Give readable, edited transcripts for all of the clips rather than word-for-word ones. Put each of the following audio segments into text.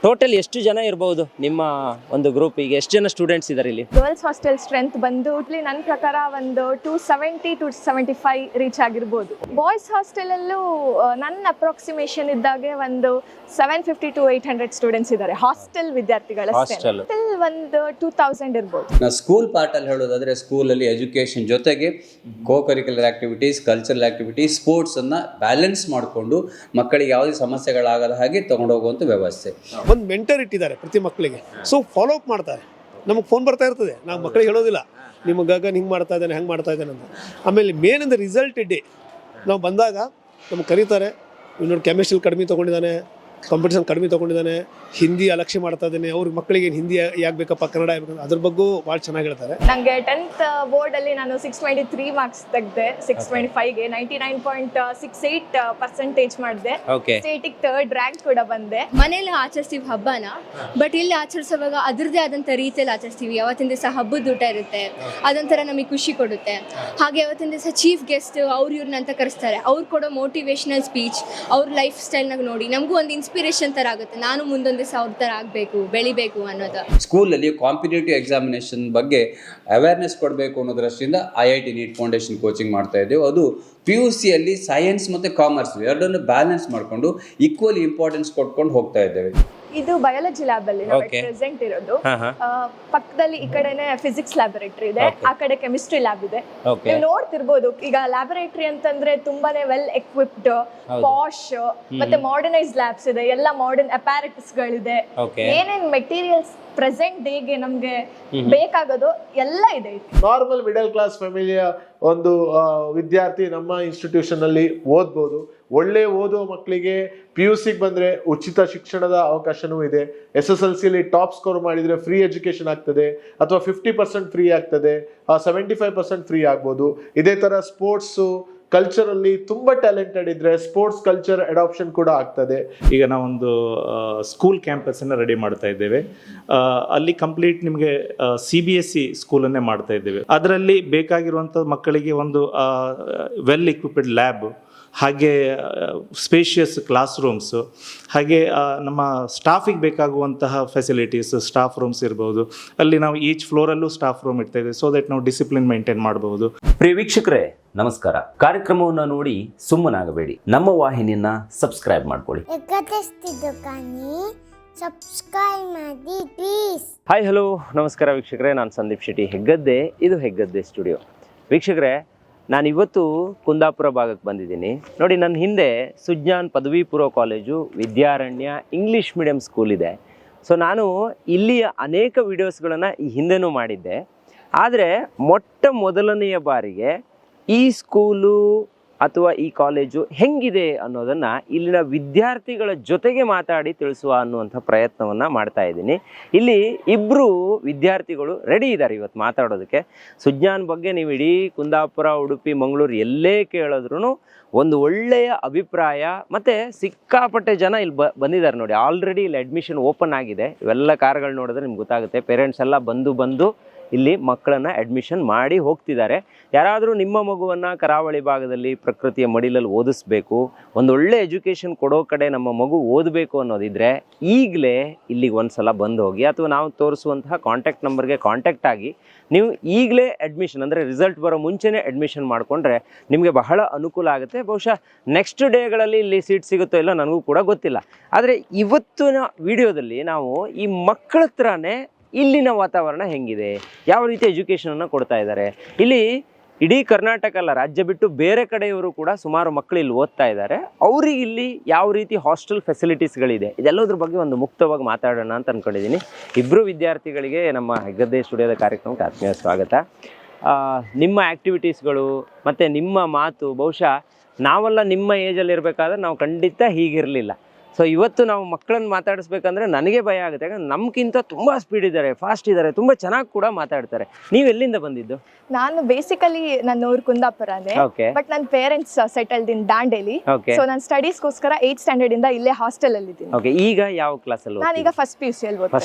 Total ಎಷ್ಟು ಜನ ಇರಬಹುದು ನಿಮ್ಮ ಒಂದು ಗ್ರೂಪಿಗೆ? ಎಷ್ಟು ಜನ ಸ್ಟೂಡೆಂಟ್ಸ್ ಇದ್ದಾರೆ ಇಲ್ಲಿ? ಗರ್ಲ್ಸ್ ಹಾಸ್ಟೆಲ್ ಸ್ಟ್ರೆಂತ್ ಬಂದು ನನ್ನ ಪ್ರಕಾರ ಒಂದು 270 to 75 ರೀಚ್ ಆಗಿರ್ಬೋದು. ಬಾಯ್ಸ್ ಹಾಸ್ಟೆಲಲ್ಲೂ ನನ್ನ ಅಪ್ರಾಕ್ಸಿಮೇಷನ್ ಇದ್ದಾಗೆ ಒಂದು 750 to 800 ಸ್ಟೂಡೆಂಟ್ಸ್ ಇದ್ದಾರೆ ಹಾಸ್ಟೆಲ್ ವಿದ್ಯಾರ್ಥಿಗಳ. ಒಂದು 2000 ಇರ್ಬೋದು. ನಾವು ಸ್ಕೂಲ್ ಪಾರ್ಟ್ ಅಲ್ಲಿ ಹೇಳೋದಾದ್ರೆ ಸ್ಕೂಲಲ್ಲಿ ಎಜುಕೇಶನ್ ಜೊತೆಗೆ cocurricular activities, cultural activities, sports ಅನ್ನ ಬ್ಯಾಲೆನ್ಸ್ ಮಾಡಿಕೊಂಡು ಮಕ್ಕಳಿಗೆ ಯಾವುದೇ ಸಮಸ್ಯೆಗಳಾಗದ ಹಾಗೆ ತಗೊಂಡೋಗುವಂಥ ವ್ಯವಸ್ಥೆ. ಒಂದು ಮೆಂಟರ್ ಇಟ್ಟಿದ್ದಾರೆ ಪ್ರತಿ ಮಕ್ಕಳಿಗೆ. ಸೊ ಫಾಲೋ ಅಪ್ ಮಾಡ್ತಾರೆ. ನಮಗೆ ಫೋನ್ ಬರ್ತಾ ಇರ್ತದೆ, ನಾವು ಮಕ್ಕಳಿಗೆ ಹೇಳೋದಿಲ್ಲ ನಿಮ್ಮ ಗಗನ್ ಹಿಂಗೆ ಮಾಡ್ತಾ ಇದ್ದಾನೆ, ಹೆಂಗೆ ಮಾಡ್ತಾ ಇದ್ದಾನೆ ಅಂತ. ಆಮೇಲೆ ಮೇನ್ ಅಂದ್ರೆ ರಿಸಲ್ಟ್ ಡೇ ನಾವು ಬಂದಾಗ ನಮ್ಗೆ ಕರೀತಾರೆ, ಇನ್ನೊಂದು ಕೆಮಿಸ್ಟ್ರಿ ಕಡಿಮೆ ತೊಗೊಂಡಿದ್ದಾನೆ, ಕಾಂಪಿಟೇಷನ್ ಕಡಿಮೆ ತೊಗೊಂಡಿದ್ದಾನೆ, ಹಿಂದಿ ಅಲಕ್ಷ್ಯ ಮಾಡ್ತಾ ಇದ್ದಾನೆ, ಅವ್ರ ಮಕ್ಕಳಿಗೆ ಹಿಂದಿ ಯಾಕೆ ಬೇಕಪ್ಪ, ಕನ್ನಡ ಯಾಕೆ, ಅದ್ರ ಬಗ್ಗೆ ಭಾಳ ಚೆನ್ನಾಗಿ ಹೇಳ್ತಾರೆ. ನನಗೆ 10th ಬೋರ್ಡಲ್ಲಿ ನಾನು 623 ಮಾರ್ಕ್ಸ್ ತೆಗೆದೆ. 625ಗೆ 99.68% ಮಾಡಿದೆ. ಸ್ಟೇಟಿಗೆ 3rd ರ್ಯಾಂಕ್ ಕೂಡ ಬಂದೆ. ಮನೇಲಿ ಆಚರಿಸ್ತೀವಿ ಹಬ್ಬನ, ಬಟ್ ಇಲ್ಲಿ ಆಚರಿಸುವಾಗ ಅದರದೇ ಆದಂಥ ರೀತಿಯಲ್ಲಿ ಆಚರಿಸ್ತೀವಿ. ಯಾವತ್ತಿನ ದಿವಸ ಹಬ್ಬದ ಊಟ ಇರುತ್ತೆ, ಅದೊಂಥರ ನಮಗೆ ಖುಷಿ ಕೊಡುತ್ತೆ. ಹಾಗೆ ಯಾವತ್ತಿನ ದಿವಸ ಚೀಫ್ ಗೆಸ್ಟ್ ಅವ್ರು ಇವ್ರನ್ನ ಅಂತ ಕರೆಸ್ತಾರೆ, ಅವ್ರು ಕೊಡೋ ಮೋಟಿವೇಶನಲ್ ಸ್ಪೀಚ್, ಅವ್ರ ಲೈಫ್ ಸ್ಟೈಲ್ನಾಗ ನೋಡಿ ನಮಗೂ ಒಂದು ಇನ್ಸ್ಪಿರೇಷನ್ ಥರ ಆಗುತ್ತೆ. ನಾನು ಮುಂದೊಂದು ದಿವಸ ಅವ್ರ ಥರ ಆಗಬೇಕು, ಬೆಳಿಬೇಕು ಅನ್ನೋದು. ಸ್ಕೂಲಲ್ಲಿ ಕಾಂಪಿಟೇಟಿವ್ ಎಕ್ಸಾಮಿನೇಷನ್ ಬಗ್ಗೆ ಅವೇರ್ನೆಸ್ ಕೊಡಬೇಕು ಅನ್ನೋ ದೃಷ್ಟಿಯಿಂದ IIT ನೀಟ್ ಫೌಂಡೇಶನ್ ಕೋಚಿಂಗ್ ಮಾಡ್ತಾ ಇದ್ದೇವೆ. ಅದು PUCಯಲ್ಲಿ ಸೈನ್ಸ್ ಮತ್ತು ಕಾಮರ್ಸ್ ಎರಡನ್ನು ಬ್ಯಾಲೆನ್ಸ್ ಮಾಡಿಕೊಂಡು ಈಕ್ವಲಿ ಇಂಪಾರ್ಟೆನ್ಸ್ ಕೊಟ್ಕೊಂಡು ಹೋಗ್ತಾ ಇದ್ದೇವೆ. ಇದು ಬಯಾಲಜಿ ಲ್ಯಾಬ್ ಅಲ್ಲಿ ಪ್ರೆಸೆಂಟ್ ಇರೋದು. ಪಕ್ಕದಲ್ಲಿ ಈ ಕಡೆನೆ ಫಿಸಿಕ್ಸ್ ಲ್ಯಾಬೊರೇಟರಿ ಇದೆ, ಆ ಕಡೆ ಕೆಮಿಸ್ಟ್ರಿ ಲ್ಯಾಬ್ ಇದೆ. ನೀವು ನೋಡ್ತಿರ್ಬೋದು, ಈಗ ಲ್ಯಾಬೊರೇಟರಿ ಅಂತಂದ್ರೆ ತುಂಬಾನೇ ವೆಲ್ ಎಕ್ವಿಪ್ಡ್, ಪಾಶ್ ಮತ್ತೆ ಮಾಡರ್ನೈಸ್ ಲ್ಯಾಬ್ಸ್ ಇದೆ, ಎಲ್ಲ ಮಾಡರ್ನ್ ಅಪ್ಯಾರಟಸ್ ಗಳಿದೆ. ಏನೇನ್ ಮೆಟೀರಿಯಲ್ಸ್ ಪ್ರೆಸೆಂಟ್ ಡೇಗೆ ನಮ್ಗೆ ಬೇಕಾಗೋದು ಎಲ್ಲ ಇದೆ. ನಾರ್ಮಲ್ ಮಿಡಲ್ ಕ್ಲಾಸ್ ಫ್ಯಾಮಿಲಿಯ ಒಂದು ವಿದ್ಯಾರ್ಥಿ ನಮ್ಮ ಇನ್ಸ್ಟಿಟ್ಯೂಷನ್ ಅಲ್ಲಿ ಓದ್ಬೋದು. ಒಳ್ಳೆ ಓದುವ ಮಕ್ಕಳಿಗೆ PUCಗೆ ಬಂದ್ರೆ ಉಚಿತ ಶಿಕ್ಷಣದ ಅವಕಾಶನೂ ಇದೆ. SSLCಯಲ್ಲಿ ಟಾಪ್ ಸ್ಕೋರ್ ಮಾಡಿದ್ರೆ ಫ್ರೀ ಎಜುಕೇಶನ್ ಆಗ್ತದೆ, ಅಥವಾ 50% ಫ್ರೀ ಆಗ್ತದೆ, 75% ಫ್ರೀ ಆಗ್ಬೋದು. ಇದೇ ತರ ಸ್ಪೋರ್ಟ್ಸು, ಕಲ್ಚರಲ್ಲಿ ತುಂಬಾ ಟ್ಯಾಲೆಂಟೆಡ್ ಇದ್ರೆ ಸ್ಪೋರ್ಟ್ಸ್ ಕಲ್ಚರ್ ಅಡಾಪ್ಷನ್ ಕೂಡ ಆಗ್ತದೆ. ಈಗ ನಾವೊಂದು ಸ್ಕೂಲ್ ಕ್ಯಾಂಪಸನ್ನು ರೆಡಿ ಮಾಡ್ತಾ ಇದ್ದೇವೆ. ಅಲ್ಲಿ ಕಂಪ್ಲೀಟ್ ನಿಮಗೆ CBSE ಸ್ಕೂಲನ್ನೇ ಮಾಡ್ತಾ ಇದ್ದೇವೆ. ಅದರಲ್ಲಿ ಬೇಕಾಗಿರುವಂಥ ಮಕ್ಕಳಿಗೆ ಒಂದು ವೆಲ್ ಇಕ್ವಿಪ್ಡ್ ಲ್ಯಾಬ್, ಹಾಗೆ ಸ್ಪೇಷಿಯಸ್ ಕ್ಲಾಸ್ ರೂಮ್ಸು, ಹಾಗೆ ನಮ್ಮ ಸ್ಟಾಫಿಗೆ ಬೇಕಾಗುವಂತಹ ಫೆಸಿಲಿಟೀಸ್, ಸ್ಟಾಫ್ ರೂಮ್ಸ್ ಇರ್ಬೋದು. ಅಲ್ಲಿ ನಾವು ಈಚ್ ಫ್ಲೋರಲ್ಲೂ ಸ್ಟಾಫ್ ರೂಮ್ ಇಡ್ತಾ ಇದ್ದೇವೆ, ಸೊ ದಟ್ ನಾವು ಡಿಸಿಪ್ಲಿನ್ ಮೇಂಟೈನ್ ಮಾಡಬಹುದು. ಪ್ರಿಯ ವೀಕ್ಷಕರೇ ನಮಸ್ಕಾರ. ಕಾರ್ಯಕ್ರಮವನ್ನು ನೋಡಿ ಸುಮ್ಮನಾಗಬೇಡಿ, ನಮ್ಮ ವಾಹಿನಿಯನ್ನ ಸಬ್ಸ್ಕ್ರೈಬ್ ಮಾಡ್ಕೊಳ್ಳಿ. ಹಾಯ್ ಹಲೋ ನಮಸ್ಕಾರ ವೀಕ್ಷಕರೇ, ನಾನು ಸಂದೀಪ್ ಶೆಟ್ಟಿ, ಹೆಗ್ಗದ್ದೆ. ಇದು ಹೆಗ್ಗದ್ದೆ ಸ್ಟುಡಿಯೋ. ವೀಕ್ಷಕರೇ, ನಾನಿವತ್ತು ಕುಂದಾಪುರ ಭಾಗಕ್ಕೆ ಬಂದಿದ್ದೀನಿ. ನೋಡಿ, ನನ್ನ ಹಿಂದೆ ಸುಜ್ಞಾನ್ ಪದವಿ ಪೂರ್ವ college, Vidyaranya English medium school ಇದೆ. ಸೊ ನಾನು ಇಲ್ಲಿಯ ಅನೇಕ ವಿಡಿಯೋಸ್ಗಳನ್ನು ಈ ಹಿಂದೆನೂ ಮಾಡಿದ್ದೆ. ಆದರೆ ಮೊದಲನೆಯ ಬಾರಿಗೆ ಈ ಸ್ಕೂಲು ಅಥವಾ ಈ ಕಾಲೇಜು ಹೆಂಗಿದೆ ಅನ್ನೋದನ್ನು ಇಲ್ಲಿನ ವಿದ್ಯಾರ್ಥಿಗಳ ಜೊತೆಗೆ ಮಾತಾಡಿ ತಿಳಿಸುವ ಅನ್ನುವಂಥ ಪ್ರಯತ್ನವನ್ನು ಮಾಡ್ತಾ ಇದ್ದೀನಿ. ಇಲ್ಲಿ ಇಬ್ಬರು ವಿದ್ಯಾರ್ಥಿಗಳು ರೆಡಿ ಇದ್ದಾರೆ ಇವತ್ತು ಮಾತಾಡೋದಕ್ಕೆ. ಸುಜ್ಞಾನ್ ಬಗ್ಗೆ ನೀವು ಇಡೀ ಕುಂದಾಪುರ, ಉಡುಪಿ, ಮಂಗಳೂರು ಎಲ್ಲೇ ಕೇಳಿದ್ರೂ ಒಂದು ಒಳ್ಳೆಯ ಅಭಿಪ್ರಾಯ, ಮತ್ತು ಸಿಕ್ಕಾಪಟ್ಟೆ ಜನ ಇಲ್ಲಿ ಬಂದಿದ್ದಾರೆ. ನೋಡಿ, ಆಲ್ರೆಡಿ ಇಲ್ಲಿ ಅಡ್ಮಿಷನ್ ಓಪನ್ ಆಗಿದೆ. ಇವೆಲ್ಲ ಕಾರ್ಗಳು ನೋಡಿದ್ರೆ ನಿಮ್ಗೆ ಗೊತ್ತಾಗುತ್ತೆ. ಪೇರೆಂಟ್ಸ್ ಎಲ್ಲ ಬಂದು ಇಲ್ಲಿ ಮಕ್ಕಳನ್ನು ಅಡ್ಮಿಷನ್ ಮಾಡಿ ಹೋಗ್ತಿದ್ದಾರೆ. ಯಾರಾದರೂ ನಿಮ್ಮ ಮಗುವನ್ನು ಕರಾವಳಿ ಭಾಗದಲ್ಲಿ ಪ್ರಕೃತಿಯ ಮಡಿಲಲ್ಲಿ ಓದಿಸ್ಬೇಕು, ಒಂದೊಳ್ಳೆ ಎಜುಕೇಷನ್ ಕೊಡೋ ಕಡೆ ನಮ್ಮ ಮಗು ಓದಬೇಕು ಅನ್ನೋದಿದ್ರೆ ಈಗಲೇ ಇಲ್ಲಿಗೆ ಒಂದು ಸಲ ಬಂದು ಹೋಗಿ, ಅಥವಾ ನಾವು ತೋರಿಸುವಂತಹ ಕಾಂಟ್ಯಾಕ್ಟ್ ನಂಬರ್ಗೆ ಕಾಂಟ್ಯಾಕ್ಟ್ ಆಗಿ ನೀವು ಈಗಲೇ ಅಡ್ಮಿಷನ್, ಅಂದರೆ ರಿಸಲ್ಟ್ ಬರೋ ಮುಂಚೆನೇ ಅಡ್ಮಿಷನ್ ಮಾಡಿಕೊಂಡ್ರೆ ನಿಮಗೆ ಬಹಳ ಅನುಕೂಲ ಆಗುತ್ತೆ. ಬಹುಶಃ ನೆಕ್ಸ್ಟ್ ಡೇಗಳಲ್ಲಿ ಇಲ್ಲಿ ಸೀಟ್ ಸಿಗುತ್ತೋ ಇಲ್ಲ ನನಗೂ ಕೂಡ ಗೊತ್ತಿಲ್ಲ. ಆದರೆ ಇವತ್ತಿನ ವಿಡಿಯೋದಲ್ಲಿ ನಾವು ಈ ಮಕ್ಕಳ ಹತ್ರನೇ ಇಲ್ಲಿನ ವಾತಾವರಣ ಹೆಂಗಿದೆ, ಯಾವ ರೀತಿ ಎಜುಕೇಷನನ್ನು ಕೊಡ್ತಾ ಇದ್ದಾರೆ, ಇಲ್ಲಿ ಇಡೀ ಕರ್ನಾಟಕ ಅಲ್ಲ, ರಾಜ್ಯ ಬಿಟ್ಟು ಬೇರೆ ಕಡೆಯವರು ಕೂಡ ಸುಮಾರು ಮಕ್ಕಳು ಇಲ್ಲಿ ಓದ್ತಾ ಇದ್ದಾರೆ, ಅವ್ರಿಗೆ ಇಲ್ಲಿ ಯಾವ ರೀತಿ ಹಾಸ್ಟೆಲ್ ಫೆಸಿಲಿಟೀಸ್ಗಳಿದೆ, ಇದೆಲ್ಲದ್ರ ಬಗ್ಗೆ ಒಂದು ಮುಕ್ತವಾಗಿ ಮಾತಾಡೋಣ ಅಂತ ಅಂದ್ಕೊಂಡಿದ್ದೀನಿ. ಇಬ್ಬರು ವಿದ್ಯಾರ್ಥಿಗಳಿಗೆ ನಮ್ಮ ಹೆಗ್ಗದ್ದೆ ಸ್ಟುಡಿಯೋದ ಕಾರ್ಯಕ್ರಮಕ್ಕೆ ಆತ್ಮೀಯ ಸ್ವಾಗತ. ನಿಮ್ಮ ಆ್ಯಕ್ಟಿವಿಟೀಸ್ಗಳು ಮತ್ತು ನಿಮ್ಮ ಮಾತು, ಬಹುಶಃ ನಾವೆಲ್ಲ ನಿಮ್ಮ ಏಜಲ್ಲಿ ಇರಬೇಕಾದ್ರೆ ನಾವು ಖಂಡಿತ ಹೀಗಿರಲಿಲ್ಲ. ಸೊ ಇವತ್ತು ನಾವು ಮಕ್ಕಳನ್ನು ಮಾತಾಡಿಸ್ಬೇಕಂದ್ರೆ ನನಗೆ ಭಯ ಆಗುತ್ತೆ, ಯಾಕಂದ್ರೆ ನಮ್ಗಿಂತ ತುಂಬ ಸ್ಪೀಡ್ ಇದ್ದಾರೆ, ಫಾಸ್ಟ್ ಇದ್ದಾರೆ, ತುಂಬ ಚೆನ್ನಾಗಿ ಕೂಡ ಮಾತಾಡ್ತಾರೆ. ನೀವು ಎಲ್ಲಿಂದ ಬಂದಿದ್ದು? ನಾನು ಬೇಸಿಕಲಿ ನನ್ನ ಊರು ಕುಂದಾಪುರನೇ, ಬಟ್ ನನ್ನ ಪೇರೆಂಟ್ಸ್ ಸೆಟಲ್ಡ್ ಇನ್ ದಾಂಡೇಲಿ. ಸೊ ನಾನು ಸ್ಟಡೀಸ್ಗೋಸ್ಕರ 8th ಸ್ಟ್ಯಾಂಡರ್ಡ್ ಇಂದ ಇಲ್ಲೇ ಹಾಸ್ಟೆಲ್ ಅಲ್ಲಿ ಇದ್ದೀನಿ. ಈಗ ಯಾವ ಕ್ಲಾಸ್ ಅಲ್ಲಿ? ನಾನೀಗ ಫಸ್ಟ್ PUC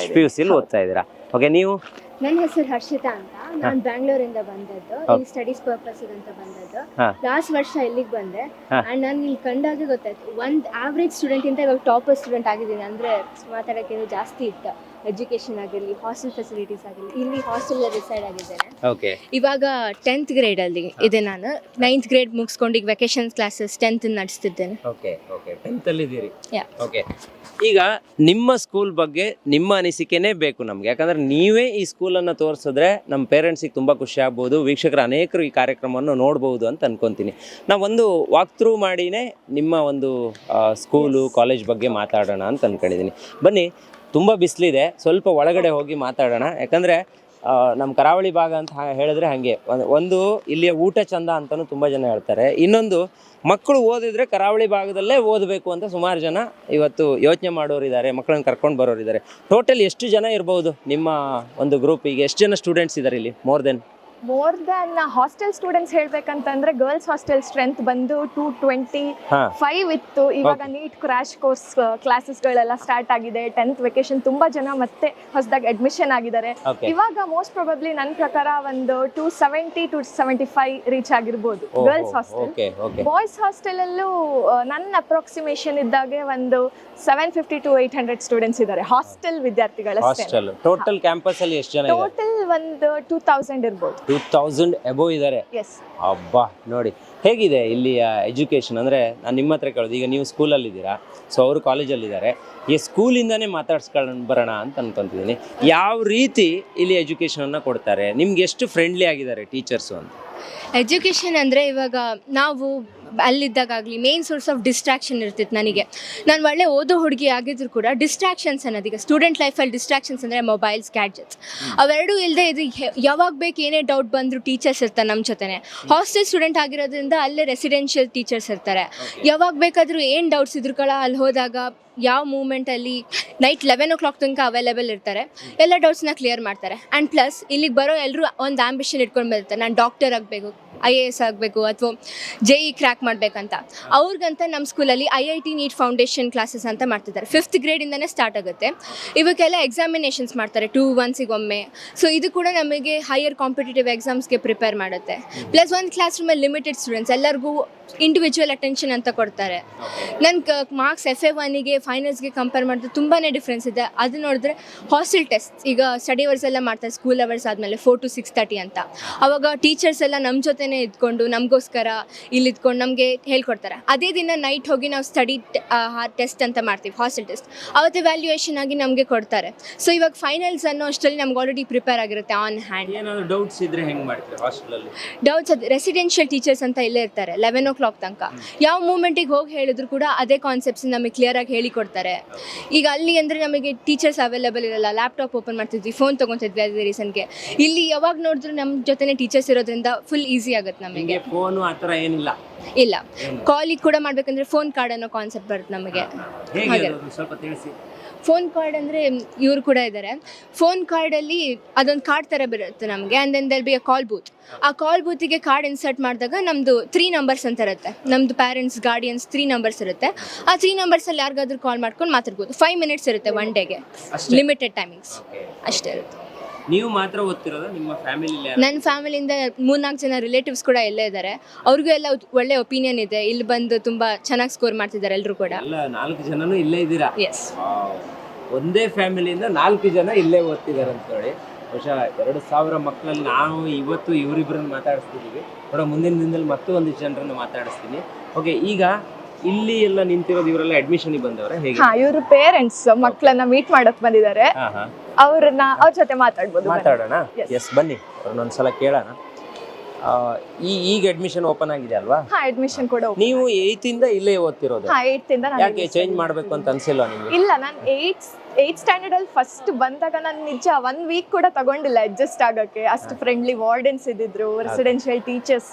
ಅಲ್ಲಿ ಓದ್ತಾ ಇದ್ದೀರಾ? ಓಕೆ, ನೀವು ನನ್ನ ಹೆಸರು ಹರ್ಷಿತಾ ಅಂತ. ನಾನು ಬ್ಯಾಂಗ್ಳೂರಿಂದ ಬಂದದ್ದು, ಇಲ್ಲಿ ಸ್ಟಡೀಸ್ ಪರ್ಪಸ್ ಅಂತ ಬಂದದ್ದು. ಹಾ. ಲಾಸ್ಟ್ ವರ್ಷ ಇಲ್ಲಿಗೆ ಬಂದೆ ಹಾ. ಅಂಡ್ ನಾನು ಇಲ್ಲಿ ಕಂಡಾಗ ಗೊತ್ತಾಯ್ತು, ಒಂದು ಆವ್ರೇಜ್ ಸ್ಟೂಡೆಂಟ್ ಇಂದ ಇವಾಗ ಟಾಪರ್ ಸ್ಟೂಡೆಂಟ್ ಆಗಿದ್ದೀನಿ. ಅಂದ್ರೆ ಮಾತಾಡೋಕ್ಕೆ ಜಾಸ್ತಿ ಇತ್ತು. ಎಜುಕೇಶನ್ ಆಗಿರಲಿ, ಹಾಸ್ಟೆಲ್ ಫೆಸಿಲಿಟೀಸ್ ಆಗಿರಲಿ, ಇಲ್ಲಿ ಹಾಸ್ಟೆಲ್ ಡಿಸೈಡ್ ಆಗಿದ್ದೇನೆ. ಓಕೆ ಇವಾಗ 10th ಗ್ರೇಡ್ ಅಲ್ಲಿ ಇದೆ. ನಾನು 9th ಗ್ರೇಡ್ ಮುಗಿಸ್ಕೊಂಡು ಈಗ ವೆಕೇಶನ್ ಕ್ಲಾಸಸ್ 10th ನಡೆಸ್ತಿದ್ದೇನೆ. ಓಕೆ ಓಕೆ 10th ಅಲ್ಲಿ ಇದ್ದೀರಿ. Yeah. ಓಕೆ, ಈಗ ನಿಮ್ಮ ಸ್ಕೂಲ್ ಬಗ್ಗೆ ನಿಮ್ಮ ಅನಿಸಿಕೆನೇ ಬೇಕು ನಮ್ಗೆ, ಯಾಕಂದ್ರೆ ನೀವೇ ಈ ಸ್ಕೂಲನ್ನು ತೋರಿಸಿದ್ರೆ ನಮ್ಮ ಪೇರೆಂಟ್ಸಿಗೆ ತುಂಬ ಖುಷಿ ಆಗ್ಬೋದು, ವೀಕ್ಷಕರು ಅನೇಕರು ಈ ಕಾರ್ಯಕ್ರಮವನ್ನು ನೋಡ್ಬೋದು ಅಂತ ಅನ್ಕೊತೀನಿ. ನಾವೊಂದು ವಾಕ್ ಥ್ರೂ ಮಾಡಿನೇ ನಿಮ್ಮ ಒಂದು ಸ್ಕೂಲು ಕಾಲೇಜ್ ಬಗ್ಗೆ ಮಾತಾಡೋಣ ಅಂತ ಅನ್ಕೊಂಡಿದ್ದೀನಿ. ಬನ್ನಿ, ತುಂಬ ಬಿಸಿಲಿದೆ, ಸ್ವಲ್ಪ ಒಳಗಡೆ ಹೋಗಿ ಮಾತಾಡೋಣ. ಯಾಕಂದರೆ ನಮ್ಮ ಕರಾವಳಿ ಭಾಗ ಅಂತ ಹೇಳಿದ್ರೆ ಹಾಗೆ ಒಂದು ಇಲ್ಲಿಯ ಊಟ ಚಂದ ಅಂತಲೂ ತುಂಬ ಜನ ಹೇಳ್ತಾರೆ. ಇನ್ನೊಂದು, ಮಕ್ಕಳು ಓದಿದ್ರೆ ಕರಾವಳಿ ಭಾಗದಲ್ಲೇ ಓದಬೇಕು ಅಂತ ಸುಮಾರು ಜನ ಇವತ್ತು ಯೋಚನೆ ಮಾಡೋರಿದ್ದಾರೆ, ಮಕ್ಕಳನ್ನ ಕರ್ಕೊಂಡು ಬರೋರಿದ್ದಾರೆ. ಟೋಟಲ್ ಎಷ್ಟು ಜನ ಇರ್ಬೋದು ನಿಮ್ಮ ಒಂದು ಗ್ರೂಪಿಗೆ? ಎಷ್ಟು ಜನ ಸ್ಟೂಡೆಂಟ್ಸ್ ಇದ್ದಾರೆ ಇಲ್ಲಿ? ಮೋರ್ ದೆನ್ ಹಾಸ್ಟೆಲ್ ಸ್ಟೂಡೆಂಟ್ಸ್ ಹೇಳ್ಬೇಕಂತಂದ್ರೆ ಗರ್ಲ್ಸ್ ಹಾಸ್ಟೆಲ್ ಸ್ಟ್ರೆಂತ್ ಬಂದು 225 ಇತ್ತು. ಇವಾಗ ನೀಟ್ ಕ್ರಾಶ್ ಕೋರ್ಸ್ ಕ್ಲಾಸಸ್ಗಳೆಲ್ಲ ಸ್ಟಾರ್ಟ್ ಆಗಿದೆ. 10th ವೆಕೇಶನ್ ತುಂಬಾ ಜನ ಮತ್ತೆ ಹೊಸದಾಗಿ ಅಡ್ಮಿಷನ್ ಆಗಿದ್ದಾರೆ. ಇವಾಗ ಮೋಸ್ಟ್ ಪ್ರಾಬಬ್ಲಿ ನನ್ನ ಪ್ರಕಾರ ಒಂದು 270 to 275 ರೀಚ್ ಆಗಿರ್ಬೋದು ಗರ್ಲ್ಸ್ ಹಾಸ್ಟೆಲ್. ಬಾಯ್ಸ್ ಹಾಸ್ಟೆಲ್ ಅಲ್ಲೂ ನನ್ನ ಅಪ್ರಾಕ್ಸಿಮೇಷನ್ ಇದ್ದಾಗೆ ಒಂದು 750 to 800 ಸ್ಟೂಡೆಂಟ್ಸ್ ಇದ್ದಾರೆ ಹಾಸ್ಟೆಲ್ ವಿದ್ಯಾರ್ಥಿಗಳಷ್ಟೇ. ಟೋಟಲ್ ಕ್ಯಾಂಪಸ್ ಅಲ್ಲಿ ಎಷ್ಟು ಜನ ಇದ್ದಾರೆ? ಟೋಟಲ್ ಒಂದು 2000 ಇರ್ಬೋದು. 2000 ಎಬೋವ್ ಇದ್ದಾರೆ. ಎಸ್. ಅಬ್ಬಾ, ನೋಡಿ ಹೇಗಿದೆ ಇಲ್ಲಿಯ ಎಜುಕೇಷನ್ ಅಂದರೆ ನಾನು ನಿಮ್ಮ ಹತ್ರ ಕೇಳೋದು, ಈಗ ನೀವು ಸ್ಕೂಲಲ್ಲಿದ್ದೀರಾ, ಸೊ ಅವರು ಕಾಲೇಜಲ್ಲಿದ್ದಾರೆ, ಈ ಸ್ಕೂಲಿಂದನೇ ಮಾತಾಡ್ಸ್ಕೊಂಡು ಬರೋಣ ಅಂತ ಅನ್ಕೊತಿದ್ದೀನಿ. ಯಾವ ರೀತಿ ಇಲ್ಲಿ ಎಜುಕೇಷನನ್ನು ಕೊಡ್ತಾರೆ, ನಿಮ್ಗೆ ಎಷ್ಟು ಫ್ರೆಂಡ್ಲಿ ಆಗಿದ್ದಾರೆ ಟೀಚರ್ಸು ಅಂತ? ಎಜುಕೇಷನ್ ಅಂದರೆ ಇವಾಗ ನಾವು ಅಲ್ಲಿದ್ದಾಗಲಿ ಮೇನ್ ಸೋರ್ಸ್ ಆಫ್ ಡಿಸ್ಟ್ರಾಕ್ಷನ್ ಇರ್ತಿತ್ತು ನನಗೆ. ನಾನು ಒಳ್ಳೆ ಓದೋ ಹುಡುಗಿ ಆಗಿದ್ರು ಕೂಡ ಡಿಸ್ಟ್ರಾಕ್ಷನ್ಸ್ ಅನ್ನೋದೀಗ ಸ್ಟೂಡೆಂಟ್ ಲೈಫಲ್ಲಿ ಡಿಸ್ಟ್ರಾಕ್ಷನ್ಸ್ ಅಂದರೆ ಮೊಬೈಲ್ಸ್, ಗ್ಯಾಡ್ಜೆಟ್ಸ್ ಅವೆರಡೂ ಇಲ್ಲದೆ ಇದು ಯಾವಾಗ ಬೇಕು ಏನೇ ಡೌಟ್ ಬಂದರೂ ಟೀಚರ್ಸ್ ಇರ್ತಾರೆ ನಮ್ಮ ಜೊತೆನೆ. ಹಾಸ್ಟೆಲ್ ಸ್ಟೂಡೆಂಟ್ ಆಗಿರೋದ್ರಿಂದ ಅಲ್ಲೇ ರೆಸಿಡೆನ್ಷಿಯಲ್ ಟೀಚರ್ಸ್ ಇರ್ತಾರೆ. ಯಾವಾಗ ಬೇಕಾದರೂ ಏನು ಡೌಟ್ಸ್ ಇದ್ರು ಕೂಡ ಅಲ್ಲಿ ಹೋದಾಗ ಯಾವ ಮೂಮೆಂಟಲ್ಲಿ ನೈಟ್ 11 o'clock ತನಕ ಅವೈಲೇಬಲ್ ಇರ್ತಾರೆ, ಎಲ್ಲ ಡೌಟ್ಸ್ನ ಕ್ಲಿಯರ್ ಮಾಡ್ತಾರೆ. ಆ್ಯಂಡ್ ಪ್ಲಸ್ ಇಲ್ಲಿಗೆ ಬರೋ ಎಲ್ಲರೂ ಒಂದು ಆಂಬಿಷನ್ ಇಟ್ಕೊಂಡು ಬರ್ತಾರೆ, ನಾನು ಡಾಕ್ಟರ್ ಆಗಬೇಕು, IAS ಆಗಬೇಕು ಅಥವಾ JE ಕ್ರ್ಯಾಕ್ ಮಾಡಬೇಕಂತ. ಅವ್ರಿಗಂತ ನಮ್ಮ ಸ್ಕೂಲಲ್ಲಿ IIT ನೀಟ್ ಫೌಂಡೇಶನ್ ಕ್ಲಾಸಸ್ ಅಂತ ಮಾಡ್ತಿದ್ದಾರೆ. 5th ಗ್ರೇಡಿಂದನೇ ಸ್ಟಾರ್ಟ್ ಆಗುತ್ತೆ. ಇವಕ್ಕೆಲ್ಲ ಎಕ್ಸಾಮಿನೇಷನ್ಸ್ ಮಾಡ್ತಾರೆ 2 months ಒಮ್ಮೆ. ಸೊ ಇದು ಕೂಡ ನಮಗೆ ಹೈಯರ್ ಕಾಂಪಿಟೇಟಿವ್ ಎಕ್ಸಾಮ್ಸ್ಗೆ ಪ್ರಿಪೇರ್ ಮಾಡುತ್ತೆ. ಪ್ಲಸ್ ಒಂದು ಕ್ಲಾಸ್ ರೂಮಲ್ಲಿ ಲಿಮಿಟೆಡ್ ಸ್ಟೂಡೆಂಟ್ಸ್, ಎಲ್ಲರಿಗೂ ಇಂಡಿವಿಜುವಲ್ ಅಟೆನ್ಷನ್ ಅಂತ ಕೊಡ್ತಾರೆ. ನನ್ನ ಮಾರ್ಕ್ಸ್ FA1ಗೆ ಫೈನಲ್ಸ್ಗೆ ಕಂಪೇರ್ ಮಾಡಿದ್ರೆ ತುಂಬಾ ಡಿಫ್ರೆನ್ಸ್ ಇದೆ. ಅದು ನೋಡಿದ್ರೆ ಹಾಸ್ಟೆಲ್ ಟೆಸ್ಟ್ ಈಗ ಸ್ಟಡಿ ಅವರ್ಸ್ ಎಲ್ಲ ಮಾಡ್ತಾರೆ, ಸ್ಕೂಲ್ ಅವರ್ಸ್ ಆದಮೇಲೆ 4 to 6:30 ಅಂತ. ಅವಾಗ ಟೀಚರ್ಸ್ ಎಲ್ಲ ನಮ್ಮ ಜೊತೆನೇ ಇದ್ಕೊಂಡು ನಮಗೋಸ್ಕರ ಇಲ್ಲಿ ಇದ್ಕೊಂಡು ನಮಗೆ ಹೇಳ್ಕೊಡ್ತಾರೆ. ಅದೇ ದಿನ ನೈಟ್ ಹೋಗಿ ನಾವು ಸ್ಟಡಿ ಟೆಸ್ಟ್ ಅಂತ ಮಾಡ್ತೀವಿ, ಹಾಸ್ಟೆಲ್ ಟೆಸ್ಟ್. ಅವತ್ತು ವ್ಯಾಲ್ಯೂಯೇಷನ್ ಆಗಿ ನಮಗೆ ಕೊಡ್ತಾರೆ. ಸೊ ಇವಾಗ ಫೈನಲ್ಸ್ ಅನ್ನೋ ಅಷ್ಟರಲ್ಲಿ ನಮ್ಗೆ ಆಲ್ರೆಡಿ ಪ್ರಿಪೇರ್ ಆಗಿರುತ್ತೆ ಆನ್ ಹ್ಯಾಂಡ್. ಏನಾದರೂ ಡೌಟ್ಸ್ ಇದ್ರೆ ಹೆಂಗೆ ಮಾಡ್ತೀರಾ ಹಾಸ್ಟೆಲಲ್ಲಿ? ಡೌಟ್ಸ್ ಅದು ರೆಸಿಡೆನ್ಷಿಯಲ್ ಟೀಚರ್ಸ್ ಅಂತ ಇಲ್ಲೇ ಇರ್ತಾರೆ 11 o'clock ತನಕ. ಯಾವ ಮೂಮೆಂಟಿಗೆ ಹೋಗಿ ಹೇಳಿದ್ರು ಕೂಡ ಅದೇ ಕಾನ್ಸೆಪ್ಟ್ಸ್ ನಮಗೆ ಕ್ಲಿಯರಾಗಿ ಹೇಳಿಕೊಡ್ತಾರೆ. ಈಗ ಅಲ್ಲಿ ಅಂದರೆ ನಮಗೆ ಟೀಚರ್ಸ್ ಅವೈಲೇಬಲ್ ಇರಲ್ಲ, ಲ್ಯಾಪ್ಟಾಪ್ ಓಪನ್ ಮಾಡ್ತಿದ್ವಿ, ಫೋನ್ ತೊಗೊತಿದ್ವಿ ಅದೇ ರೀಸನ್ಗೆ. ಇಲ್ಲಿ ಯಾವಾಗ ನೋಡಿದ್ರು ನಮ್ಮ ಜೊತೆನೇ ಟೀಚರ್ಸ್ ಇರೋದ್ರಿಂದ ಫುಲ್ ಈಸಿ ಆಗುತ್ತೆ ನಮಗೆ. ಫೋನು ಆ ಥರ ಏನಿಲ್ಲ? ಇಲ್ಲ, ಕಾಲಿಗೆ ಕೂಡ ಮಾಡಬೇಕಂದ್ರೆ ಫೋನ್ ಕಾರ್ಡ್ ಅನ್ನೋ ಕಾನ್ಸೆಪ್ಟ್ ಬರುತ್ತೆ ನಮಗೆ. ಹಾಗೆ ಸ್ವಲ್ಪ ತಿಳಿಸಿ. ಫೋನ್ ಕಾರ್ಡ್ ಅಂದರೆ ಇವರು ಕೂಡ ಇದ್ದಾರೆ. ಫೋನ್ ಕಾರ್ಡಲ್ಲಿ ಅದೊಂದು ಕಾರ್ಡ್ ಥರ ಬರುತ್ತೆ ನಮಗೆ. And then they'll be a call booth. ಆ ಕಾಲ್ ಬೂತಿಗೆ ಕಾರ್ಡ್ ಇನ್ಸರ್ಟ್ ಮಾಡಿದಾಗ ನಮ್ಮದು 3 numbers ಅಂತ ಇರುತ್ತೆ. ನಮ್ಮದು ಪೇರೆಂಟ್ಸ್, ಗಾರ್ಡಿಯನ್ಸ್ 3 numbers ಇರುತ್ತೆ. ಆ 3 numbersಲ್ಲಿ ಯಾರಿಗಾದ್ರೂ ಕಾಲ್ ಮಾಡ್ಕೊಂಡು ಮಾತಾಡ್ಬೋದು. 5 minutes ಇರುತ್ತೆ ಒನ್ ಡೇಗೆ, ಲಿಮಿಟೆಡ್ ಟೈಮಿಂಗ್ಸ್ ಅಷ್ಟೇ ಇರುತ್ತೆ. ನೀವು ಮಾತ್ರ ಓದ್ತಿರೋದು? ನಿಮ್ಮ ಫ್ಯಾಮಿಲಿ? ನನ್ನ ಫ್ಯಾಮಿಲಿಯಿಂದ 3-4 ಜನ ರಿಲೇಟಿವ್ಸ್ ಕೂಡ ಇಲ್ಲೇ ಇದ್ದಾರೆ. ಅವ್ರಿಗೂ ಎಲ್ಲ ಒಳ್ಳೆ ಒಪಿನಿಯನ್ ಇದೆ. ಇಲ್ಲಿ ಬಂದು ತುಂಬ ಚೆನ್ನಾಗಿ ಸ್ಕೋರ್ ಮಾಡ್ತಿದ್ದಾರೆ ಎಲ್ಲರೂ ಕೂಡ. ಎಲ್ಲ 4 ಜನನೂ ಇಲ್ಲೇ ಇದ್ದೀರಾ? ಎಸ್. ಒಂದೇ ಫ್ಯಾಮಿಲಿಯಿಂದ 4 ಜನ ಇಲ್ಲೇ ಓದ್ತಿದ್ದಾರೆ ಅಂತ ಹೇಳಿ. ಬಹುಶಃ 2000 ಮಕ್ಕಳಲ್ಲಿ ನಾವು ಇವತ್ತು ಇವರಿಬ್ಬರನ್ನು ಮಾತಾಡಿಸ್ತಿದ್ದೀವಿ. ನೋಡೋ ಮುಂದಿನ ದಿನದಲ್ಲಿ ಮತ್ತೆ ಒಂದಿಷ್ಟು ಜನರನ್ನು ಮಾತಾಡಿಸ್ತೀನಿ. ಓಕೆ, ಈಗ ಇಲ್ಲಿ ಎಲ್ಲ ನಿಂತಿರೋದು ಇವರೆಲ್ಲ ಅಡ್ಮಿಷನ್ಗೆ ಬಂದವರ ಹೇಗೆ? ಇವರು ಪೇರೆಂಟ್ಸ್ ಮಕ್ಕಳನ್ನ ಮೀಟ್ ಮಾಡಕ್ ಬಂದಿದ್ದಾರೆ. ಅವ್ರ ಜೊತೆ ಮಾತಾಡೋಣ. ಎಸ್, ಬನ್ನಿ ಅವ್ರನ್ನೊಂದ್ಸಲ ಕೇಳೋಣ. ಈಗ ಅಡ್ಮಿಷನ್ ಓಪನ್ ಆಗಿದೆ ಅಲ್ವಾ? ಅಡ್ಮಿಷನ್ ಕೂಡ ನೀವು 8th ಇಂದ ಇಲ್ಲೇ ಓದ್ತಿರೋದು? 8th ಇಂದ. ಯಾಕೆ ಚೇಂಜ್ ಮಾಡ್ಬೇಕು ಅಂತ ಅನ್ಸಿಲ್ವಾ ನಿಮ್ಗೆ? ಇಲ್ಲ, ನಾನು 8th ಸ್ಟ್ಯಾಂಡರ್ಡ್ ಅಲ್ಲಿ ಫಸ್ಟ್ ಬಂದಾಗ ನಾನು ನಿಜ 1 week ಕೂಡ ತಗೊಂಡಿಲ್ಲ ಅಡ್ಜಸ್ಟ್ ಆಗಕ್ಕೆ. ಅಷ್ಟು ಫ್ರೆಂಡ್ಲಿ ವಾರ್ಡನ್ಸ್ ಇದ್ದಿದ್ರು, ರೆಸಿಡೆನ್ಷಿಯಲ್ ಟೀಚರ್ಸ್,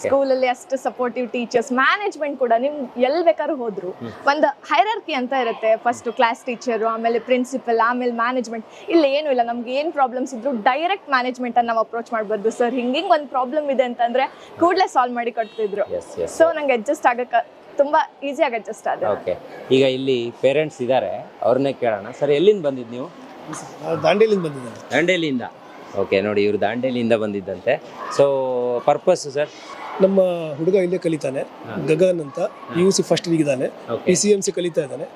ಸ್ಕೂಲಲ್ಲಿ ಅಷ್ಟು ಸಪೋರ್ಟಿವ್ ಟೀಚರ್ಸ್, ಮ್ಯಾನೇಜ್ಮೆಂಟ್ ಕೂಡ ನಿಮ್ ಎಲ್ಲಿ ಬೇಕಾದ್ರೂ ಹೋದ್ರು ಒಂದು ಹೈರಾರ್ಕಿ ಅಂತ ಇರುತ್ತೆ. ಫಸ್ಟ್ ಕ್ಲಾಸ್ ಟೀಚರ್, ಆಮೇಲೆ ಪ್ರಿನ್ಸಿಪಲ್, ಆಮೇಲೆ ಮ್ಯಾನೇಜ್ಮೆಂಟ್. ಇಲ್ಲಿ ಏನು ಇಲ್ಲ, ನಮ್ಗೆ ಏನ್ ಪ್ರಾಬ್ಲಮ್ಸ್ ಇದ್ರು ಡೈರೆಕ್ಟ್ ಮ್ಯಾನೇಜ್ಮೆಂಟ್ ಅನ್ನ ನಾವು ಅಪ್ರೋಚ್ ಮಾಡ್ಬಾರ್ದು. ಸರ್ ಹಿಂಗಿಂಗ್ ಒಂದು ಪ್ರಾಬ್ಲಮ್ ಇದೆ ಅಂತಂದ್ರೆ ಕೂಡಲೇ ಸಾಲ್ವ್ ಮಾಡಿ ಕೊಡ್ತಿದ್ರು. ಸೊ ನಂಗೆ ಅಡ್ಜಸ್ಟ್ ಆಗಕ್ಕೆ ತುಂಬಾ ಈಸಿಯಾಗಿ ಅಡ್ಜಸ್ಟ್ ಆದ. ಓಕೆ, ಈಗ ಇಲ್ಲಿ ಪೇರೆಂಟ್ಸ್ ಇದ್ದಾರೆ, ಅವ್ರನ್ನೇ ಕೇಳೋಣ. ಸರ್, ಎಲ್ಲಿಂದ ಬಂದಿದ್ದು ನೀವು? ದಾಂಡೇಲಿಂದ ಬಂದಿದ್ದೇನೆ. ದಾಂಡೇಲಿಯಿಂದ? ಓಕೆ, ನೋಡಿ ಇವರು ದಾಂಡೇಲಿಯಿಂದ ಬಂದಿದ್ದಂತೆ. So purpose sir? ನಮ್ಮ ಹುಡುಗ ಇಲ್ಲೇ ಕಲಿತಾನೆ, ಗಗನ್ ಅಂತ, PUC ಫಸ್ಟ್ ಇದ್ದಾನೆ, PCMC ಕಲಿತಾ ಇದ್ದಾನೆ,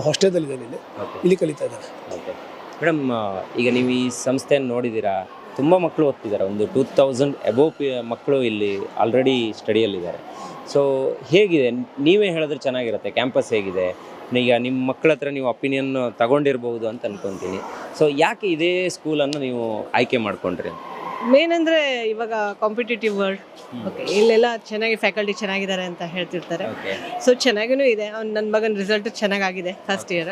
ಹಾಸ್ಟೆಲ್ದಲ್ಲಿದ್ದಾನೆ, ಇಲ್ಲಿ ಕಲಿತಾ ಇದ್ದಾನೆ. ಓಕೆ ಮೇಡಮ್, ಈಗ ನೀವು ಈ ಸಂಸ್ಥೆಯನ್ನು ನೋಡಿದ್ದೀರಾ, ತುಂಬ ಮಕ್ಕಳು ಓದ್ತಿದ್ದಾರೆ, ಒಂದು 2000 ಅಬೋವ್ ಮಕ್ಕಳು ಇಲ್ಲಿ ಆಲ್ರೆಡಿ ಸ್ಟಡಿಯಲ್ಲಿದ್ದಾರೆ. ಸೊ ಹೇಗಿದೆ, ನೀವೇ ಹೇಳಿದ್ರೆ ಚೆನ್ನಾಗಿರುತ್ತೆ, ಕ್ಯಾಂಪಸ್ ಹೇಗಿದೆ? ಈಗ ನಿಮ್ಮ ಮಕ್ಕಳ ಹತ್ರ ನೀವು ಒಪಿನಿಯನ್ ತಗೊಂಡಿರ್ಬೋದು ಅಂತ ಅನ್ಕೊತೀನಿ. ಸೊ ಯಾಕೆ ಇದೇ ಸ್ಕೂಲನ್ನು ನೀವು ಆಯ್ಕೆ ಮಾಡ್ಕೊಂಡ್ರಿ? ಮೇನ್ ಅಂದರೆ ಇವಾಗ ಕಾಂಪಿಟೇಟಿವ್ ವರ್ಲ್ಡ್, ಓಕೆ, ಇಲ್ಲೆಲ್ಲ ಚೆನ್ನಾಗಿ ಫ್ಯಾಕಲ್ಟಿ ಚೆನ್ನಾಗಿದ್ದಾರೆ ಅಂತ ಹೇಳ್ತಿರ್ತಾರೆ. ಸೊ ಚೆನ್ನಾಗೂ ಇದೆ. ನನ್ನ ಮಗನ ರಿಸಲ್ಟ್ ಚೆನ್ನಾಗಾಗಿದೆ ಫಸ್ಟ್ ಇಯರ್.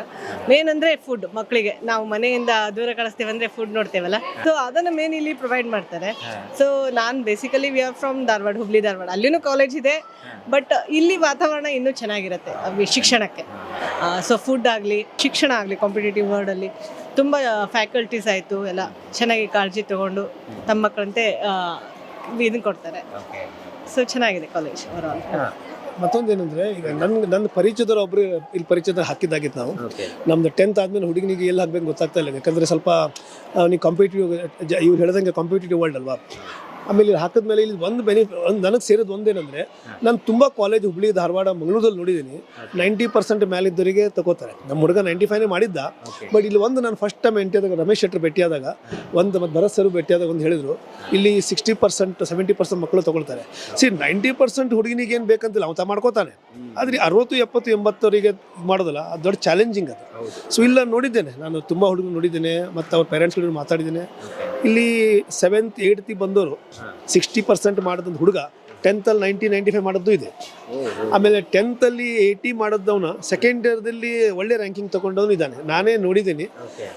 ಮೇನ್ ಅಂದರೆ ಫುಡ್, ಮಕ್ಕಳಿಗೆ ನಾವು ಮನೆಯಿಂದ ದೂರ ಕಳಿಸ್ತೀವಿ ಅಂದರೆ ಫುಡ್ ನೋಡ್ತೇವಲ್ಲ, ಸೊ ಅದನ್ನು ಮೇನ್ ಇಲ್ಲಿ ಪ್ರೊವೈಡ್ ಮಾಡ್ತಾರೆ. ಸೊ ನಾನು basically we are from Dharwad, Hubli Dharwad, ಅಲ್ಲಿನೂ ಕಾಲೇಜ್ ಇದೆ, ಬಟ್ ಇಲ್ಲಿ ವಾತಾವರಣ ಇನ್ನೂ ಚೆನ್ನಾಗಿರುತ್ತೆ ಶಿಕ್ಷಣಕ್ಕೆ. ಸೊ ಫುಡ್ ಆಗಲಿ, ಶಿಕ್ಷಣ ಆಗಲಿ, ಕಾಂಪಿಟೇಟಿವ್ ವರ್ಲ್ಡಲ್ಲಿ ತುಂಬ ಫ್ಯಾಕಲ್ಟೀಸ್ ಆಯಿತು, ಎಲ್ಲ ಚೆನ್ನಾಗಿ ಕಾಳಜಿ ತಗೊಂಡು ತಮ್ಮ ಮಕ್ಕಳಂತೆ ಇದನ್ನು ಕೊಡ್ತಾರೆ. ಸೊ ಚೆನ್ನಾಗಿದೆ ಕಾಲೇಜ್ ಓವರಾಲ್. ಮತ್ತೊಂದೇನೆಂದರೆ, ಈಗ ನನ್ನ ಪರಿಚಯದವ್ರು ಒಬ್ರು ಇಲ್ಲಿ ಪರಿಚಯದ ಹಾಕಿದ್ದಾಗಿತ್ತು. ನಾವು ನಮ್ದು 10th ಆದಮೇಲೆ ಹುಡುಗನಿಗೆ ಎಲ್ಲಿ ಹಾಕ್ಬೇಕು ಗೊತ್ತಾಗ್ತಾ ಇಲ್ಲ, ಯಾಕಂದರೆ ಸ್ವಲ್ಪ ನೀವು ಕಾಂಪಿಟೇಟಿವ್, ಇವ್ರು ಹೇಳ್ದಂಗೆ ಕಾಂಪಿಟೇಟಿವ್ ವರ್ಲ್ಡ್ ಅಲ್ವಾ. ಆಮೇಲೆ ಇಲ್ಲಿ ಹಾಕಿದ್ಮೇಲೆ ಇಲ್ಲಿ ಒಂದು ನನಗೆ ಸೇರಿದ್ದು ಒಂದೇನೆಂದರೆ, ನಾನು ತುಂಬ ಕಾಲೇಜ್ ಹುಬ್ಳಿ, ಧಾರವಾಡ, ಮಂಗಳೂರಲ್ಲಿ ನೋಡಿದ್ದೀನಿ, 90% ಮೇಲಿದ್ದವರಿಗೆ ತಗೋತಾರೆ. ನಮ್ಮ ಹುಡುಗ 95 ಮಾಡಿದ್ದ, ಬಟ್ ಇಲ್ಲಿ ಒಂದು ನಾನು ಫಸ್ಟ್ ಟೈಮ್ ಎಂಟಿಯಾದಾಗ ರಮೇಶ್ ಶೆಟ್ಟರ್ ಭೇಟಿಯಾದಾಗ, ಮತ್ತು ಭರತ್ ಸರ್ ಭೇಟಿಯಾದಾಗ ಒಂದು ಹೇಳಿದರು, ಇಲ್ಲಿ 60% 70% ಮಕ್ಕಳು ತೊಗೊಳ್ತಾರೆ. 90% ಹುಡುಗಿನಿಗೆ ಏನು ಬೇಕಂತಿಲ್ಲ, ಅವನು ಮಾಡ್ಕೋತಾನೆ. ಆದರೆ 60, 70, 80 ಮಾಡೋದಲ್ಲ, ಅದು ದೊಡ್ಡ ಚಾಲೆಂಜಿಂಗ್ ಅದು. ಸೊ ಇಲ್ಲ ನೋಡಿದ್ದೇನೆ, ನಾನು ತುಂಬ ಹುಡುಗರು ನೋಡಿದ್ದೇನೆ, ಮತ್ತು ಅವ್ರ ಪೇರೆಂಟ್ಸ್ಗಳು ಮಾತಾಡಿದ್ದೇನೆ. ಇಲ್ಲಿ 7th 8th ಬಂದವರು 60% ಮಾಡಿದಂಥ ಹುಡುಗ 10th 90-95 ಮಾಡೋದು ಇದೆ. ಆಮೇಲೆ 10th 80 ಮಾಡಿದವನ ಸೆಕೆಂಡ್ ಇಯರ್ದಲ್ಲಿ ಒಳ್ಳೆ ರ್ಯಾಂಕಿಂಗ್ ತೊಗೊಂಡವನು ಇದ್ದಾನೆ, ನಾನೇ ನೋಡಿದ್ದೀನಿ.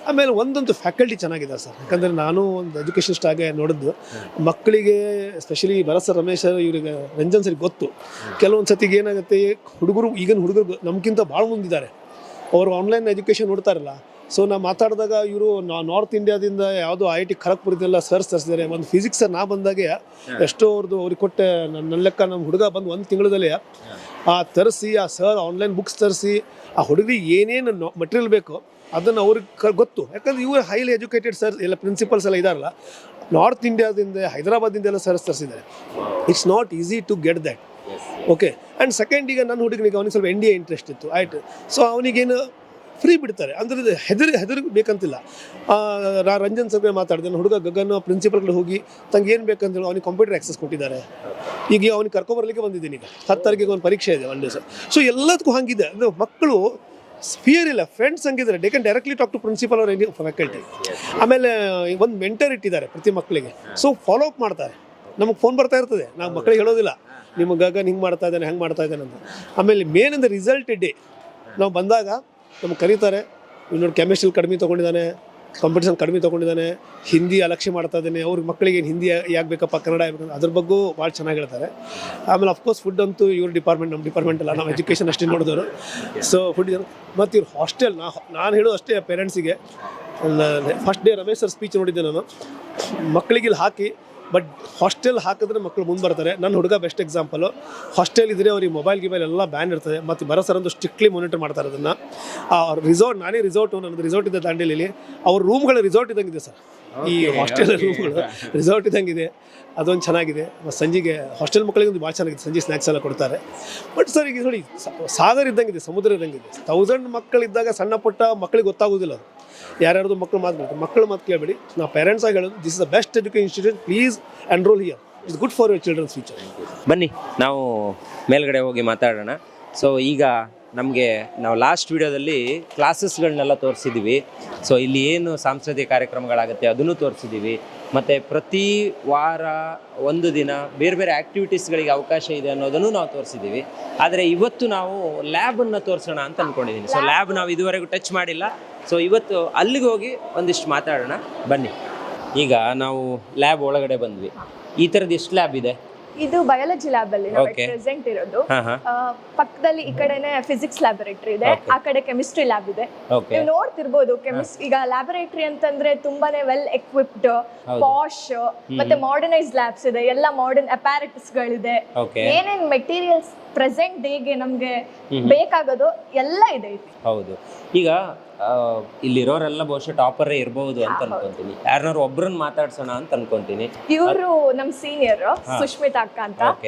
ಆಮೇಲೆ ಒಂದೊಂದು ಫ್ಯಾಕಲ್ಟಿ ಚೆನ್ನಾಗಿದ್ದಾರೆ ಸರ್, ಯಾಕಂದರೆ ನಾನು ಒಂದು ಎಜುಕೇಷನಿಸ್ಟ್ ಆಗಿ ನೋಡಿದ್ದು ಮಕ್ಕಳಿಗೆ, especially Bharat sir, Ramesh sir, ಇವ್ರಿಗೆ ರಂಜನ್ ಸರಿ ಗೊತ್ತು. ಕೆಲವೊಂದು ಸತಿಗೆ ಏನಾಗುತ್ತೆ, ಹುಡುಗರು ಈಗಿನ ಹುಡುಗರು ನಮ್ಗಿಂತ ಭಾಳ ಮುಂದಿದ್ದಾರೆ, ಅವರು ಆನ್ಲೈನ್ ಎಜುಕೇಷನ್ ನೋಡ್ತಾರಲ್ಲ. ಸೊ ನಾವು ಮಾತಾಡಿದಾಗ ಇವರು ನಾರ್ತ್ ಇಂಡಿಯಾದಿಂದ ಯಾವುದೋ IIT ಖರಗ್ಪುರದೆಲ್ಲ ಸರ್ಸ್ ತರಿಸಿದ್ದಾರೆ. ಒಂದು ಫಿಸಿಕ್ಸ್ ಸರ್ ನಾ ಬಂದಾಗೆ ಎಷ್ಟೋ ಅವ್ರಿಗೆ ಕೊಟ್ಟೆ, ನನ್ನ ಲೆಕ್ಕ ನಮ್ಮ ಹುಡುಗ ಬಂದು 1 ತಿಂಗಳದಲ್ಲಿ ತರಿಸಿ, ಆ ಸರ್ ಆನ್ಲೈನ್ ಬುಕ್ಸ್ ತರಿಸಿ, ಆ ಹುಡುಗರಿಗೆ ಏನೇನು ಮಟೀರಿಯಲ್ ಬೇಕೋ ಅದನ್ನು ಅವ್ರಿಗೆ ಗೊತ್ತು. ಯಾಕಂದರೆ ಇವರು ಹೈಲಿ ಎಜುಕೇಟೆಡ್ ಸರ್ ಎಲ್ಲ ಪ್ರಿನ್ಸಿಪಲ್ಸ್ ಎಲ್ಲ ಇದ್ದಾರಲ್ಲ, ನಾರ್ತ್ ಇಂಡಿಯಾದಿಂದ, ಹೈದರಾಬಾದಿಂದ ಎಲ್ಲ ಸರ್ಸ್ ತರಿಸಿದ್ದಾರೆ. It's not easy to get that. Okay. And second, ಈಗ ನನ್ನ ಹುಡುಗನಿಗೆ ಅವನಿಗೆ ಸ್ವಲ್ಪ NDA ಇಂಟ್ರೆಸ್ಟ್ ಇತ್ತು, ಆಯಿತು. ಸೊ ಅವನಿಗೇನು ಫ್ರೀ ಬಿಡ್ತಾರೆ, ಅಂದರೆ ಹೆದರಿ ಬೇಕಂತಿಲ್ಲ. ರಂಜನ್ ಸರ್ಗೆ ಮಾತಾಡಿದೆ, ನನ್ನ ಹುಡುಗ ಗಗನ್ ಪ್ರಿನ್ಸಿಪಲ್ಗಳು ಹೋಗಿ ತಂಗೆ ಏನು ಬೇಕಂತೇಳಿ ಅವನಿಗೆ ಕಂಪ್ಯೂಟರ್ ಆಕ್ಸೆಸ್ ಕೊಟ್ಟಿದ್ದಾರೆ. ಈಗ ಅವನಿಗೆ ಕರ್ಕೊಬರ್ಲಿಕ್ಕೆ ಬಂದಿದ್ದೀನಿ, ಈಗ 10 ತಾರೀಕಿಗೆ ಒಂದು ಪರೀಕ್ಷೆ ಇದೆ, 1 ದಿವಸ. ಸೊ ಎಲ್ಲದಕ್ಕೂ ಹಂಗಿದೆ, ಅಂದರೆ ಮಕ್ಕಳು ಫಿಯರ್ ಇಲ್ಲ, ಫ್ರೆಂಡ್ಸ್ ಹಂಗಿದ್ದಾರೆ, they can directly talk to principal ಅವ್ರ ಫ್ಯಾಕಲ್ಟಿ. ಆಮೇಲೆ ಒಂದು ಮೆಂಟರ್ ಇಟ್ಟಿದ್ದಾರೆ ಪ್ರತಿ ಮಕ್ಕಳಿಗೆ, ಸೊ ಫಾಲೋ ಅಪ್ ಮಾಡ್ತಾರೆ. ನಮಗೆ ಫೋನ್ ಬರ್ತಾ ಇರ್ತದೆ, ನಾವು ಮಕ್ಕಳಿಗೆ ಹೇಳೋದಿಲ್ಲ ನಿಮ್ಮ ಗಗನ್ ಹಿಂಗೆ ಮಾಡ್ತಾ ಇದ್ದಾನೆ, ಹೆಂಗೆ ಮಾಡ್ತಾ ಇದ್ದಾನೆ ಅಂತ. ಆಮೇಲೆ ಮೇನ್ ಅಂದರೆ ರಿಸಲ್ಟ್ ಡೇ ನಾವು ಬಂದಾಗ ನಮ್ಗೆ ಕರೀತಾರೆ, ನೋಡಿ ಕೆಮಿಸ್ಟ್ರಿ ಕಡಿಮೆ ತೊಗೊಂಡಿದ್ದಾನೆ, ಕಾಂಪಿಟೇಷನ್ ಕಡಿಮೆ ತೊಗೊಂಡಿದ್ದಾನೆ, ಹಿಂದಿ ಅಲಕ್ಷ್ಯ ಮಾಡ್ತಾ ಇದ್ದಾನೆ, ಅವ್ರಿಗೆ ಮಕ್ಕಳಿಗೆ ಹಿಂದಿ ಯಾಕೆ ಬೇಕಪ್ಪ, ಕನ್ನಡ ಯಾಕಂದ್ರೆ ಅದ್ರ ಬಗ್ಗೆ ಭಾಳ ಚೆನ್ನಾಗಿ ಹೇಳ್ತಾರೆ. ಆಮೇಲೆ ಅಫ್ಕೋರ್ಸ್ ಫುಡ್ ಅಂತೂ ಇವ್ರ ಡಿಪಾರ್ಟ್ಮೆಂಟ್, ನಮ್ಮ ಡಿಪಾರ್ಟ್ಮೆಂಟ್ ಅಲ್ಲ, ನಾವು ಎಜುಕೇಷನ್ ಅಷ್ಟೇ ನೋಡಿದವರು. ಸೊ ಫುಡ್, ಮತ್ತು ಇವ್ರು ಹಾಸ್ಟೆಲ್, ನಾನು ಹೇಳೋದು ಅಷ್ಟೇ ಪೇರೆಂಟ್ಸಿಗೆ. First day Ramesh sir speech ನೋಡಿದ್ದೆ ನಾನು, ಮಕ್ಕಳಿಗೆ ಇಲ್ಲಿ ಹಾಕಿ, ಬಟ್ ಹಾಸ್ಟೆಲ್ ಹಾಕಿದ್ರೆ ಮಕ್ಕಳು ಮುಂದೆ ಬರ್ತಾರೆ. ನನ್ನ ಹುಡುಗ ಬೆಸ್ಟ್ ಎಕ್ಸಾಂಪಲು. ಹಾಸ್ಟೆಲ್ ಇದ್ದರೆ ಅವ್ರಿಗೆ ಮೊಬೈಲ್ ಎಲ್ಲ ಬ್ಯಾನ್ ಇರ್ತದೆ, ಮತ್ತು ಬರೋಸರಂದು ಸ್ಟ್ರಿಕ್ಟ್ಲಿ ಮಾನಿಟರ್ ಮಾಡ್ತಾರೆ ಅದನ್ನು. ರಿಸಾರ್ಟ್, ನಾನೇ ರಿಸಾರ್ಟು, ನನ್ನದು ರಿಸಾರ್ಟ್ ಇದೆ ದಾಂಡೇಲಿಲಿ, ಅವ್ರ ರೂಮ್ಗಳು ರಿಸಾರ್ಟ್ ಇದ್ದಂಗಿದೆ ಸರ್, ಈ ಹಾಸ್ಟೆಲ್ ರೂಮ್ಗಳು ರಿಸಾರ್ಟ್ ಇದ್ದಂಗಿದೆ, ಅದೊಂದು ಚೆನ್ನಾಗಿದೆ. ಮತ್ತು ಸಂಜೆಗೆ ಹಾಸ್ಟೆಲ್ ಮಕ್ಕಳಿಗೆ ಒಂದು ಭಾಳ ಚೆನ್ನಾಗಿದೆ, ಸಂಜೆ ಸ್ನ್ಯಾಕ್ಸ್ ಎಲ್ಲ ಕೊಡ್ತಾರೆ. ಬಟ್ ಸರ್ ಈಗ ನೋಡಿ, ಸಾಗರ ಇದ್ದಂಗಿದೆ, ಸಮುದ್ರ ಇದ್ದಂಗಿದೆ. 1000 ಮಕ್ಕಳಿದ್ದಾಗ ಸಣ್ಣ ಪುಟ್ಟ ಮಕ್ಕಳಿಗೆ ಗೊತ್ತಾಗೋದಿಲ್ಲ ಅದು, ಯಾರ್ಯಾರ್ದು ಮಕ್ಕಳು ಮಾತು ಕೇಳಬೇಡಿ. ನಾವು ಪೇರೆಂಟ್ಸ್ ಆಗಿ ಹೇಳೋದು, this is the best education institute, please enrol here, it's good for your children's future. ಬನ್ನಿ ನಾವು ಮೇಲ್ಗಡೆ ಹೋಗಿ ಮಾತಾಡೋಣ. ಸೊ ಈಗ ನಾವು ಲಾಸ್ಟ್ ವಿಡಿಯೋದಲ್ಲಿ ಕ್ಲಾಸಸ್ಗಳನ್ನೆಲ್ಲ ತೋರಿಸಿದ್ದೀವಿ. ಸೊ ಇಲ್ಲಿ ಏನು ಸಾಂಸ್ಕೃತಿಕ ಕಾರ್ಯಕ್ರಮಗಳಾಗುತ್ತೆ ಅದನ್ನು ತೋರಿಸಿದ್ದೀವಿ, ಮತ್ತು ಪ್ರತಿ ವಾರ ಒಂದು ದಿನ ಬೇರೆ ಬೇರೆ ಆ್ಯಕ್ಟಿವಿಟೀಸ್ಗಳಿಗೆ ಅವಕಾಶ ಇದೆ ಅನ್ನೋದನ್ನು ನಾವು ತೋರಿಸಿದ್ದೀವಿ. ಆದರೆ ಇವತ್ತು ನಾವು ಲ್ಯಾಬನ್ನು ತೋರಿಸೋಣ ಅಂತ ಅಂದ್ಕೊಂಡಿದ್ದೀನಿ. ಸೊ ಲ್ಯಾಬ್ ನಾವು ಇದುವರೆಗೂ ಟಚ್ ಮಾಡಿಲ್ಲ. ಸೊ ಇವತ್ತು ಅಲ್ಲಿಗೆ ಹೋಗಿ ಒಂದಿಷ್ಟು ಮಾತಾಡೋಣ, ಬನ್ನಿ. ಈಗ ನಾವು ಲ್ಯಾಬ್ ಒಳಗಡೆ ಬಂದ್ವಿ. ಈ ಥರದ್ದು ಎಷ್ಟು ಲ್ಯಾಬ್ ಇದೆ? ಇದು ಬಯಾಲಜಿ ಲ್ಯಾಬ್ ಅಲ್ಲಿ ಪ್ರೆಸೆಂಟ್ ಇರೋದು. ಪಕ್ಕದಲ್ಲಿ ಈ ಕಡೆನೆ ಫಿಸಿಕ್ಸ್ ಲ್ಯಾಬೊರೇಟರಿ ಇದೆ, ಆ ಕಡೆ ಕೆಮಿಸ್ಟ್ರಿ ಲ್ಯಾಬ್ ಇದೆ. ನೀವು ನೋಡ್ತಿರ್ಬೋದು, ಈಗ ಲ್ಯಾಬೊರೇಟರಿ ಅಂತಂದ್ರೆ ತುಂಬಾನೇ ವೆಲ್ ಎಕ್ವಿಪ್ಡ್, ಪಾಶ್, ಮತ್ತೆ ಮಾಡರ್ನೈಸ್ ಲ್ಯಾಬ್ಸ್ ಇದೆ, ಎಲ್ಲ ಮಾಡರ್ನ್ ಅಪ್ಯಾರಟಸ್ ಗಳಿದೆ. ಏನೇನ್ ಮೆಟೀರಿಯಲ್ಸ್ ಪ್ರೆಸೆಂಟ್ ಡೇಗೆ ನಮ್ಗೆ ಬೇಕಾಗೋದು ಎಲ್ಲ ಇದೆ ಇಲ್ಲಿ. ಹೌದು. ಈಗ ಇಲ್ಲಿರೋರೆಲ್ಲ ಬಹುಶಃ ಟಾಪರೇ ಇರಬಹುದು ಅಂತ ಅನ್ಕೊಂತೀನಿ. ಯಾರನ್ನಾರು ಒಬ್ರನ್ನ ಮಾತಾಡ್ಸೋಣ ಅಂತ ಅನ್ಕೊಂತೀನಿ. ಇವರು ನಮ್ ಸೀನಿಯರ್ ಸುಷ್ಮಿತಾ ಅಕ್ಕ ಅಂತ.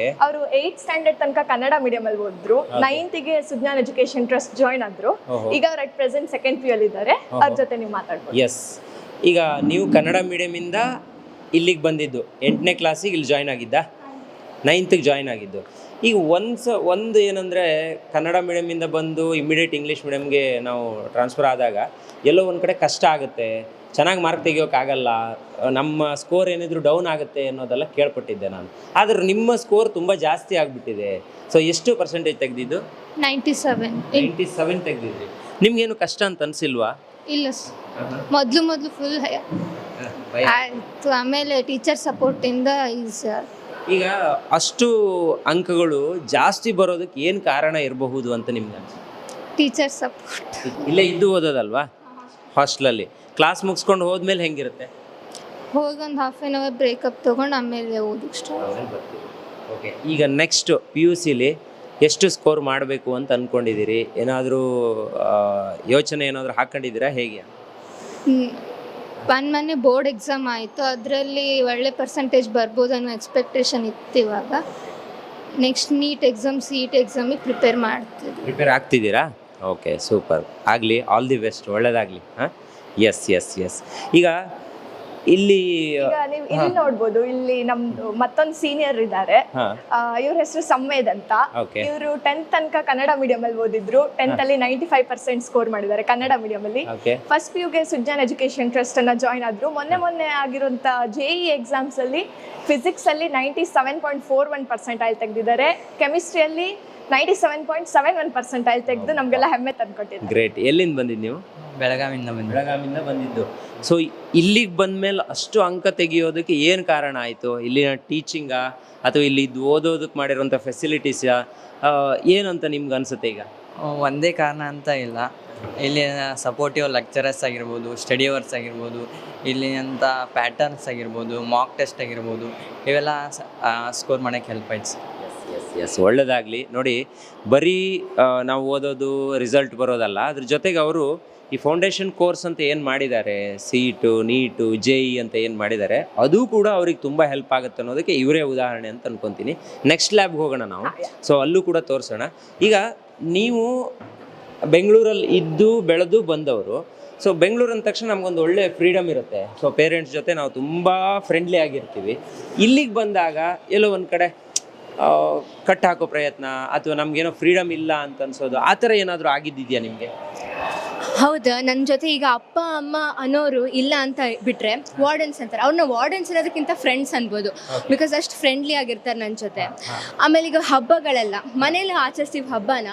ಅವರು 8th ಸ್ಟ್ಯಾಂಡರ್ಡ್ ತನಕ ಕನ್ನಡ ಮೀಡಿಯಂ ಅಲ್ಲಿ ಓದಿದ್ರು. 9th ಗೆ ಸುಜ್ಞಾನ್ ಎಜುಕೇಶನ್ ಟ್ರಸ್ಟ್ ಜಾಯ್ನ್ ಆದ್ರು. ಈಗ ಅವ್ರು ಅಟ್ ಪ್ರೆಸೆಂಟ್ 2nd PU ಅಲ್ಲಿ ಇದ್ದಾರೆ. ಅವ್ರ ಜೊತೆ ನೀವು ಮಾತಾಡ್ಬೋದು. ಎಸ್, ಈಗ ನೀವು ಕನ್ನಡ ಮೀಡಿಯಂ ಇಂದ ಇಲ್ಲಿಗೆ ಬಂದಿದ್ದು 8ನೇ ಕ್ಲಾಸಿಗೆ ಇಲ್ಲಿ ಜಾಯ್ನ್ ಆಗಿದ್ದ, 9th ಜಾಯ್ನ್ ಆಗಿದ್ದು. ಈಗ ಒಂದು ಏನಂದರೆ ಕನ್ನಡ ಮೀಡಿಯಮಿಂದ ಬಂದು ಇಮಿಡಿಯೇಟ್ ಇಂಗ್ಲೀಷ್ ಮೀಡಿಯಮ್ಗೆ ನಾವು ಟ್ರಾನ್ಸ್ಫರ್ ಆದಾಗ ಎಲ್ಲೋ ಒಂದು ಕಡೆ ಕಷ್ಟ ಆಗುತ್ತೆ, ಚೆನ್ನಾಗಿ ಮಾರ್ಕ್ ತೆಗಿಯೋಕ್ಕಾಗಲ್ಲ, ನಮ್ಮ ಸ್ಕೋರ್ ಏನಿದ್ರು ಡೌನ್ ಆಗುತ್ತೆ ಅನ್ನೋದೆಲ್ಲ ಕೇಳ್ಪಟ್ಟಿದ್ದೆ ನಾನು. ಆದರೆ ನಿಮ್ಮ ಸ್ಕೋರ್ ತುಂಬ ಜಾಸ್ತಿ ಆಗಿಬಿಟ್ಟಿದೆ. ಸೊ ಎಷ್ಟು ಪರ್ಸೆಂಟೇಜ್ ತೆಗೆದಿದ್ದು? 97 ತೆಗೆದಿದ್ರಿ. ನಿಮ್ಗೇನು ಕಷ್ಟ ಅಂತ ಅನಿಸಿಲ್ವಾ? ಇಲ್ಲ ಮೊದಲು ಫುಲ್ ಆಯ್ತು, ಆಮೇಲೆ ಟೀಚರ್ ಸಪೋರ್ಟಿಂದ ಈಗ ಅಷ್ಟು ಅಂಕಗಳು ಜಾಸ್ತಿ ಬರೋದಕ್ಕೆ ಏನು ಕಾರಣ ಇರಬಹುದು ಅಂತ ನಿಮ್ಗೆ ಅನ್ಸುತ್ತೆ? Teacher support. ಇಲ್ಲೇ ಇದ್ದು ಓದೋದಲ್ವಾ ಹಾಸ್ಟೆಲಲ್ಲಿ? ಕ್ಲಾಸ್ ಮುಗಿಸ್ಕೊಂಡು ಹೋದ್ಮೇಲೆ ಹೆಂಗಿರುತ್ತೆ? ಹೋಗಿ ಒಂದು ½ hour ಬ್ರೇಕಪ್ ತೊಗೊಂಡು ಆಮೇಲೆ ಓದಕ್ಕೆ ಸ್ಟಾರ್ಟ್. ಓಕೆ, ಈಗ ನೆಕ್ಸ್ಟ್ PUCಲಿ ಎಷ್ಟು ಸ್ಕೋರ್ ಮಾಡಬೇಕು ಅಂತ ಅಂದ್ಕೊಂಡಿದ್ದೀರಿ? ಏನಾದರೂ ಯೋಚನೆ ಏನಾದರೂ ಹಾಕ್ಕೊಂಡಿದ್ದೀರಾ ಹೇಗೆ? ಮೊನ್ನೆ ಬೋರ್ಡ್ ಎಕ್ಸಾಮ್ ಆಯಿತು, ಅದರಲ್ಲಿ ಒಳ್ಳೆ ಪರ್ಸೆಂಟೇಜ್ ಬರ್ಬೋದು ಅನ್ನೋ ಎಕ್ಸ್ಪೆಕ್ಟೇಷನ್ ಇತ್ತು. ಇವಾಗ ನೆಕ್ಸ್ಟ್ ನೀಟ್ ಎಕ್ಸಾಮ್, CET ಎಕ್ಸಾಮಿಗೆ ಪ್ರಿಪೇರ್ ಆಗ್ತಿದ್ದೀರಾ? ಓಕೆ, ಸೂಪರ್, ಆಗಲಿ, ಆಲ್ ದಿ ಬೆಸ್ಟ್, ಒಳ್ಳೇದಾಗಲಿ. ಹಾಂ, ಎಸ್. ಈಗ ಇಲ್ಲಿ ನೀವು ಇಲ್ಲಿ ನೋಡ್ಬೋದು, ಇಲ್ಲಿ ನಮ್ದು ಮತ್ತೊಂದು ಸೀನಿಯರ್ ಇದ್ದಾರೆ. ಇವ್ರ ಹೆಸರು ಸಂವೇದ್ ಅಂತ. ಇವರು 10th ತನಕ ಕನ್ನಡ ಮೀಡಿಯಂ ಅಲ್ಲಿ ಓದಿದ್ರು. 10th ಅಲ್ಲಿ 95% ಸ್ಕೋರ್ ಮಾಡಿದ್ದಾರೆ ಕನ್ನಡ ಮೀಡಿಯಂ ಅಲ್ಲಿ. ಫಸ್ಟ್ PU ಗೆ ಸುಜ್ಞಾನ್ ಎಜುಕೇಶನ್ ಟ್ರಸ್ಟ್ ಅನ್ನ ಜಾಯ್ನ್ ಆದ್ರು. ಮೊನ್ನೆ ಆಗಿರುವಂತ JEE ಎಕ್ಸಾಮ್ಸ್ ಅಲ್ಲಿ ಫಿಸಿಕ್ಸ್ ಅಲ್ಲಿ 97.41% ತೆಗೆದಿದ್ದಾರೆ. ಕೆಮಿಸ್ಟ್ರಿಯಲ್ಲಿ 97.71% ತೆಗೆದು ನಮ್ಗೆಲ್ಲ ಹೆಮ್ಮೆ ತಂದ್ಕೊಟ್ಟಿದ್ದಾರೆ. ಗ್ರೇಟ್. ಎಲ್ಲಿಂದ ಬಂದಿದ್ದು ನೀವು? ಬೆಳಗಾವಿಂದ ಬಂದಿದ್ದು. ಸೊ ಇಲ್ಲಿಗೆ ಬಂದ್ಮೇಲೆ ಅಷ್ಟು ಅಂಕ ತೆಗಿಯೋದಕ್ಕೆ ಏನು ಕಾರಣ ಆಯಿತು? ಇಲ್ಲಿನ ಟೀಚಿಂಗಾ ಅಥವಾ ಇಲ್ಲಿ ಓದೋದಕ್ಕೆ ಮಾಡಿರೋಂಥ ಫೆಸಿಲಿಟೀಸಾ ಏನಂತ ನಿಮ್ಗೆ ಅನಿಸುತ್ತೆ? ಈಗ ಒಂದೇ ಕಾರಣ ಅಂತ ಇಲ್ಲ, ಇಲ್ಲಿ ಸಪೋರ್ಟಿವ್ ಲೆಕ್ಚರರ್ಸ್ ಆಗಿರ್ಬೋದು, ಸ್ಟಡಿ ಅವರ್ಸ್ ಆಗಿರ್ಬೋದು, ಇಲ್ಲಿನಂಥ ಪ್ಯಾಟರ್ನ್ಸ್ ಆಗಿರ್ಬೋದು, ಮಾಕ್ ಟೆಸ್ಟ್ ಆಗಿರ್ಬೋದು, ಇವೆಲ್ಲ ಸ್ಕೋರ್ ಮಾಡೋಕ್ಕೆ ಹೆಲ್ಪ್ ಆಯ್ತು. ಎಸ್, ಒಳ್ಳೆಯದಾಗಲಿ. ನೋಡಿ, ಬರೀ ನಾವು ಓದೋದು ರಿಸಲ್ಟ್ ಬರೋದಲ್ಲ, ಅದ್ರ ಜೊತೆಗೆ ಅವರು ಈ ಫೌಂಡೇಶನ್ ಕೋರ್ಸ್ ಅಂತ ಏನು ಮಾಡಿದ್ದಾರೆ, CET, NEET, JEE ಅಂತ ಏನು ಮಾಡಿದ್ದಾರೆ, ಅದು ಕೂಡ ಅವ್ರಿಗೆ ತುಂಬ ಹೆಲ್ಪ್ ಆಗುತ್ತೆ ಅನ್ನೋದಕ್ಕೆ ಇವರೇ ಉದಾಹರಣೆ ಅಂತ ಅನ್ಕೊತೀನಿ. ನೆಕ್ಸ್ಟ್ ಲ್ಯಾಬ್ಗೆ ಹೋಗೋಣ ನಾವು. ಸೊ ಅಲ್ಲೂ ಕೂಡ ತೋರಿಸೋಣ. ಈಗ ನೀವು ಬೆಂಗಳೂರಲ್ಲಿ ಇದ್ದು ಬೆಳೆದು ಬಂದವರು. ಸೊ ಬೆಂಗಳೂರು ಅಂದ ತಕ್ಷಣ ನಮಗೊಂದು ಒಳ್ಳೆ ಫ್ರೀಡಮ್ ಇರುತ್ತೆ. ಸೊ ಪೇರೆಂಟ್ಸ್ ಜೊತೆ ನಾವು ತುಂಬ ಫ್ರೆಂಡ್ಲಿ ಆಗಿರ್ತೀವಿ. ಇಲ್ಲಿಗೆ ಬಂದಾಗ ಎಲ್ಲೋ ಒಂದು ಕಡೆ ಕಟ್ ಹಾಕೋ ಪ್ರಯತ್ನ ಅಥವಾ ನಮಗೇನೋ ಫ್ರೀಡಮ್ ಇಲ್ಲ ಅಂತ ಅನ್ಸೋದು, ಆ ಥರ ಏನಾದರೂ ಆಗಿದ್ದಿದೆಯಾ ನಿಮಗೆ? ಹೌದಾ, ನನ್ನ ಜೊತೆ ಈಗ ಅಪ್ಪ ಅಮ್ಮ ಅನ್ನೋರು ಇಲ್ಲ ಅಂತ ಬಿಟ್ರೆ ವಾರ್ಡನ್ಸ್ ಅಂತಾರೆ. ಅವ್ರನ್ನ ವಾರ್ಡನ್ಸ್ ಅನ್ನೋದಕ್ಕಿಂತ ಫ್ರೆಂಡ್ಸ್ ಅನ್ಬೋದು, ಬಿಕಾಸ್ ಅಷ್ಟು ಫ್ರೆಂಡ್ಲಿ ಆಗಿರ್ತಾರೆ ನನ್ನ ಜೊತೆ. ಆಮೇಲೆ ಈಗ ಹಬ್ಬಗಳೆಲ್ಲ ಮನೇಲಿ ಆಚರಿಸ್ತೀವಿ ಹಬ್ಬನ,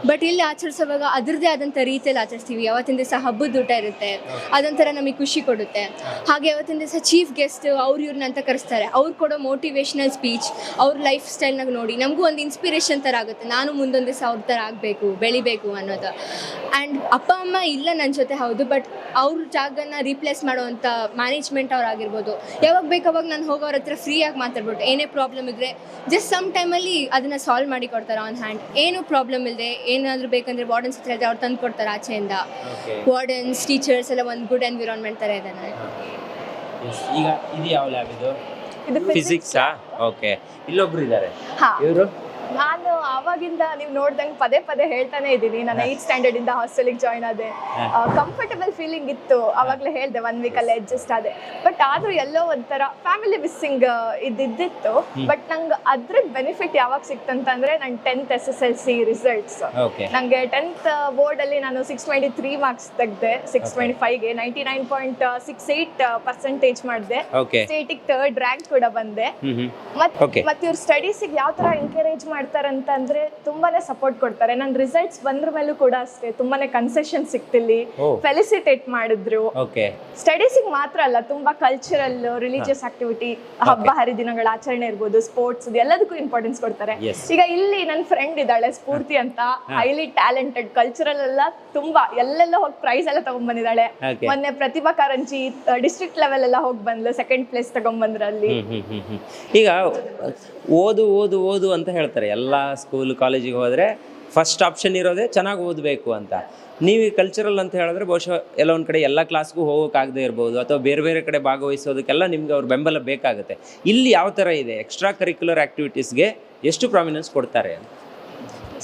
ಬಟ್ ಇಲ್ಲಿ ಆಚರಿಸುವಾಗ ಅದರದ್ದೇ ಆದಂಥ ರೀತಿಯಲ್ಲಿ ಆಚರಿಸ್ತೀವಿ. ಯಾವತ್ತಿನ ದಿವಸ ಹಬ್ಬದ ಊಟ ಇರುತ್ತೆ, ಅದೊಂಥರ ನಮಗೆ ಖುಷಿ ಕೊಡುತ್ತೆ. ಹಾಗೆ ಯಾವತ್ತಿನ ದಿವಸ ಚೀಫ್ ಗೆಸ್ಟ್ ಇವ್ರನ್ನ ಅಂತ ಕರೆಸ್ತಾರೆ. ಅವ್ರು ಕೊಡೋ ಮೋಟಿವೇಶ್ನಲ್ ಸ್ಪೀಚ್, ಅವ್ರ ಲೈಫ್ ಸ್ಟೈಲ್ನಾಗ ನೋಡಿ ನಮಗೂ ಒಂದು ಇನ್ಸ್ಪಿರೇಷನ್ ಥರ ಆಗುತ್ತೆ. ನಾನು ಮುಂದೊಂದು ದಿವಸ ಅವ್ರ ಥರ ಆಗಬೇಕು, ಬೆಳಿಬೇಕು ಅನ್ನೋದು. ಆ್ಯಂಡ್ ಅಪ್ಪ ಅಮ್ಮ ಇಲ್ಲ ನನ್ನ ಜೊತೆ, ಹೌದು, ಬಟ್ ಅವ್ರ ಜಾಗನ ರೀಪ್ಲೇಸ್ ಮಾಡುವಂಥ ಮ್ಯಾನೇಜ್ಮೆಂಟ್ ಅವ್ರಾಗಿರ್ಬೋದು. ಯಾವಾಗ ಬೇಕಾವಾಗ ನಾನು ಹೋಗೋರ ಹತ್ರ ಫ್ರೀಯಾಗಿ ಮಾತಾಡ್ಬಿಟ್ಟು ಏನೇ ಪ್ರಾಬ್ಲಮ್ ಇದ್ದರೆ ಜಸ್ಟ್ ಸಮ್ ಟೈಮಲ್ಲಿ ಅದನ್ನು ಸಾಲ್ವ್ ಮಾಡಿ ಕೊಡ್ತಾರೆ ಆನ್ ಹ್ಯಾಂಡ್. ಏನು ಪ್ರಾಬ್ಲಮ್ ಇಲ್ಲದೆ ಏನಾದರೂ ಬೇಕಂದರೆ ವಾರ್ಡನ್ಸ್ ಹತ್ರ ಹೇಳಿದ್ರೆ ಅವ್ರು ತಂದು ಕೊಡ್ತಾರೆ ಆಚೆಯಿಂದ. ವಾರ್ಡನ್ಸ್, ಟೀಚರ್ಸ್ ಎಲ್ಲ ಒಂದು ಗುಡ್ ಎನ್ವಿರಾನ್ಮೆಂಟ್ ಥರ ಇದೆ. ಈಗ ಇದು ಯಾವ ಲ್ಯಾಬ್? ಇದು ಫಿಸಿಕ್ಸಾ? ಓಕೆ, ಇಲ್ಲೊಬ್ರು ಇದ್ದಾರೆ. ಇವರು ನಾನು ಆವಾಗಿಂದ ನೀವು ನೋಡ್ದಂಗೆ ಪದೇ ಹೇಳ್ತಾನೆ ಇದ್ದೀನಿ. ನಾನು 8th ಸ್ಟ್ಯಾಂಡರ್ಡ್ ಇಂದ ಹಾಸ್ಟೆಲಿಗೆ ಜಾಯ್ನ್ ಆದೆ. ಕಂಫರ್ಟಬಲ್ ಫೀಲಿಂಗ್ ಇತ್ತು. ಅವಾಗಲೇ ಹೇಳಿದೆ 1 ವೀಕಲ್ಲಿ ಅಡ್ಜಸ್ಟ್ ಆದೆ. ಬಟ್ ಆದ್ರೂ ಎಲ್ಲೋ ಒಂಥರ ಫ್ಯಾಮಿಲಿ ಮಿಸ್ಸಿಂಗ್ ಇದ್ದಿತ್ತು. ಬಟ್ ನಂಗೆ ಅದ್ರ ಬೆನಿಫಿಟ್ ಯಾವಾಗ ಸಿಕ್ತಂತಂದ್ರೆ ನನ್ನ 10th SSLC ರಿಸಲ್ಟ್ಸ್. ನಂಗೆ 10th ಬೋರ್ಡ್ ಅಲ್ಲಿ ನಾನು 623 ಮಾರ್ಕ್ಸ್ ತೆಗ್ದೆ. 625ಗೆ 99.68% ಮಾಡಿದೆ. ಸ್ಟೇಟಿಗೆ 3rd ರ್ಯಾಂಕ್ ಕೂಡ ಬಂದೆ. ಮತ್ತೆ ಇವ್ರ ಸ್ಟಡೀಸಿಗೆ ಯಾವ ತರ ಎನ್ಕರೇಜ್ ಮಾಡ್ತಾರಂತಂದ್ರೆ ತುಂಬಾನೇ ಸಪೋರ್ಟ್ ಕೊಡ್ತಾರೆ. ನನ್ನ ರಿಸಲ್ಟ್ಸ್ ಬಂದ್ರ ಮೇಲೂ ಕೂಡ ಅಷ್ಟೇ ತುಂಬಾನೇ ಕನ್ಸೆಷನ್ ಸಿಕ್ತಿಲ್ಲಿ, ಫೆಲಿಸಿಟೇಟ್ ಮಾಡಿದ್ರು. ಸ್ಟಡೀಸಿಗೆ ಮಾತ್ರ ಅಲ್ಲ, ತುಂಬಾ ಕಲ್ಚರಲ್, ರಿಲಿಜಿಯಸ್ ಆಕ್ಟಿವಿಟಿ, ಹಬ್ಬ ಹರಿದಿನಗಳ ಆಚರಣೆ ಇರ್ಬೋದು, ಸ್ಪೋರ್ಟ್ಸ್ ಎಲ್ಲದಕ್ಕೂ ಇಂಪಾರ್ಟೆನ್ಸ್ ಕೊಡ್ತಾರೆ. ಈಗ ಇಲ್ಲಿ ನನ್ನ ಫ್ರೆಂಡ್ ಇದ್ದಾಳೆ ಸ್ಫೂರ್ತಿ ಅಂತ, ಹೈಲಿ ಟ್ಯಾಲೆಂಟೆಡ್, ಕಲ್ಚರಲ್ ಎಲ್ಲ ತುಂಬಾ ಎಲ್ಲೆಲ್ಲ ಹೋಗಿ ಪ್ರೈಸ್ ಎಲ್ಲ ತಗೊಂಡ್ ಬಂದಿದ್ದಾಳೆ. ಮೊನ್ನೆ ಪ್ರತಿಭಾ ಕಾರಂಜಿ ಡಿಸ್ಟ್ರಿಕ್ಟ್ ಲೆವೆಲ್ ಎಲ್ಲ ಹೋಗಿ ಬಂದ್ಲು, 2nd ಪ್ಲೇಸ್ ತಗೊಂಡ್ಬಂದ್ರ ಅಲ್ಲಿ. ಈಗ ಓದು ಓದು ಓದು ಅಂತ ಹೇಳ್ತಾರೆ ಎಲ್ಲ ಸ್ಕೂಲ್ ಕಾಲೇಜಿಗೆ ಹೋದರೆ, ಫಸ್ಟ್ ಆಪ್ಷನ್ ಇರೋದೇ ಚೆನ್ನಾಗಿ ಓದಬೇಕು ಅಂತ. ನೀವು ಈ ಕಲ್ಚರಲ್ ಅಂತ ಹೇಳಿದ್ರೆ ಬಹುಶಃ ಎಲ್ಲ ಒಂದು ಕಡೆ ಎಲ್ಲ ಕ್ಲಾಸ್ಗೂ ಹೋಗೋಕ್ಕಾಗದೇ ಇರ್ಬೋದು, ಅಥವಾ ಬೇರೆ ಬೇರೆ ಕಡೆ ಭಾಗವಹಿಸೋದಕ್ಕೆಲ್ಲ ನಿಮ್ಗೆ ಅವ್ರ ಬೆಂಬಲ ಬೇಕಾಗುತ್ತೆ. ಇಲ್ಲಿ ಯಾವ ಥರ ಇದೆ, ಎಕ್ಸ್ಟ್ರಾ ಕರಿಕ್ಯುಲರ್ ಆ್ಯಕ್ಟಿವಿಟೀಸ್ಗೆ ಎಷ್ಟು ಪ್ರಾಮಿನೆನ್ಸ್ ಕೊಡ್ತಾರೆ?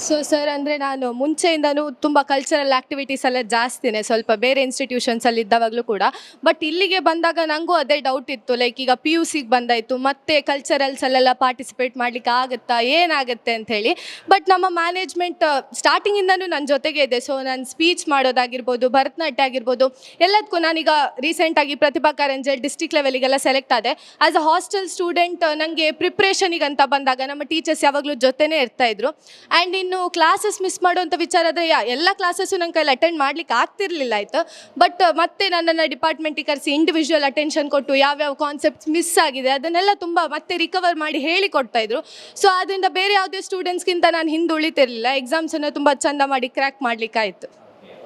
ಸೊ ಸರ್, ಅಂದರೆ ನಾನು ಮುಂಚೆಯಿಂದನೂ ತುಂಬ ಕಲ್ಚರಲ್ ಆ್ಯಕ್ಟಿವಿಟೀಸ್ ಎಲ್ಲ ಜಾಸ್ತಿನೇ, ಸ್ವಲ್ಪ ಬೇರೆ ಇನ್ಸ್ಟಿಟ್ಯೂಷನ್ಸಲ್ಲಿ ಇದ್ದಾವಾಗಲೂ ಕೂಡ. ಬಟ್ ಇಲ್ಲಿಗೆ ಬಂದಾಗ ನನಗೂ ಅದೇ ಡೌಟ್ ಇತ್ತು, ಲೈಕ್ ಈಗ PUCಗೆ ಬಂದಾಯಿತು, ಮತ್ತೆ ಕಲ್ಚರಲ್ಸಲ್ಲೆಲ್ಲ ಪಾರ್ಟಿಸಿಪೇಟ್ ಮಾಡಲಿಕ್ಕೆ ಆಗುತ್ತಾ, ಏನಾಗುತ್ತೆ ಅಂಥೇಳಿ. ಬಟ್ ನಮ್ಮ ಮ್ಯಾನೇಜ್ಮೆಂಟ್ ಸ್ಟಾರ್ಟಿಂಗಿಂದನೂ ನನ್ನ ಜೊತೆಗೆ ಇದೆ. ಸೊ ನಾನು ಸ್ಪೀಚ್ ಮಾಡೋದಾಗಿರ್ಬೋದು, ಭರತನಾಟ್ಯ ಆಗಿರ್ಬೋದು, ಎಲ್ಲದಕ್ಕೂ ನಾನೀಗ ರೀಸೆಂಟಾಗಿ ಪ್ರತಿಭಾ ಕಾರಂಜಿಯಲ್ಲಿ ಡಿಸ್ಟ್ರಿಕ್ಟ್ ಲೆವೆಲಿಗೆಲ್ಲ ಸೆಲೆಕ್ಟ್ ಆದೆ. ಆ್ಯಸ್ ಅ ಹಾಸ್ಟೆಲ್ ಸ್ಟೂಡೆಂಟ್ ನನಗೆ ಪ್ರಿಪ್ರೇಷನಿಗಂತ ಬಂದಾಗ ನಮ್ಮ ಟೀಚರ್ಸ್ ಯಾವಾಗಲೂ ಜೊತೆನೇ ಇರ್ತಾಯಿದ್ರು. ಆ್ಯಂಡ್ ಇನ್ನು ಕ್ಲಾಸಸ್ ಮಿಸ್ ಮಾಡುವಂಥ ವಿಚಾರ ಆದರೆ ಎಲ್ಲ ಕ್ಲಾಸಸ್ಸು ನನ್ನ ಕೈಲಿ ಅಟೆಂಡ್ ಮಾಡ್ಲಿಕ್ಕೆ ಆಗ್ತಿರ್ಲಿಲ್ಲ ಆಯಿತು. ಬಟ್ ಮತ್ತೆ ನನ್ನನ್ನು ಡಿಪಾರ್ಟ್ಮೆಂಟಿಗೆ ಕರೆಸಿ ಇಂಡಿವಿಜುವಲ್ ಅಟೆನ್ಷನ್ ಕೊಟ್ಟು ಯಾವ್ಯಾವ ಕಾನ್ಸೆಪ್ಟ್ಸ್ ಮಿಸ್ ಆಗಿದೆ ಅದನ್ನೆಲ್ಲ ತುಂಬ ಮತ್ತೆ ರಿಕವರ್ ಮಾಡಿ ಹೇಳಿಕೊಡ್ತಾಯಿದ್ರು. ಸೊ ಅದರಿಂದ ಬೇರೆ ಯಾವುದೇ ಸ್ಟೂಡೆಂಟ್ಸ್ಗಿಂತ ನಾನು ಹಿಂದೆ ಉಳಿತಿರ್ಲಿಲ್ಲ, ಎಕ್ಸಾಮ್ಸನ್ನು ತುಂಬ ಚೆಂದ ಮಾಡಿ ಕ್ರ್ಯಾಕ್ ಮಾಡಲಿಕ್ಕಾಯಿತು.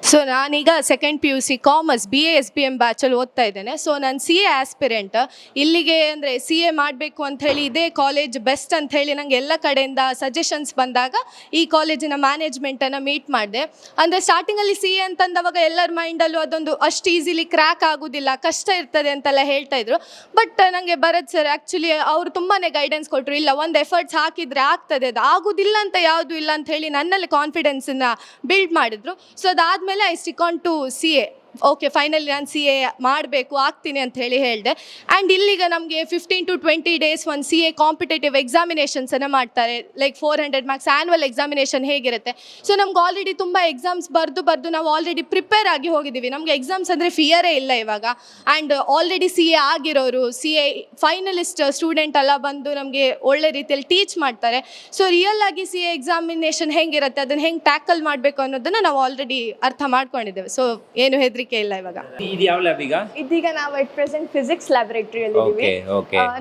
ಸೊ ನಾನೀಗ 2nd PUC commerce BA SBM ಬ್ಯಾಚಲ್ಲಿ ಓದ್ತಾ ಇದ್ದೇನೆ. ಸೊ ನಾನು CA ಆಸ್ಪಿರೆಂಟ್. ಇಲ್ಲಿಗೆ ಅಂದರೆ CA ಮಾಡಬೇಕು ಅಂಥೇಳಿ ಇದೇ ಕಾಲೇಜ್ ಬೆಸ್ಟ್ ಅಂಥೇಳಿ ನನಗೆ ಎಲ್ಲ ಕಡೆಯಿಂದ ಸಜೆಷನ್ಸ್ ಬಂದಾಗ ಈ ಕಾಲೇಜಿನ ಮ್ಯಾನೇಜ್ಮೆಂಟನ್ನು ಮೀಟ್ ಮಾಡಿದೆ. ಅಂದರೆ ಸ್ಟಾರ್ಟಿಂಗಲ್ಲಿ CA ಅಂತಂದವಾಗ ಎಲ್ಲರ ಮೈಂಡಲ್ಲೂ ಅದೊಂದು ಅಷ್ಟು ಈಸಿಲಿ ಕ್ರ್ಯಾಕ್ ಆಗೋದಿಲ್ಲ, ಕಷ್ಟ ಇರ್ತದೆ ಅಂತೆಲ್ಲ ಹೇಳ್ತಾಯಿದ್ರು. ಬಟ್ ನನಗೆ ಭರತ್ ಸರ್ ಆ್ಯಕ್ಚುಲಿ ಅವರು ತುಂಬಾ ಗೈಡೆನ್ಸ್ ಕೊಟ್ಟರು. ಇಲ್ಲ, ಒಂದು ಎಫರ್ಟ್ಸ್ ಹಾಕಿದರೆ ಆಗ್ತದೆ, ಅದು ಆಗೋದಿಲ್ಲ ಅಂತ ಯಾವುದೂ ಇಲ್ಲ ಅಂಥೇಳಿ ನನ್ನಲ್ಲಿ ಕಾನ್ಫಿಡೆನ್ಸನ್ನು ಬಿಲ್ಡ್ ಮಾಡಿದ್ರು. ಸೊ ಅದಾದಮೇಲೆ I stick on to CA. Okay, finally ನಾನು CA ಮಾಡಬೇಕು, ಆಗ್ತೀನಿ ಅಂತ ಹೇಳಿದೆ. ಆ್ಯಂಡ್ ಇಲ್ಲಿಗ ನಮಗೆ 15 to 20 ಡೇಸ್ ಒಂದು CA ಕಾಂಪಿಟೇಟಿವ್ ಎಕ್ಸಾಮಿನೇಷನ್ಸನ್ನು ಮಾಡ್ತಾರೆ. ಲೈಕ್ 400 ಮಾರ್ಕ್ಸ್ ಆ್ಯನ್ಯುವಲ್ ಎಕ್ಸಾಮಿನೇಷನ್ ಹೇಗಿರುತ್ತೆ. ಸೊ ನಮ್ಗೆ ಆಲ್ರೆಡಿ ತುಂಬ ಎಕ್ಸಾಮ್ಸ್ ಬರೆದು ನಾವು ಆಲ್ರೆಡಿ ಪ್ರಿಪೇರ್ ಆಗಿ ಹೋಗಿದ್ದೀವಿ. ನಮಗೆ ಎಕ್ಸಾಮ್ಸ್ ಅಂದರೆ ಫಿಯರೇ ಇಲ್ಲ ಇವಾಗ. ಆ್ಯಂಡ್ ಆಲ್ರೆಡಿ CA ಆಗಿರೋರು, CA ಫೈನಲಿಸ್ಟ್ ಸ್ಟೂಡೆಂಟ್ ಎಲ್ಲ ಬಂದು ನಮಗೆ ಒಳ್ಳೆ ರೀತಿಯಲ್ಲಿ ಟೀಚ್ ಮಾಡ್ತಾರೆ. ಸೊ ರಿಯಲ್ ಆಗಿ CA ಎಕ್ಸಾಮಿನೇಷನ್ ಹೆಂಗಿರುತ್ತೆ, ಅದನ್ನು ಹೆಂಗೆ ಟ್ಯಾಕಲ್ ಮಾಡಬೇಕು ಅನ್ನೋದನ್ನು ನಾವು ಆಲ್ರೆಡಿ ಅರ್ಥ ಮಾಡ್ಕೊಂಡಿದ್ದೇವೆ. ಸೊ ಏನು ಹೆದರಿಕೆ ಇಲ್ಲ ಇವಾಗ. ಇದು ಯಾವ ಲ್ಯಾಬ್ ಈಗ? ಇದೀಗ ನಾವು ಎಟ್ ಪ್ರೆಸೆಂಟ್ ಫಿಸಿಕ್ಸ್ ಲ್ಯಾಬೊರೇಟರಿ ಅಲ್ಲಿ ಇದೀವಿ.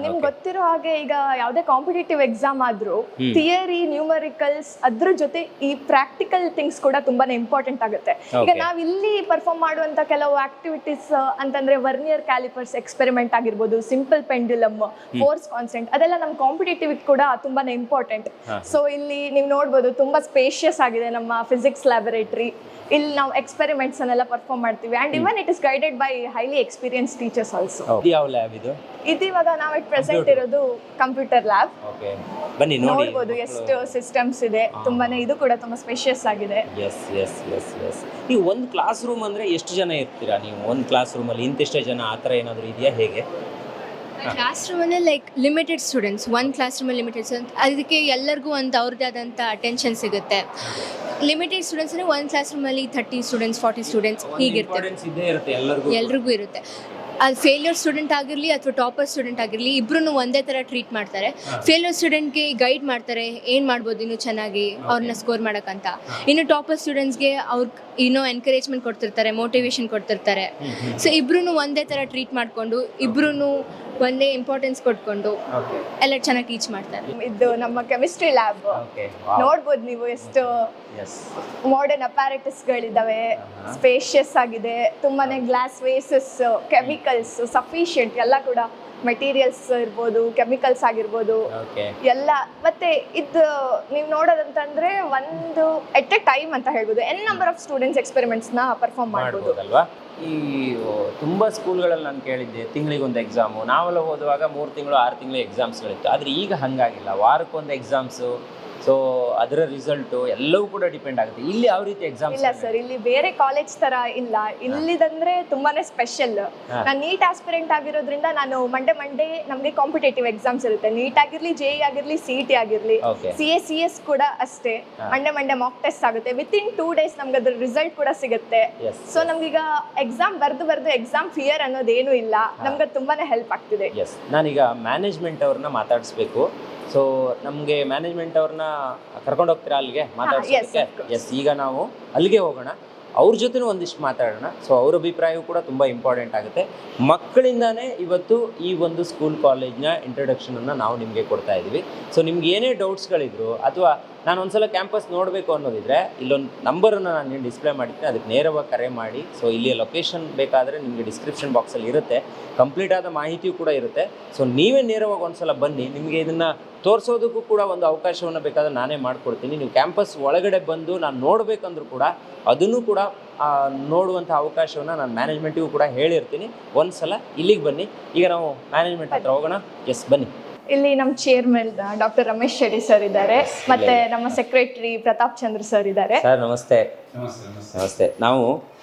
ನಿಮ್ಗೆ ಗೊತ್ತಿರೋ ಹಾಗೆ ಈಗ ಯಾವುದೇ ಕಾಂಪಿಟೇಟಿವ್ ಎಕ್ಸಾಮ್ ಆದ್ರೂ ಥಿಯರಿ, ನ್ಯೂಮರಿಕಲ್ಸ್ ಅದ್ರ ಜೊತೆ ಈ ಪ್ರಾಕ್ಟಿಕಲ್ ಥಿಂಗ್ಸ್ ಕೂಡ ತುಂಬಾನೇ ಇಂಪಾರ್ಟೆಂಟ್ ಆಗುತ್ತೆ. ಈಗ ನಾವ್ ಇಲ್ಲಿ ಪರ್ಫಾರ್ಮ್ ಮಾಡುವಂತ ಕೆಲವು ಆಕ್ಟಿವಿಟೀಸ್ ಅಂತಂದ್ರೆ ವರ್ನಿಯರ್ ಕ್ಯಾಲಿಪರ್ಸ್ ಎಕ್ಸ್ಪೆರಿಮೆಂಟ್ ಆಗಿರ್ಬೋದು, ಸಿಂಪಲ್ ಪೆಂಡ್ಯುಲಮ್, ಫೋರ್ಸ್ ಕಾನ್ಸ್ಟೆಂಟ್, ಅದೆಲ್ಲ ನಮ್ ಕಾಂಪಿಟೇಟಿವ್ ಕೂಡ ತುಂಬಾನೇ ಇಂಪಾರ್ಟೆಂಟ್. ಸೊ ಇಲ್ಲಿ ನೀವು ನೋಡ್ಬೋದು ತುಂಬಾ ಸ್ಪೇಷಿಯಸ್ ಆಗಿದೆ ನಮ್ಮ ಫಿಸಿಕ್ಸ್ ಲ್ಯಾಬೊರೇಟರಿ. ಇಲ್ಲಿ ನಾವು ಎಕ್ಸ್ಪೆರಿಮೆಂಟ್ಸ್ ಅನ್ನೆಲ್ಲ ಪರ್ಫಾರ್ಮ್ ಮಾಡ್ತೀವಿ. And even it is guided by highly experience teachers also. ಯಾವ ಲ್ಯಾಬ್ ಇದು? ಇವಾಗ ನಾವು ಎಟ್ ಪ್ರೆಸೆಂಟ್ ಇರೋದು ಕಂಪ್ಯೂಟರ್ ಲ್ಯಾಬ್. ಬನ್ನಿ ನೋಡ್ಬೋದು ಎಷ್ಟು ಸಿಸ್ಟಮ್ಸ್ ಇದೆ, ತುಂಬಾನೇ ಇದು ಕೂಡ ತುಂಬಾ ಸ್ಪೇಷಿಯಸ್ ಆಗಿದೆ. ನೀವು ಒಂದು ಕ್ಲಾಸ್ ರೂಮ್ ಅಂದ್ರೆ ಎಷ್ಟು ಜನ ಇರ್ತೀರಾ ನೀವು ಒಂದು ಕ್ಲಾಸ್ ರೂಮ್ ಅಲ್ಲಿ? ಇಂತಿಷ್ಟೇ ಜನ ಆ ಥರ ಏನಾದರೂ ಇದೆಯಾ, ಹೇಗೆ? ಕ್ಲಾಸ್ ರೂಮಲ್ಲಿ ಲೈಕ್ ಲಿಮಿಟೆಡ್ ಸ್ಟೂಡೆಂಟ್ಸ್, ಒಂದು ಕ್ಲಾಸ್ ರೂಮಲ್ಲಿ ಲಿಮಿಟೆಡ್ ಸ್ಟೂಡೆಂಟ್ಸ್, ಅದಕ್ಕೆ ಎಲ್ಲರಿಗೂ ಒಂದು ಅವ್ರದ್ದೇ ಆದಂಥ ಅಟೆನ್ಷನ್ ಸಿಗುತ್ತೆ. ಲಿಮಿಟೆಡ್ ಸ್ಟೂಡೆಂಟ್ಸ್ ಅಂದರೆ ಒಂದು ಕ್ಲಾಸ್ ರೂಮಲ್ಲಿ 30 ಸ್ಟೂಡೆಂಟ್ಸ್ 40 ಸ್ಟೂಡೆಂಟ್ಸ್ ಹೀಗಿರ್ತಾರೆ, ಎಲ್ರಿಗೂ ಇರುತ್ತೆ. ಅದು ಫೇಲ್ಯೂರ್ ಸ್ಟೂಡೆಂಟ್ ಆಗಿರಲಿ ಅಥವಾ ಟಾಪರ್ ಸ್ಟೂಡೆಂಟ್ ಆಗಿರಲಿ, ಇಬ್ಬರೂ ಒಂದೇ ಥರ ಟ್ರೀಟ್ ಮಾಡ್ತಾರೆ. ಫೇಲ್ಯೂರ್ ಸ್ಟೂಡೆಂಟ್ಗೆ ಗೈಡ್ ಮಾಡ್ತಾರೆ, ಏನು ಮಾಡ್ಬೋದು ಇನ್ನೂ ಚೆನ್ನಾಗಿ ಅವ್ರನ್ನ ಸ್ಕೋರ್ ಮಾಡೋಕ್ಕಂತ. ಇನ್ನು ಟಾಪರ್ ಸ್ಟೂಡೆಂಟ್ಸ್ಗೆ ಅವ್ರಿಗೆ ಇನ್ನೂ ಎನ್ಕರೇಜ್ಮೆಂಟ್ ಕೊಡ್ತಿರ್ತಾರೆ, ಮೋಟಿವೇಶನ್ ಕೊಡ್ತಿರ್ತಾರೆ. ಸೊ ಇಬ್ಬರೂ ಒಂದೇ ಥರ ಟ್ರೀಟ್ ಮಾಡಿಕೊಂಡು, ಇಬ್ಬರೂ ಒಂದೇ ಇಂಪಾರ್ಟೆನ್ಸ್ ಕೊಟ್ಕೊಂಡು ಎಲ್ಲ ಚೆನ್ನಾಗಿ ಟೀಚ್ ಮಾಡ್ತಾರೆ. ಇದು ನಮ್ಮ ಕೆಮಿಸ್ಟ್ರಿ ಲ್ಯಾಬ್. ನೋಡ್ಬೋದು ನೀವು ಎಷ್ಟು ಮಾಡರ್ನ್ ಅಪ್ಯಾರಟಸ್ಗಳಿದ್ದಾವೆ, ಸ್ಪೇಷಿಯಸ್ ಆಗಿದೆ, ತುಂಬಾನೇ ಗ್ಲಾಸ್ ವೇಸಸ್, ಕೆಮಿಕಲ್ಸ್ ಸಫಿಷಿಯಂಟ್, ಎಲ್ಲ ಕೂಡ ಮೆಟೀರಿಯಲ್ಸ್ ಇರ್ಬೋದು, ಕೆಮಿಕಲ್ಸ್ ಆಗಿರ್ಬೋದು ಎಲ್ಲ. ಮತ್ತೆ ಇದು ನೀವು ನೋಡೋದಂತಂದ್ರೆ ಒಂದು ಎಟ್ ಎ ಟೈಮ್ ಅಂತ ಹೇಳ್ಬೋದು ಎನ್ ನಂಬರ್ ಆಫ್ ಸ್ಟೂಡೆಂಟ್ಸ್ ಎಕ್ಸ್ಪೆರಿಮೆಂಟ್ಸ್ನ ಪರ್ಫಾರ್ಮ್ ಮಾಡ್ಬೋದು ಅಲ್ವಾ? ಈ ತುಂಬ ಸ್ಕೂಲ್ಗಳಲ್ಲಿ ನಾನು ಕೇಳಿದ್ದೆ ತಿಂಗಳಿಗೊಂದು ಎಕ್ಸಾಮು. ನಾವೆಲ್ಲ ಓದುವಾಗ 3 ತಿಂಗಳು 6 ತಿಂಗಳು ಎಕ್ಸಾಮ್ಸ್ಗಳಿತ್ತು. ಆದರೆ ಈಗ ಹಾಗಾಗಿಲ್ಲ, ವಾರಕ್ಕೊಂದು ಎಕ್ಸಾಮ್ಸು. ಸೊ ಅದರ ರಿಸಲ್ಟು ಎಲ್ಲವೂ ಕೂಡ ಡಿಪೆಂಡ್ ಆಗುತ್ತೆ. ಇಲ್ಲಿ ಯಾವ ರೀತಿ ಎಕ್ಸಾಮ್? ಇಲ್ಲ ಸರ್, ಇಲ್ಲಿ ಬೇರೆ ಕಾಲೇಜ್ ತರ ಇಲ್ಲ. ಇಲ್ಲಿದಂದ್ರೆ ತುಂಬಾನೇ ಸ್ಪೆಷಲ್. ನಾನು ನೀಟ್ ಆಸ್ಪಿರೆಂಟ್ ಆಗಿರೋದ್ರಿಂದ ನಾನು ಮಂಡೇ ನಮಗೆ ಕಾಂಪಿಟೇಟಿವ್ ಎಕ್ಸಾಮ್ಸ್ ಇರುತ್ತೆ. ನೀಟ್ ಆಗಿರ್ಲಿ, JEE ಆಗಿರ್ಲಿ, CET ಆಗಿರ್ಲಿ, CS ಕೂಡ ಅಷ್ಟೇ. ಮಂಡೇ ಮಾಕ್ ಟೆಸ್ಟ್ ಆಗುತ್ತೆ. ವಿತಿನ್ 2 days ನಮ್ಗೆ ಅದ್ರ ರಿಸಲ್ಟ್ ಕೂಡ ಸಿಗುತ್ತೆ. ಸೊ ನಮ್ಗೀಗ ಎಕ್ಸಾಮ್ ಬರ್ದು ಎಕ್ಸಾಮ್ ಫಿಯರ್ ಅನ್ನೋದೇನು ಇಲ್ಲ. ನಮ್ಗೆ ತುಂಬಾನೇ ಹೆಲ್ಪ್ ಆಗ್ತಿದೆ. ನಾನೀಗ ಮ್ಯಾನೇಜ್ಮೆಂಟ್ ಅವ್ರನ್ನ ಮಾತಾಡಿಸ್ಬೇಕು. ಸೊ ನಮಗೆ ಮ್ಯಾನೇಜ್ಮೆಂಟ್ ಅವ್ರನ್ನ ಕರ್ಕೊಂಡು ಹೋಗ್ತೀರಾ ಅಲ್ಲಿಗೆ ಮಾತಾಡ್ಸೋದಕ್ಕೆ? ಈಗ ನಾವು ಅಲ್ಲಿಗೆ ಹೋಗೋಣ. ಅವ್ರ ಜೊತೆನೂ ಒಂದಿಷ್ಟು ಮಾತಾಡೋಣ. ಸೊ ಅವ್ರ ಅಭಿಪ್ರಾಯವೂ ಕೂಡ ತುಂಬ ಇಂಪಾರ್ಟೆಂಟ್ ಆಗುತ್ತೆ. ಮಕ್ಕಳಿಂದಾನೇ ಇವತ್ತು ಈ ಒಂದು ಸ್ಕೂಲ್ ಕಾಲೇಜ್ನ ಇಂಟ್ರಡಕ್ಷನನ್ನು ನಾವು ನಿಮಗೆ ಕೊಡ್ತಾ ಇದ್ದೀವಿ. ಸೊ ನಿಮ್ಗೆ ಏನೇ ಡೌಟ್ಸ್ಗಳಿದ್ರು ಅಥವಾ ನಾನು ಒಂದ್ಸಲ ಕ್ಯಾಂಪಸ್ ನೋಡಬೇಕು ಅನ್ನೋದಿದ್ರೆ ಇಲ್ಲೊಂದು ನಂಬರನ್ನು ನಾನು ಡಿಸ್ಪ್ಲೇ ಮಾಡಿದ್ದೀನಿ, ಅದಕ್ಕೆ ನೇರವಾಗಿ ಕರೆ ಮಾಡಿ. ಸೊ ಇಲ್ಲಿಯ ಲೊಕೇಶನ್ ಬೇಕಾದರೆ ನಿಮಗೆ ಡಿಸ್ಕ್ರಿಪ್ಷನ್ ಬಾಕ್ಸಲ್ಲಿ ಇರುತ್ತೆ, ಕಂಪ್ಲೀಟ್ ಆದ ಮಾಹಿತಿಯೂ ಕೂಡ ಇರುತ್ತೆ. ಸೊ ನೀವೇ ನೇರವಾಗಿ ಒಂದ್ಸಲ ಬನ್ನಿ, ನಿಮಗೆ ಇದನ್ನು ತೋರಿಸೋದಕ್ಕೂ ಕೂಡ ಒಂದು ಅವಕಾಶವನ್ನು ಬೇಕಾದ್ರೆ ನಾನೇ ಮಾಡಿಕೊಡ್ತೀನಿ. ನೀವು ಕ್ಯಾಂಪಸ್ ಒಳಗಡೆ ಬಂದು ನಾನು ನೋಡಬೇಕಂದ್ರೂ ಕೂಡ ಅದನ್ನು ಕೂಡ ನೋಡುವಂಥ ಅವಕಾಶವನ್ನು ನಾನು ಮ್ಯಾನೇಜ್ಮೆಂಟಿಗೂ ಕೂಡ ಹೇಳಿರ್ತೀನಿ. ಒಂದ್ಸಲ ಇಲ್ಲಿಗೆ ಬನ್ನಿ. ಈಗ ನಾವು ಮ್ಯಾನೇಜ್ಮೆಂಟ್ ಹತ್ರ ಹೋಗೋಣ. ಎಸ್, ಬನ್ನಿ. ಇಲ್ಲಿ ನಮ್ಮ chairman doctor Ramesh Shetty sir ಇದ್ದಾರೆ, ಮತ್ತೆ ನಮ್ಮ ಸೆಕ್ರೆಟರಿ ಪ್ರತಾಪ್ ಚಂದ್ರ ಸರ್ ಇದ್ದಾರೆ. ಸರ್ ನಮಸ್ತೆ. ನಮಸ್ತೆ. ನಾವು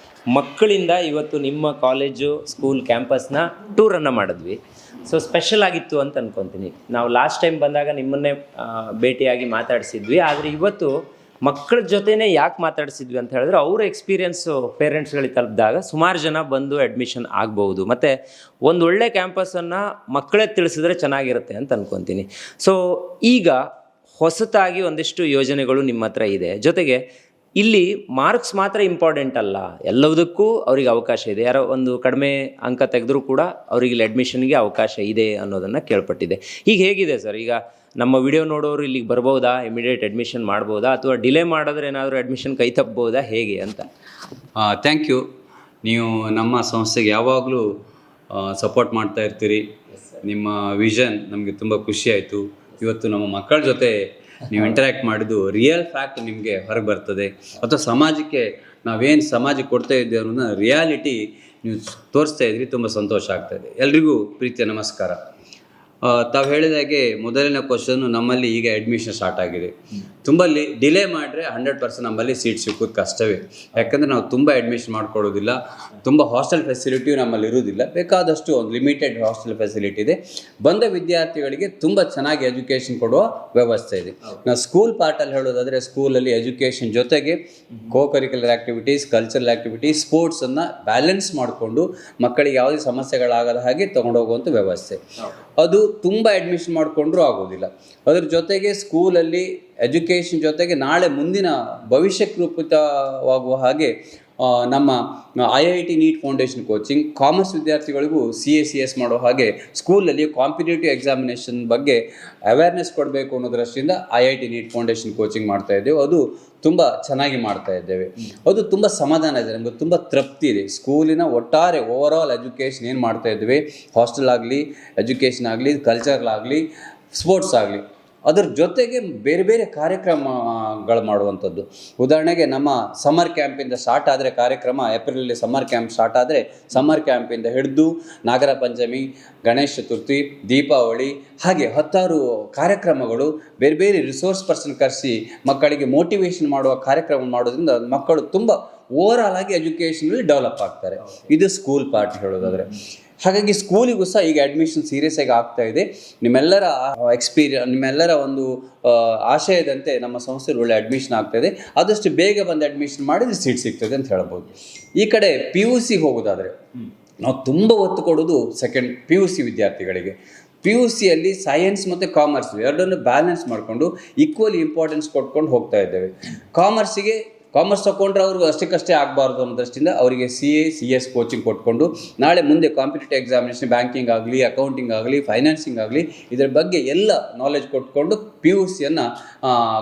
ಮಕ್ಕಳಿಂದ ಇವತ್ತು ನಿಮ್ಮ ಕಾಲೇಜು ಸ್ಕೂಲ್ ಕ್ಯಾಂಪಸ್ನ ಟೂರನ್ನು ಮಾಡಿದ್ವಿ. ಸೊ ಸ್ಪೆಷಲ್ ಆಗಿತ್ತು ಅಂತ ಅನ್ಕೊತೀನಿ. ನಾವು ಲಾಸ್ಟ್ ಟೈಮ್ ಬಂದಾಗ ನಿಮ್ಮನ್ನೇ ಭೇಟಿಯಾಗಿ ಮಾತಾಡಿಸಿದ್ವಿ. ಆದರೆ ಇವತ್ತು ಮಕ್ಕಳ ಜೊತೆನೇ ಯಾಕೆ ಮಾತಾಡಿಸಿದ್ವಿ ಅಂತ ಹೇಳಿದ್ರೆ ಅವರ ಎಕ್ಸ್ಪೀರಿಯೆನ್ಸು ಪೇರೆಂಟ್ಸ್ಗಳಿಗೆ ತಲುಪಿದಾಗ ಸುಮಾರು ಜನ ಬಂದು ಅಡ್ಮಿಷನ್ ಆಗ್ಬೋದು. ಮತ್ತು ಒಂದು ಒಳ್ಳೆ ಕ್ಯಾಂಪಸನ್ನು ಮಕ್ಕಳೇ ತಿಳಿಸಿದ್ರೆ ಚೆನ್ನಾಗಿರುತ್ತೆ ಅಂತ ಅನ್ಕೊತೀನಿ. ಸೊ ಈಗ ಹೊಸತಾಗಿ ಒಂದಿಷ್ಟು ಯೋಜನೆಗಳು ನಿಮ್ಮ ಹತ್ರ ಇದೆ. ಜೊತೆಗೆ ಇಲ್ಲಿ ಮಾರ್ಕ್ಸ್ ಮಾತ್ರ ಇಂಪಾರ್ಟೆಂಟ್ ಅಲ್ಲ, ಎಲ್ಲದಕ್ಕೂ ಅವ್ರಿಗೆ ಅವಕಾಶ ಇದೆ. ಯಾರೋ ಒಂದು ಕಡಿಮೆ ಅಂಕ ತೆಗೆದ್ರೂ ಕೂಡ ಅವರಿಗೆ ಇಲ್ಲಿ ಅಡ್ಮಿಷನ್ಗೆ ಅವಕಾಶ ಇದೆ ಅನ್ನೋದನ್ನು ಕೇಳ್ಪಟ್ಟಿದೆ. ಈಗ ಹೇಗಿದೆ ಸರ್? ಈಗ ನಮ್ಮ ವಿಡಿಯೋ ನೋಡೋರು ಇಲ್ಲಿಗೆ ಬರ್ಬೋದಾ, ಇಮಿಡಿಯೇಟ್ ಅಡ್ಮಿಷನ್ ಮಾಡ್ಬೋದಾ, ಅಥವಾ ಡಿಲೇ ಮಾಡಿದ್ರೆ ಏನಾದರೂ ಅಡ್ಮಿಷನ್ ಕೈ ತಪ್ಪಬೋದಾ, ಹೇಗೆ ಅಂತ? Thank you. ನೀವು ನಮ್ಮ ಸಂಸ್ಥೆಗೆ ಯಾವಾಗಲೂ ಸಪೋರ್ಟ್ ಮಾಡ್ತಾ ಇರ್ತೀರಿ. ನಿಮ್ಮ ವಿಷನ್ ನಮಗೆ ತುಂಬ ಖುಷಿ ಆಯಿತು. ಇವತ್ತು ನಮ್ಮ ಮಕ್ಕಳ ಜೊತೆ ನೀವು ಇಂಟರ್ಯಾಕ್ಟ್ ಮಾಡಿದ್ದು ರಿಯಲ್ ಫ್ಯಾಕ್ಟ್ ನಿಮಗೆ ಹೊರಗೆ ಬರ್ತದೆ, ಅಥವಾ ಸಮಾಜಕ್ಕೆ ನಾವೇನು ಸಮಾಜಕ್ಕೆ ಕೊಡ್ತಾ ಇದ್ದೇವೆ ಅನ್ನೋದನ್ನ ರಿಯಾಲಿಟಿ ನೀವು ತೋರಿಸ್ತಾ ಇದ್ರಿ. ತುಂಬ ಸಂತೋಷ ಆಗ್ತಾಯಿದೆ. ಎಲ್ರಿಗೂ ಪ್ರೀತಿಯ ನಮಸ್ಕಾರ. ತಾವು ಹೇಳಿದಾಗೆ ಮೊದಲನೇ ಕ್ವಶನ್ನು, ನಮ್ಮಲ್ಲಿ ಈಗ ಅಡ್ಮಿಷನ್ ಸ್ಟಾರ್ಟ್ ಆಗಿದೆ. ತುಂಬ ಡಿಲೇ ಮಾಡಿದ್ರೆ 100% ನಮ್ಮಲ್ಲಿ ಸೀಟ್ ಸಿಕ್ಕೋದು ಕಷ್ಟವೇ. ಯಾಕಂದರೆ ನಾವು ತುಂಬ ಅಡ್ಮಿಷನ್ ಮಾಡ್ಕೊಳ್ಳೋದಿಲ್ಲ, ತುಂಬ ಹಾಸ್ಟೆಲ್ ಫೆಸಿಲಿಟಿಯು ನಮ್ಮಲ್ಲಿ ಇರೋದಿಲ್ಲ. ಬೇಕಾದಷ್ಟು ಒಂದು ಲಿಮಿಟೆಡ್ ಹಾಸ್ಟೆಲ್ ಫೆಸಿಲಿಟಿ ಇದೆ. ಬಂದ ವಿದ್ಯಾರ್ಥಿಗಳಿಗೆ ತುಂಬ ಚೆನ್ನಾಗಿ ಎಜುಕೇಷನ್ ಕೊಡುವ ವ್ಯವಸ್ಥೆ ಇದೆ. ನಾವು ಸ್ಕೂಲ್ ಪಾರ್ಟಲ್ಲಿ ಹೇಳೋದಾದರೆ, ಸ್ಕೂಲಲ್ಲಿ ಎಜುಕೇಷನ್ ಜೊತೆಗೆ ಕರಿಕ್ಯುಲರ್ ಆ್ಯಕ್ಟಿವಿಟೀಸ್, ಕಲ್ಚರಲ್ ಆ್ಯಕ್ಟಿವಿಟೀಸ್, ಸ್ಪೋರ್ಟ್ಸನ್ನು ಬ್ಯಾಲೆನ್ಸ್ ಮಾಡಿಕೊಂಡು ಮಕ್ಕಳಿಗೆ ಯಾವುದೇ ಸಮಸ್ಯೆಗಳಾಗದ ಹಾಗೆ ತೊಗೊಂಡೋಗುವಂಥ ವ್ಯವಸ್ಥೆ. ಅದು ತುಂಬ ಅಡ್ಮಿಷನ್ ಮಾಡಿಕೊಂಡ್ರೂ ಆಗೋದಿಲ್ಲ. ಅದ್ರ ಜೊತೆಗೆ ಸ್ಕೂಲಲ್ಲಿ ಎಜುಕೇಷನ್ ಜೊತೆಗೆ ನಾಳೆ ಮುಂದಿನ ಭವಿಷ್ಯಕ್ಕೆ ರೂಪಿತವಾಗುವ ಹಾಗೆ ನಮ್ಮ IIT NEET foundation coaching, commerce ವಿದ್ಯಾರ್ಥಿಗಳಿಗೂ CA/CS ಮಾಡೋ ಹಾಗೆ ಸ್ಕೂಲಲ್ಲಿ ಕಾಂಪಿಟೇಟಿವ್ ಎಕ್ಸಾಮಿನೇಷನ್ ಬಗ್ಗೆ ಅವೇರ್ನೆಸ್ ಕೊಡಬೇಕು ಅನ್ನೋ ದೃಷ್ಟಿಯಿಂದ IIT ನೀಟ್ ಫೌಂಡೇಶನ್ ಕೋಚಿಂಗ್ ಮಾಡ್ತಾ ಇದ್ದೇವೆ. ಅದು ತುಂಬ ಚೆನ್ನಾಗಿ ಮಾಡ್ತಾ ಇದ್ದೇವೆ. ಅದು ತುಂಬ ಸಮಾಧಾನ ಇದೆ, ನಮಗೆ ತುಂಬ ತೃಪ್ತಿ ಇದೆ. ಸ್ಕೂಲಿನ ಒಟ್ಟಾರೆ ಓವರಾಲ್ ಎಜುಕೇಷನ್ ಏನು ಮಾಡ್ತಾ ಇದ್ವಿ, ಹಾಸ್ಟೆಲ್ ಆಗಲಿ, ಎಜುಕೇಷನ್ ಆಗಲಿ, ಕಲ್ಚರಲ್ ಆಗಲಿ, ಸ್ಪೋರ್ಟ್ಸ್ ಆಗಲಿ, ಅದರ ಜೊತೆಗೆ ಬೇರೆ ಬೇರೆ ಕಾರ್ಯಕ್ರಮಗಳು ಮಾಡುವಂಥದ್ದು. ಉದಾಹರಣೆಗೆ ನಮ್ಮ ಸಮ್ಮರ್ ಕ್ಯಾಂಪಿಂದ ಸ್ಟಾರ್ಟ್ ಆದರೆ ಕಾರ್ಯಕ್ರಮ, ಏಪ್ರಿಲಲ್ಲಿ ಸಮ್ಮರ್ ಕ್ಯಾಂಪ್ ಸ್ಟಾರ್ಟ್ ಆದರೆ ಸಮ್ಮರ್ ಕ್ಯಾಂಪಿಂದ ಹಿಡಿದು ನಾಗರ ಪಂಚಮಿ, ಗಣೇಶ ಚತುರ್ಥಿ, ದೀಪಾವಳಿ, ಹಾಗೆ 10 ಕಾರ್ಯಕ್ರಮಗಳು ಬೇರೆ ಬೇರೆ ರಿಸೋರ್ಸ್ ಪರ್ಸನ್ ಕರೆಸಿ ಮಕ್ಕಳಿಗೆ ಮೋಟಿವೇಶನ್ ಮಾಡುವ ಕಾರ್ಯಕ್ರಮ ಮಾಡೋದ್ರಿಂದ ಮಕ್ಕಳು ತುಂಬ ಓವರಾಲ್ ಆಗಿ ಎಜುಕೇಷನಲ್ಲಿ ಡೆವಲಪ್ ಆಗ್ತಾರೆ. ಇದು ಸ್ಕೂಲ್ ಪಾರ್ಟ್ ಹೇಳೋದಾದರೆ. ಹಾಗಾಗಿ ಸ್ಕೂಲಿಗೂ ಸಹ ಈಗ ಅಡ್ಮಿಷನ್ ಸೀರಿಯಸ್ ಆಗಿ ಆಗ್ತಾ ಇದೆ. ನಿಮ್ಮೆಲ್ಲರ ನಿಮ್ಮೆಲ್ಲರ ಒಂದು ಆಶಯದಂತೆ ನಮ್ಮ ಸಂಸ್ಥೆಯಲ್ಲಿ ಒಳ್ಳೆ ಅಡ್ಮಿಷನ್ ಆಗ್ತಾಯಿದೆ. ಆದಷ್ಟು ಬೇಗ ಬಂದು ಅಡ್ಮಿಷನ್ ಮಾಡಿದರೆ ಸೀಟ್ ಸಿಗ್ತದೆ ಅಂತ ಹೇಳ್ಬೋದು. ಈ ಕಡೆ PUC ಹೋಗೋದಾದರೆ ನಾವು ತುಂಬ ಒತ್ತು ಕೊಡೋದು PUC ವಿದ್ಯಾರ್ಥಿಗಳಿಗೆ. PUCಯಲ್ಲಿ ಸೈನ್ಸ್ ಮತ್ತು ಕಾಮರ್ಸ್ ಎರಡನ್ನು ಬ್ಯಾಲೆನ್ಸ್ ಮಾಡಿಕೊಂಡು ಈಕ್ವಲಿ ಇಂಪಾರ್ಟೆನ್ಸ್ ಕೊಟ್ಕೊಂಡು ಹೋಗ್ತಾ ಇದ್ದೇವೆ. ಕಾಮರ್ಸ್ ತಗೊಂಡ್ರೆ ಅವ್ರಿಗೆ ಅಷ್ಟಕ್ಕಷ್ಟೇ ಆಗಬಾರ್ದು ಅನ್ನೋ ದೃಷ್ಟಿಯಿಂದ ಅವರಿಗೆ CA/CS ಕೋಚಿಂಗ್ ಕೊಟ್ಕೊಂಡು ನಾಳೆ ಮುಂದೆ ಕಾಂಪಿಟೇಟಿವ್ ಎಕ್ಸಾಮಿನೇಷನ್, ಬ್ಯಾಂಕಿಂಗ್ ಆಗಲಿ, ಅಕೌಂಟಿಂಗ್ ಆಗಲಿ, ಫೈನಾನ್ಸಿಂಗ್ ಆಗಲಿ, ಇದರ ಬಗ್ಗೆ ಎಲ್ಲ ನಾಲೆಜ್ ಕೊಟ್ಕೊಂಡು PUCಯನ್ನು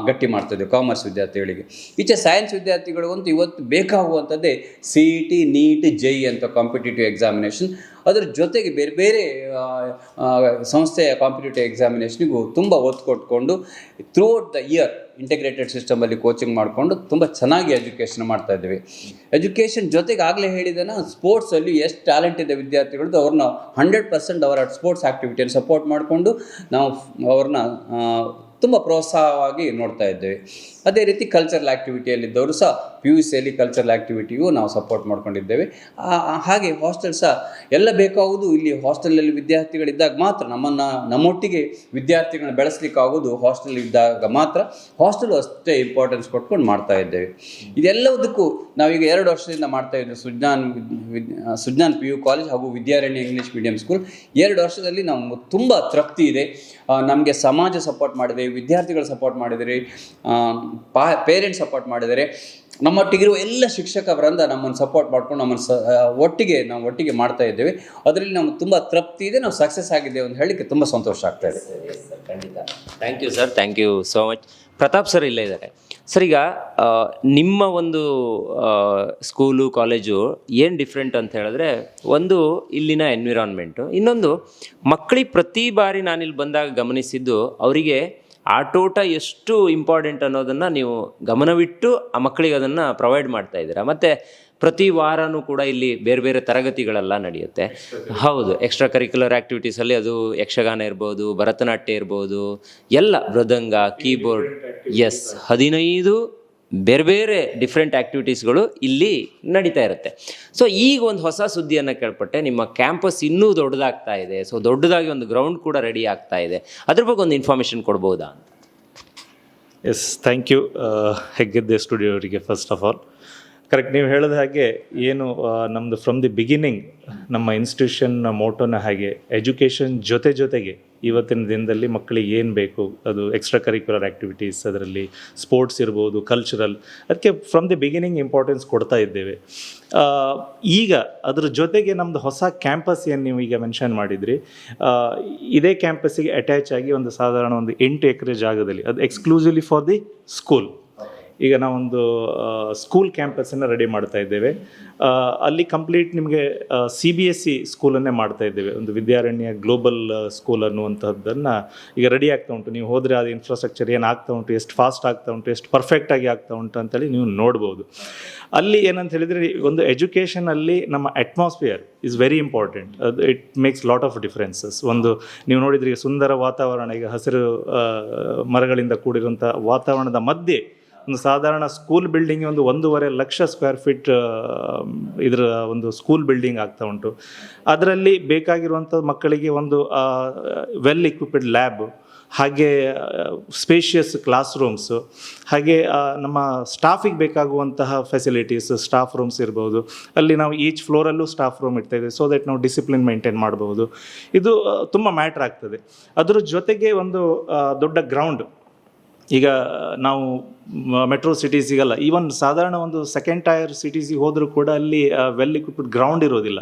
ಗಟ್ಟಿ ಮಾಡ್ತಾಯಿದ್ದೇವೆ ಕಾಮರ್ಸ್ ವಿದ್ಯಾರ್ಥಿಗಳಿಗೆ. ಈಚೆ ಸೈನ್ಸ್ ವಿದ್ಯಾರ್ಥಿಗಳಿಗಂತೂ ಇವತ್ತು ಬೇಕಾಗುವಂಥದ್ದೇ CET, NEET, JEE ಅಂತ ಕಾಂಪಿಟೇಟಿವ್ ಎಕ್ಸಾಮಿನೇಷನ್. ಅದರ ಜೊತೆಗೆ ಬೇರೆ ಬೇರೆ ಸಂಸ್ಥೆಯ ಕಾಂಪಿಟೇಟಿವ್ ಎಕ್ಸಾಮಿನೇಷನ್ಗೂ ತುಂಬ ಒತ್ತು ಕೊಟ್ಕೊಂಡು ಥ್ರೂಔಟ್ ದ ಇಯರ್ ಇಂಟಿಗ್ರೇಟೆಡ್ ಸಿಸ್ಟಮಲ್ಲಿ ಕೋಚಿಂಗ್ ಮಾಡಿಕೊಂಡು ತುಂಬ ಚೆನ್ನಾಗಿ ಎಜುಕೇಷನ್ ಮಾಡ್ತಾ ಇದ್ದೀವಿ. ಎಜುಕೇಷನ್ ಜೊತೆಗೆ ಆಗಲೇ ಹೇಳಿದನ ಸ್ಪೋರ್ಟ್ಸಲ್ಲಿ ಎಷ್ಟು ಟ್ಯಾಲೆಂಟ್ ಇದೆ ವಿದ್ಯಾರ್ಥಿಗಳದ್ದು, ಅವ್ರನ್ನ 100% ಅವರ ಸ್ಪೋರ್ಟ್ಸ್ ಆ್ಯಕ್ಟಿವಿಟಿಯನ್ನು ಸಪೋರ್ಟ್ ಮಾಡಿಕೊಂಡು ನಾವು ಅವ್ರನ್ನ ತುಂಬ ಪ್ರೋತ್ಸಾಹವಾಗಿ ನೋಡ್ತಾ ಇದ್ದೇವೆ. ಅದೇ ರೀತಿ ಕಲ್ಚರಲ್ ಆ್ಯಕ್ಟಿವಿಟಿಯಲ್ಲಿದ್ದವರು ಸಹ PUCಯಲ್ಲಿ ಕಲ್ಚರಲ್ ಆ್ಯಕ್ಟಿವಿಟಿಗೂ ನಾವು ಸಪೋರ್ಟ್ ಮಾಡ್ಕೊಂಡಿದ್ದೇವೆ. ಹಾಗೆ ಹಾಸ್ಟೆಲ್ ಸಹ ಎಲ್ಲ ಬೇಕಾಗುವುದು ಇಲ್ಲಿ ಹಾಸ್ಟೆಲಲ್ಲಿ ವಿದ್ಯಾರ್ಥಿಗಳಿದ್ದಾಗ ಮಾತ್ರ ನಮ್ಮೊಟ್ಟಿಗೆ ವಿದ್ಯಾರ್ಥಿಗಳನ್ನ ಬೆಳೆಸಲಿಕ್ಕಾಗೋದು ಹಾಸ್ಟೆಲ್ ಇದ್ದಾಗ ಮಾತ್ರ. ಹಾಸ್ಟೆಲು ಅಷ್ಟೇ ಇಂಪಾರ್ಟೆನ್ಸ್ ಕೊಟ್ಕೊಂಡು ಮಾಡ್ತಾ ಇದ್ದೇವೆ. ಇದೆಲ್ಲದಕ್ಕೂ ನಾವೀಗ 2 ವರ್ಷದಿಂದ ಮಾಡ್ತಾ ಇದ್ದೇವೆ. ಸುಜ್ಞಾನ್ PU ಕಾಲೇಜ್ ಹಾಗೂ ವಿದ್ಯಾರಣ್ಯ ಇಂಗ್ಲೀಷ್ ಮೀಡಿಯಂ ಸ್ಕೂಲ್. 2 ವರ್ಷದಲ್ಲಿ ನಮ್ಗೆ ತುಂಬ ತೃಪ್ತಿ ಇದೆ. ನಮಗೆ ಸಮಾಜ ಸಪೋರ್ಟ್ ಮಾಡಿದೆ, ವಿದ್ಯಾರ್ಥಿಗಳು ಸಪೋರ್ಟ್ ಮಾಡಿದರೆ, ಪೇರೆಂಟ್ಸ್ ಸಪೋರ್ಟ್ ಮಾಡಿದರೆ. ನಮ್ಮೊಟ್ಟಿಗಿರುವ ಎಲ್ಲ ಶಿಕ್ಷಕ ವೃಂದ ನಮ್ಮನ್ನು ಸಪೋರ್ಟ್ ಮಾಡ್ಕೊಂಡು ನಮ್ಮನ್ನು ಒಟ್ಟಿಗೆ ಮಾಡ್ತಾ ಇದ್ದೇವೆ. ಅದರಲ್ಲಿ ನಮ್ಗೆ ತುಂಬ ತೃಪ್ತಿ ಇದೆ, ನಾವು ಸಕ್ಸಸ್ ಆಗಿದ್ದೇವೆ ಅಂತ ಹೇಳಲಿಕ್ಕೆ ತುಂಬ ಸಂತೋಷ ಆಗ್ತಾ ಇದೆ. ಖಂಡಿತ. Thank you sir, thank you so much. Pratap sir ಇಲ್ಲೇ ಇದ್ದಾರೆ. ಸರ್, ಈಗ ನಿಮ್ಮ ಒಂದು ಸ್ಕೂಲು ಕಾಲೇಜು ಏನು ಡಿಫ್ರೆಂಟ್ ಅಂತ ಹೇಳಿದ್ರೆ, ಒಂದು ಇಲ್ಲಿನ ಎನ್ವಿರಾನ್ಮೆಂಟು, ಇನ್ನೊಂದು ಮಕ್ಕಳಿಗೆ ಪ್ರತಿ ಬಾರಿ ನಾನಿಲ್ಲಿ ಬಂದಾಗ ಗಮನಿಸಿದ್ದು ಅವರಿಗೆ ಆಟೋಟ ಎಷ್ಟು ಇಂಪಾರ್ಟೆಂಟ್ ಅನ್ನೋದನ್ನು ನೀವು ಗಮನವಿಟ್ಟು ಆ ಮಕ್ಕಳಿಗೆ ಅದನ್ನು ಪ್ರೊವೈಡ್ ಮಾಡ್ತಾ ಇದ್ದೀರಾ. ಮತ್ತು ಪ್ರತಿ ವಾರನೂ ಕೂಡ ಇಲ್ಲಿ ಬೇರೆ ಬೇರೆ ತರಗತಿಗಳೆಲ್ಲ ನಡೆಯುತ್ತೆ. ಹೌದು, ಎಕ್ಸ್ಟ್ರಾ ಕರಿಕ್ಯುಲರ್ ಆ್ಯಕ್ಟಿವಿಟೀಸಲ್ಲಿ ಅದು ಯಕ್ಷಗಾನ ಇರ್ಬೋದು, ಭರತನಾಟ್ಯ ಇರ್ಬೋದು, ಎಲ್ಲ ಮೃದಂಗ, ಕೀಬೋರ್ಡ್, 15 ಬೇರೆ ಬೇರೆ ಡಿಫ್ರೆಂಟ್ ಆ್ಯಕ್ಟಿವಿಟೀಸ್ಗಳು ಇಲ್ಲಿ ನಡೀತಾ ಇರುತ್ತೆ. ಸೊ ಈಗ ಒಂದು ಹೊಸ ಸುದ್ದಿಯನ್ನು ಕೇಳ್ಪಟ್ಟೆ, ನಿಮ್ಮ ಕ್ಯಾಂಪಸ್ ಇನ್ನೂ ದೊಡ್ಡದಾಗ್ತಾ ಇದೆ. ಸೊ ದೊಡ್ಡದಾಗಿ ಒಂದು ಗ್ರೌಂಡ್ ಕೂಡ ರೆಡಿ ಆಗ್ತಾ ಇದೆ. ಅದ್ರ ಬಗ್ಗೆ ಒಂದು ಇನ್ಫಾರ್ಮೇಷನ್ ಕೊಡ್ಬೋದಾ ಅಂತ? Yes, thank you Heggadde studio ಅವರಿಗೆ. ಫಸ್ಟ್ ಆಫ್ ಆಲ್ ಕರೆಕ್ಟ್, ನೀವು ಹೇಳಿದ ಹಾಗೆ ಏನು ನಮ್ಮದು ಫ್ರಮ್ ದಿ ಬಿಗಿನಿಂಗ್ ನಮ್ಮ ಇನ್ಸ್ಟಿಟ್ಯೂಷನ್ ಮೋಟೋನ ಹಾಗೆ ಎಜುಕೇಷನ್ ಜೊತೆಗೆ ಇವತ್ತಿನ ದಿನದಲ್ಲಿ ಮಕ್ಕಳಿಗೆ ಏನು ಬೇಕು, ಅದು ಎಕ್ಸ್ಟ್ರಾ ಕರಿಕ್ಯುಲರ್ ಆ್ಯಕ್ಟಿವಿಟೀಸ್, ಅದರಲ್ಲಿ ಸ್ಪೋರ್ಟ್ಸ್ ಇರ್ಬೋದು, ಕಲ್ಚರಲ್, ಅದಕ್ಕೆ ಫ್ರಮ್ ದಿ ಬಿಗಿನಿಂಗ್ ಇಂಪಾರ್ಟೆನ್ಸ್ ಕೊಡ್ತಾ ಇದ್ದೇವೆ. ಈಗ ಅದ್ರ ಜೊತೆಗೆ ನಮ್ಮದು ಹೊಸ ಕ್ಯಾಂಪಸ್ ಏನು ನೀವು ಈಗ ಮೆನ್ಷನ್ ಮಾಡಿದ್ರಿ, ಇದೇ ಕ್ಯಾಂಪಸ್ಸಿಗೆ ಅಟ್ಯಾಚ್ ಆಗಿ ಒಂದು ಸಾಧಾರಣ ಒಂದು 8 ಎಕರೆ ಜಾಗದಲ್ಲಿ, ಅದು ಎಕ್ಸ್ಕ್ಲೂಸಿವ್ಲಿ ಫಾರ್ ದಿ ಸ್ಕೂಲ್, ಈಗ ನಾವೊಂದು ಸ್ಕೂಲ್ ಕ್ಯಾಂಪಸನ್ನು ರೆಡಿ ಮಾಡ್ತಾ ಇದ್ದೇವೆ. ಅಲ್ಲಿ ಕಂಪ್ಲೀಟ್ ನಿಮಗೆ CBSE ಸ್ಕೂಲನ್ನೇ ಮಾಡ್ತಾ ಇದ್ದೇವೆ. ಒಂದು ವಿದ್ಯಾರಣ್ಯ ಗ್ಲೋಬಲ್ ಸ್ಕೂಲ್ ಅನ್ನುವಂಥದ್ದನ್ನು ಈಗ ರೆಡಿ ಆಗ್ತಾ ಉಂಟು. ನೀವು ಹೋದರೆ ಅದು ಇನ್ಫ್ರಾಸ್ಟ್ರಕ್ಚರ್ ಏನು ಆಗ್ತಾ ಉಂಟು, ಎಷ್ಟು ಫಾಸ್ಟ್ ಆಗ್ತಾ ಉಂಟು, ಎಷ್ಟು ಪರ್ಫೆಕ್ಟಾಗಿ ಆಗ್ತಾ ಉಂಟು ಅಂತೇಳಿ ನೀವು ನೋಡ್ಬೋದು. ಅಲ್ಲಿ ಏನಂತ ಹೇಳಿದರೆ, ಒಂದು ಎಜುಕೇಷನಲ್ಲಿ ನಮ್ಮ ಅಟ್ಮಾಸ್ಫಿಯರ್ ಈಸ್ ವೆರಿ ಇಂಪಾರ್ಟೆಂಟ್. ಅದು it makes lot of differences. ಒಂದು ನೀವು ನೋಡಿದರೆ ಈಗ ಸುಂದರ ವಾತಾವರಣ, ಈಗ ಹಸಿರು ಮರಗಳಿಂದ ಕೂಡಿರುವಂಥ ವಾತಾವರಣದ ಮಧ್ಯೆ ಒಂದು ಸಾಧಾರಣ ಸ್ಕೂಲ್ ಬಿಲ್ಡಿಂಗ್ ಒಂದು 1.5 ಲಕ್ಷ ಸ್ಕ್ವೇರ್ ಫೀಟ್ ಇದರ ಒಂದು ಸ್ಕೂಲ್ ಬಿಲ್ಡಿಂಗ್ ಆಗ್ತಾ ಉಂಟು. ಅದರಲ್ಲಿ ಬೇಕಾಗಿರುವಂಥ ಮಕ್ಕಳಿಗೆ ಒಂದು ವೆಲ್ ಇಕ್ವಿಪ್ಡ್ ಲ್ಯಾಬ್, ಹಾಗೆ ಸ್ಪೇಷಿಯಸ್ ಕ್ಲಾಸ್ ರೂಮ್ಸು, ಹಾಗೆ ನಮ್ಮ ಸ್ಟಾಫಿಗೆ ಬೇಕಾಗುವಂತಹ ಫೆಸಿಲಿಟೀಸ್, ಸ್ಟಾಫ್ ರೂಮ್ಸ್ ಇರ್ಬೋದು. ಅಲ್ಲಿ ನಾವು ಈಚ್ ಫ್ಲೋರಲ್ಲೂ ಸ್ಟಾಫ್ ರೂಮ್ ಇಡ್ತಾಯಿದ್ದೀವಿ, ಸೊ ದಟ್ ನಾವು ಡಿಸಿಪ್ಲಿನ್ ಮೇಂಟೈನ್ ಮಾಡ್ಬೋದು. ಇದು ತುಂಬ ಮ್ಯಾಟ್ರ್ ಆಗ್ತದೆ. ಅದ್ರ ಜೊತೆಗೆ ಒಂದು ದೊಡ್ಡ ಗ್ರೌಂಡ್, ಈಗ ನಾವು ಮೆಟ್ರೋ ಸಿಟೀಸಿಗಲ್ಲ, ಈವನ್ ಸಾಧಾರಣ ಒಂದು ಸೆಕೆಂಡ್ ಟೈರ್ ಸಿಟೀಸಿಗೆ ಹೋದರೂ ಕೂಡ ಅಲ್ಲಿ ವೆಲ್ ಇಕ್ವಿಪ್ಡ್ ಗ್ರೌಂಡ್ ಇರೋದಿಲ್ಲ.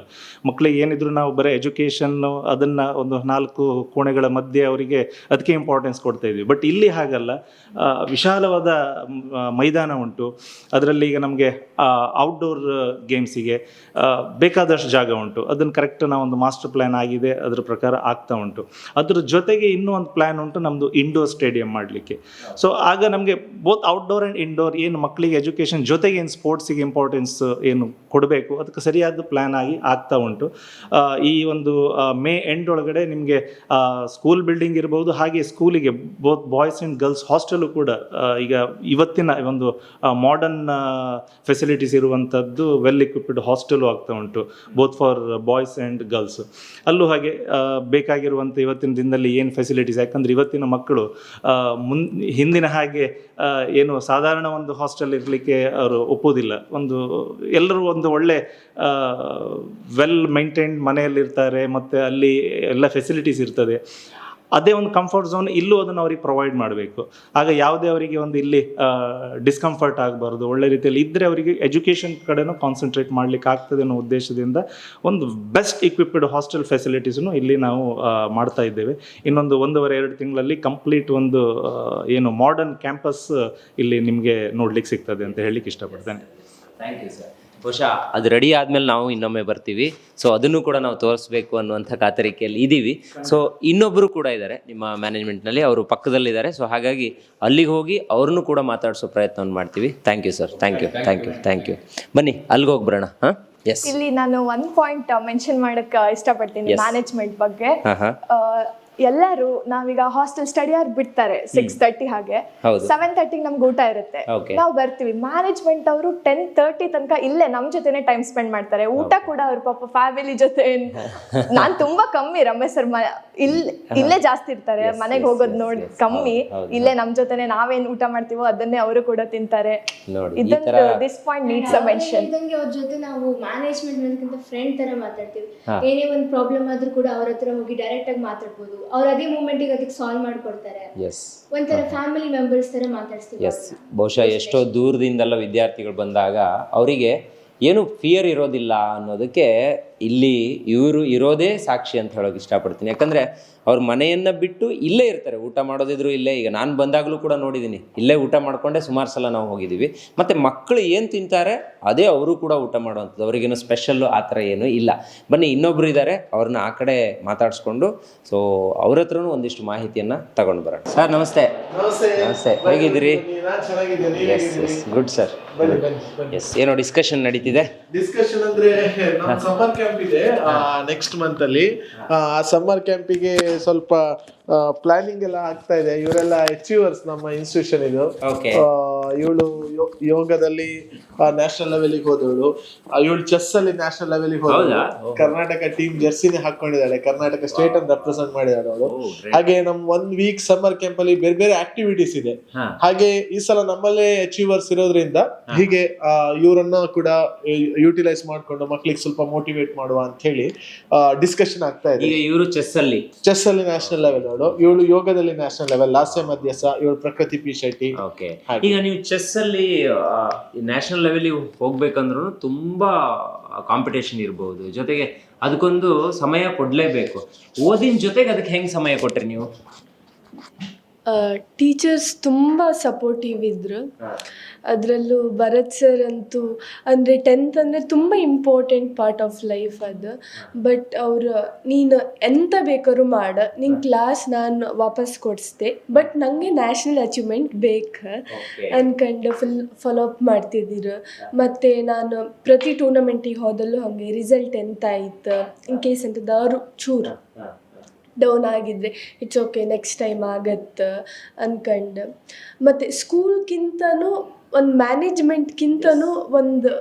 ಮಕ್ಕಳಿಗೆ ಏನಿದ್ರು ನಾವು ಬರೀ ಎಜುಕೇಷನ್ನು ಅದನ್ನು ಒಂದು 4 ಕೋಣೆಗಳ ಮಧ್ಯೆ ಅವರಿಗೆ ಅದಕ್ಕೆ ಇಂಪಾರ್ಟೆನ್ಸ್ ಕೊಡ್ತಾ ಇದ್ವಿ. ಬಟ್ ಇಲ್ಲಿ ಹಾಗಲ್ಲ, ವಿಶಾಲವಾದ ಮೈದಾನ ಉಂಟು. ಅದರಲ್ಲಿ ಈಗ ನಮಗೆ ಔಟ್ಡೋರ್ ಗೇಮ್ಸಿಗೆ ಬೇಕಾದಷ್ಟು ಜಾಗ ಉಂಟು. ಅದನ್ನು ಕರೆಕ್ಟ್ ನಾವೊಂದು ಮಾಸ್ಟರ್ ಪ್ಲ್ಯಾನ್ ಆಗಿದೆ, ಅದರ ಪ್ರಕಾರ ಆಗ್ತಾ ಉಂಟು. ಅದ್ರ ಜೊತೆಗೆ ಇನ್ನೂ ಒಂದು ಪ್ಲ್ಯಾನ್ ಉಂಟು ನಮ್ಮದು ಇಂಡೋರ್ ಸ್ಟೇಡಿಯಂ ಮಾಡಲಿಕ್ಕೆ. ಸೊ ಆಗ ನಮಗೆ ಬೋತ್ ಔಟ್ಡೋರ್ ಆ್ಯಂಡ್ ಇಂಡೋರ್ ಏನು ಮಕ್ಕಳಿಗೆ ಎಜುಕೇಷನ್ ಜೊತೆಗೆ ಏನು ಸ್ಪೋರ್ಟ್ಸಿಗೆ ಇಂಪಾರ್ಟೆನ್ಸ್ ಏನು ಕೊಡಬೇಕು, ಅದಕ್ಕೆ ಸರಿಯಾದ ಪ್ಲ್ಯಾನ್ ಆಗಿ ಆಗ್ತಾ ಉಂಟು. ಈ ಒಂದು ಮೇ ಎಂಡ್ ಒಳಗಡೆ ನಿಮಗೆ ಸ್ಕೂಲ್ ಬಿಲ್ಡಿಂಗ್ ಇರ್ಬೋದು, ಹಾಗೆ ಸ್ಕೂಲಿಗೆ both boys and girls hostel ಕೂಡ ಈಗ ಇವತ್ತಿನ ಒಂದು ಮಾಡರ್ನ್ ಫೆಸಿಲಿಟೀಸ್ ಇರುವಂಥದ್ದು ವೆಲ್ ಇಕ್ವಿಪ್ಡ್ ಹಾಸ್ಟೆಲು ಆಗ್ತಾ ಉಂಟು, both for boys and girls. ಅಲ್ಲೂ ಹಾಗೆ ಬೇಕಾಗಿರುವಂಥ ಇವತ್ತಿನ ದಿನದಲ್ಲಿ ಏನು ಫೆಸಿಲಿಟೀಸ್, ಯಾಕಂದರೆ ಇವತ್ತಿನ ಮಕ್ಕಳು ಹಿಂದಿನ ಹಾಗೆ ಏನು ಸಾಧಾರಣ ಒಂದು ಹಾಸ್ಟೆಲ್ ಇರಲಿಕ್ಕೆ ಅವರು ಒಪ್ಪೋದಿಲ್ಲ. ಎಲ್ಲರೂ ಒಂದು ಒಳ್ಳೆ ವೆಲ್ ಮೈಂಟೈನ್ಡ್ ಮನೆಯಲ್ಲಿರ್ತಾರೆ, ಮತ್ತು ಅಲ್ಲಿ ಎಲ್ಲ ಫೆಸಿಲಿಟೀಸ್ ಇರ್ತದೆ. ಅದೇ ಒಂದು ಕಂಫರ್ಟ್ ಝೋನ್ ಇಲ್ಲೂ ಅದನ್ನು ಅವ್ರಿಗೆ ಪ್ರೊವೈಡ್ ಮಾಡಬೇಕು. ಆಗ ಯಾವುದೇ ಅವರಿಗೆ ಒಂದು ಇಲ್ಲಿ ಡಿಸ್ಕಂಫರ್ಟ್ ಆಗಬಾರ್ದು. ಒಳ್ಳೆ ರೀತಿಯಲ್ಲಿ ಇದ್ದರೆ ಅವರಿಗೆ ಎಜುಕೇಷನ್ ಕಡೆನೂ ಕಾನ್ಸಂಟ್ರೇಟ್ ಮಾಡಲಿಕ್ಕೆ ಆಗ್ತದೆ ಅನ್ನೋ ಉದ್ದೇಶದಿಂದ ಒಂದು ಬೆಸ್ಟ್ ಇಕ್ವಿಪ್ಡ್ ಹಾಸ್ಟೆಲ್ ಫೆಸಿಲಿಟೀಸನ್ನು ಇಲ್ಲಿ ನಾವು ಮಾಡ್ತಾ ಇದ್ದೇವೆ. ಇನ್ನೊಂದು 1.5-2 ತಿಂಗಳಲ್ಲಿ ಕಂಪ್ಲೀಟ್ ಒಂದು ಏನು ಮಾಡರ್ನ್ ಕ್ಯಾಂಪಸ್ ಇಲ್ಲಿ ನಿಮಗೆ ನೋಡ್ಲಿಕ್ಕೆ ಸಿಗ್ತದೆ ಅಂತ ಹೇಳಲಿಕ್ಕೆ ಇಷ್ಟಪಡ್ತೇನೆ. Thank you sir. ಬಹುಶಃ ಅದು ರೆಡಿ ಆದಮೇಲೆ ನಾವು ಇನ್ನೊಮ್ಮೆ ಬರ್ತೀವಿ. ಸೊ ಅದನ್ನು ಕೂಡ ನಾವು ತೋರಿಸ್ಬೇಕು ಅನ್ನುವಂಥ ಕಾತರಿಕೆಯಲ್ಲಿ ಇದ್ದೀವಿ. ಸೊ ಇನ್ನೊಬ್ಬರು ಕೂಡ ಇದ್ದಾರೆ ನಿಮ್ಮ ಮ್ಯಾನೇಜ್ಮೆಂಟ್ನಲ್ಲಿ, ಅವರು ಪಕ್ಕದಲ್ಲಿದ್ದಾರೆ. ಸೊ ಹಾಗಾಗಿ ಅಲ್ಲಿಗೆ ಹೋಗಿ ಅವ್ರನ್ನೂ ಕೂಡ ಮಾತಾಡಿಸೋ ಪ್ರಯತ್ನವನ್ನು ಮಾಡ್ತೀವಿ. Thank you sir, thank you. ಬನ್ನಿ ಅಲ್ಲಿಗೆ ಹೋಗಿ ಬರೋಣ. ಹಾಂ, ಎಸ್. ಇಲ್ಲಿ ನಾನು ಒಂದು ಪಾಯಿಂಟ್ ಮೆನ್ಷನ್ ಮಾಡಕ್ಕೆ ಇಷ್ಟಪಡ್ತೀನಿ ಮ್ಯಾನೇಜ್ಮೆಂಟ್ ಬಗ್ಗೆ. ಎಲ್ಲರೂ ನಾವೀಗ ಹಾಸ್ಟೆಲ್ ಸ್ಟಡಿ ಅವರ್ ಬಿಡ್ತಾರೆ 6:30 ಹಾಗೆ, 7:30 ನಮ್ಗೆ ಊಟ ಇರುತ್ತೆ, ನಾವು ಬರ್ತೀವಿ. ಮ್ಯಾನೇಜ್ಮೆಂಟ್ ಅವರು 10:30 ತನಕ ಇಲ್ಲೇ ನಮ್ ಜೊತೆನೆ ಟೈಮ್ ಸ್ಪೆಂಡ್ ಮಾಡ್ತಾರೆ. ಊಟ ಕೂಡ ಅವ್ರ ಪಾಪ ಫ್ಯಾಮಿಲಿ ಜೊತೆ, ನಾನ್ ತುಂಬಾ ಕಮ್ಮಿ, ರಮೇಶ್ ಸರ್ ಇಲ್ಲೇ ಜಾಸ್ತಿ ಇರ್ತಾರೆ, ಮನೆಗೆ ಹೋಗೋದು ನೋಡಿ ಕಮ್ಮಿ. ಇಲ್ಲೇ ನಮ್ ಜೊತೆನೆ ನಾವೇನ್ ಊಟ ಮಾಡ್ತೀವೋ ಅದನ್ನೇ ಅವರು ಕೂಡ ತಿಂತಾರೆ. ಇದೊಂದು this point needs a mention. ಅವ್ರ ಜೊತೆ ನಾವು ಮ್ಯಾನೇಜ್ಮೆಂಟ್ ಅನ್ನೋದಕ್ಕಿಂತ ಫ್ರೆಂಡ್ ತರ ಮಾತಾಡ್ತೀವಿ. ಏನೇ ಒಂದು ಪ್ರಾಬ್ಲಮ್ ಆದ್ರೂ ಕೂಡ ಅವ್ರ ಹತ್ರ ಹೋಗಿ ಡೈರೆಕ್ಟ್ ಆಗಿ ಮಾತಾಡ್ಬೋದು. ಅವ್ರು ಅದೇ ಮೂಮೆಂಟಿಗೆ ಅದಕ್ಕೆ ಸಾಲ್ವ್ ಮಾಡ್ಕೊಡ್ತಾರೆ. ಎಸ್ ಒಂಥರ ಫ್ಯಾಮಿಲಿ ಮೆಂಬರ್ಸ್ ತರ ಮಾತಾಡ್ಸ್ತೀವಿ. ಎಸ್ ಬಹುಶಃ ಎಷ್ಟೋ ದೂರದಿಂದೆಲ್ಲ ವಿದ್ಯಾರ್ಥಿಗಳು ಬಂದಾಗ ಅವರಿಗೆ ಏನು ಫಿಯರ್ ಇರೋದಿಲ್ಲ ಅನ್ನೋದಕ್ಕೆ ಇಲ್ಲಿ ಇವರು ಇರೋದೇ ಸಾಕ್ಷಿ ಅಂತ ಹೇಳೋಕೆ ಇಷ್ಟಪಡ್ತೀನಿ. ಯಾಕಂದರೆ ಅವ್ರ ಮನೆಯನ್ನು ಬಿಟ್ಟು ಇಲ್ಲೇ ಇರ್ತಾರೆ, ಊಟ ಮಾಡೋದಿದ್ರು ಇಲ್ಲೇ. ಈಗ ನಾನು ಬಂದಾಗಲೂ ಕೂಡ ನೋಡಿದ್ದೀನಿ, ಇಲ್ಲೇ ಊಟ ಮಾಡಿಕೊಂಡೆ ಸುಮಾರು ಸಲ ನಾವು ಹೋಗಿದ್ದೀವಿ. ಮತ್ತು ಮಕ್ಕಳು ಏನು ತಿಂತಾರೆ ಅದೇ ಅವರು ಕೂಡ ಊಟ ಮಾಡೋವಂಥದ್ದು, ಅವ್ರಿಗೇನು ಸ್ಪೆಷಲ್ಲು ಆ ಥರ ಏನೂ ಇಲ್ಲ. ಬನ್ನಿ ಇನ್ನೊಬ್ರು ಇದ್ದಾರೆ, ಅವ್ರನ್ನ ಆ ಕಡೆ ಮಾತಾಡಿಸ್ಕೊಂಡು ಸೊ ಅವ್ರ ಹತ್ರನೂ ಒಂದಿಷ್ಟು ಮಾಹಿತಿಯನ್ನು ತಗೊಂಡು ಬರೋಣ. ಸರ್ ನಮಸ್ತೆ. ನಮಸ್ತೆ, ಹೇಗಿದ್ದೀರಿ? Yes yes good sir. Yes, ಏನೋ ಡಿಸ್ಕಷನ್ ನಡೀತಿದೆ. ಡಿಸ್ಕಷನ್ ಅಂದ್ರೆ ನಮ್ಮ ಸಮ್ಮರ್ ಕ್ಯಾಂಪ್ ಇದೆ ನೆಕ್ಸ್ಟ್ ಮಂತ್ ಅಲ್ಲಿ. ಆ ಸಮ್ಮರ್ ಕ್ಯಾಂಪಿಗೆ ಸ್ವಲ್ಪ ಪ್ಲಾನಿಂಗ್ ಎಲ್ಲ ಆಗ್ತಾ ಇದೆ. ಇವರೆಲ್ಲ ಅಚೀವರ್ಸ್ ನಮ್ಮ ಇನ್ಸ್ಟಿಟ್ಯೂಷನ್ ಇದು. ಇವಳು ಯೋಗದಲ್ಲಿ ನ್ಯಾಷನಲ್ ಲೆವೆಲ್ಗೆ ಹೋದವಳು, ಇವಳು ಚೆಸ್ ಅಲ್ಲಿ ನ್ಯಾಷನಲ್ ಲೆವೆಲ್ಗೆ ಹೋದವಳು. ಕರ್ನಾಟಕ ಟೀಮ್ ಜರ್ಸಿನೇ ಹಾಕೊಂಡಿದ್ದಾಳೆ, ಕರ್ನಾಟಕ ಸ್ಟೇಟ್ ಅನ್ನು ರೆಪ್ರೆಸೆಂಟ್ ಮಾಡಿದಾಳೆ ಅವಳು. ಹಾಗೆ ನಮ್ 1 ವೀಕ್ ಸಮ್ಮರ್ ಕ್ಯಾಂಪ್ ಅಲ್ಲಿ ಬೇರೆ ಬೇರೆ ಆಕ್ಟಿವಿಟೀಸ್ ಇದೆ. ಹಾಗೆ ಈ ಸಲ ನಮ್ಮಲ್ಲೇ ಅಚೀವರ್ಸ್ ಇರೋದ್ರಿಂದ ಹೀಗೆ ಇವರನ್ನ ಕೂಡ ಯುಟಿಲೈಸ್ ಮಾಡ್ಕೊಂಡು ಮಕ್ಳಿಗೆ ಸ್ವಲ್ಪ ಮೋಟಿವೇಟ್ ಮಾಡುವ ಅಂತ ಹೇಳಿ ಡಿಸ್ಕಷನ್ ಆಗ್ತಾ ಇದೆ. ಇವರು ಚೆಸ್ ಅಲ್ಲಿ ನ್ಯಾಷನಲ್ ಲೆವೆಲ್ ಅವಳು, ಇವಳು ಯೋಗದಲ್ಲಿ ನ್ಯಾಷನಲ್ ಲೆವೆಲ್, ಲಾಸ್ಯ ಮಧ್ಯಸ, ಇವಳು ಪ್ರಕೃತಿ ಪಿ ಶೆಟ್ಟಿ. ಈಗ ನೀವು ಚೆಸ್ ಅಲ್ಲಿ ನ್ಯಾಷನಲ್ ಲೆವೆಲ್ ಹೋಗ್ಬೇಕಂದ್ರೂ ತುಂಬಾ ಕಾಂಪಿಟೇಷನ್ ಇರಬಹುದು, ಜೊತೆಗೆ ಅದಕ್ಕೊಂದು ಸಮಯ ಕೊಡ್ಲೇಬೇಕು. ಓದಿನ ಜೊತೆಗೆ ಅದಕ್ಕೆ ಹೆಂಗ್ ಸಮಯ ಕೊಟ್ರಿ ನೀವು? ಟೀಚರ್ಸ್ ತುಂಬ ಸಪೋರ್ಟಿವ್ ಇದ್ರು. ಅದರಲ್ಲೂ ಭರತ್ ಸರ್ ಅಂತೂ ಅಂದರೆ 10th ಅಂದರೆ ತುಂಬ ಇಂಪಾರ್ಟೆಂಟ್ ಪಾರ್ಟ್ ಆಫ್ ಲೈಫ್ ಅದು. ಬಟ್ ಅವರು ನೀನು ಎಂತ ಬೇಕಾದ್ರೂ ಮಾಡ, ನಿನ್ನ ಕ್ಲಾಸ್ ನಾನು ವಾಪಸ್ ಕೊಡಿಸ್ದೆ, ಬಟ್ ನನಗೆ ನ್ಯಾಷನಲ್ ಅಚೀವ್ಮೆಂಟ್ ಬೇಕು ಅನ್ಕೊಂಡು ಫಾಲೋ ಅಪ್ ಮಾಡ್ತಿದ್ದೀರು. ಮತ್ತು ನಾನು ಪ್ರತಿ ಟೂರ್ನಮೆಂಟಿಗೆ ಹೋದಲ್ಲೂ ಹಾಗೆ ರಿಸಲ್ಟ್ ಎಂತ ಆಯ್ತು, ಇನ್ ಕೇಸ್ ಎಂಥದ್ದಾದ್ರು ಚೂರು ಡೌನ್ ಆಗಿದ್ರೆ ಇಟ್ಸ್ ಓಕೆ, ನೆಕ್ಸ್ಟ್ ಟೈಮ್ ಆಗತ್ತೆ ಅನ್ಕಂಡು. ಮತ್ತು ಸ್ಕೂಲ್ಗಿಂತನೂ ಒಂದು ಮ್ಯಾನೇಜ್ಮೆಂಟ್ಗಿಂತನೂ ಒಂದು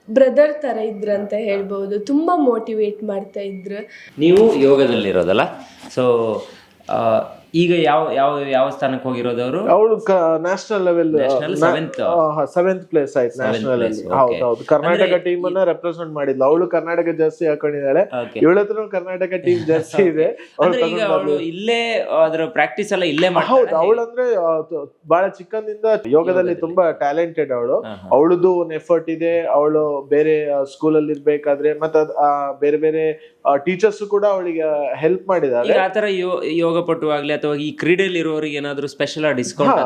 ಬ್ರದರ್ ಥರ ಇದ್ರು ಅಂತ ಹೇಳ್ಬೋದು. ತುಂಬ ಮೋಟಿವೇಟ್ ಮಾಡ್ತಾ ಇದ್ರು. ನೀವು ಯೋಗದಲ್ಲಿರೋದಲ್ಲ, ಸೊ ಈಗ ಯಾವ ಸ್ಥಾನಕ್ಕೆ ಹೋಗಿರೋದವರು? ಅವಳು ನ್ಯಾಷನಲ್ ಲೆವೆಲ್ ಸೆವೆಂತ್ ಪ್ಲೇಸ್ ಆಯ್ತು ನ್ಯಾಷನಲ್ ಅಲ್ಲಿ. ಹೌದು, ಕರ್ನಾಟಕ ಟೀಮ್ ಅನ್ನ ರೆಪ್ರೆಸೆಂಟ್ ಮಾಡಿದ್ಲು. ಅವಳು ಕರ್ನಾಟಕ ಜರ್ಸಿ ಹಾಕೊಂಡಿದ್ದಾಳೆ, ಇವಳ ಹತ್ರ ಕರ್ನಾಟಕ ಟೀಮ್ ಜರ್ಸಿ ಇದೆ. ಇಲ್ಲೇ ಅದರ ಪ್ರಾಕ್ಟೀಸ್ ಎಲ್ಲ ಇಲ್ಲೇ. ಹೌದು, ಅವಳಂದ್ರೆ ಬಹಳ ಚಿಕ್ಕಂದಿಂದ ಯೋಗದಲ್ಲಿ ತುಂಬಾ ಟ್ಯಾಲೆಂಟೆಡ್ ಅವಳು. ಅವಳದು ಒಂದು ಎಫರ್ಟ್ ಇದೆ. ಅವಳು ಬೇರೆ ಸ್ಕೂಲ್ ಅಲ್ಲಿ ಇರ್ಬೇಕಾದ್ರೆ ಮತ್ತೆ ಬೇರೆ ಬೇರೆ ಟೀಚರ್ಸ್ ಕೂಡ ಅವಳಿಗೆ ಹೆಲ್ಪ್ ಮಾಡಿದ್ದಾರೆ. ಆತರ ಯೋಗ ಪಟುವಾಗ್ಲಿ ಅಥವಾ ಈ ಕ್ರೀಡೆಯಲ್ಲಿ ಇರೋರಿಗೆ ಏನಾದ್ರು ಸ್ಪೆಷಲ್ ಡಿಸ್ಕೌಂಟ್?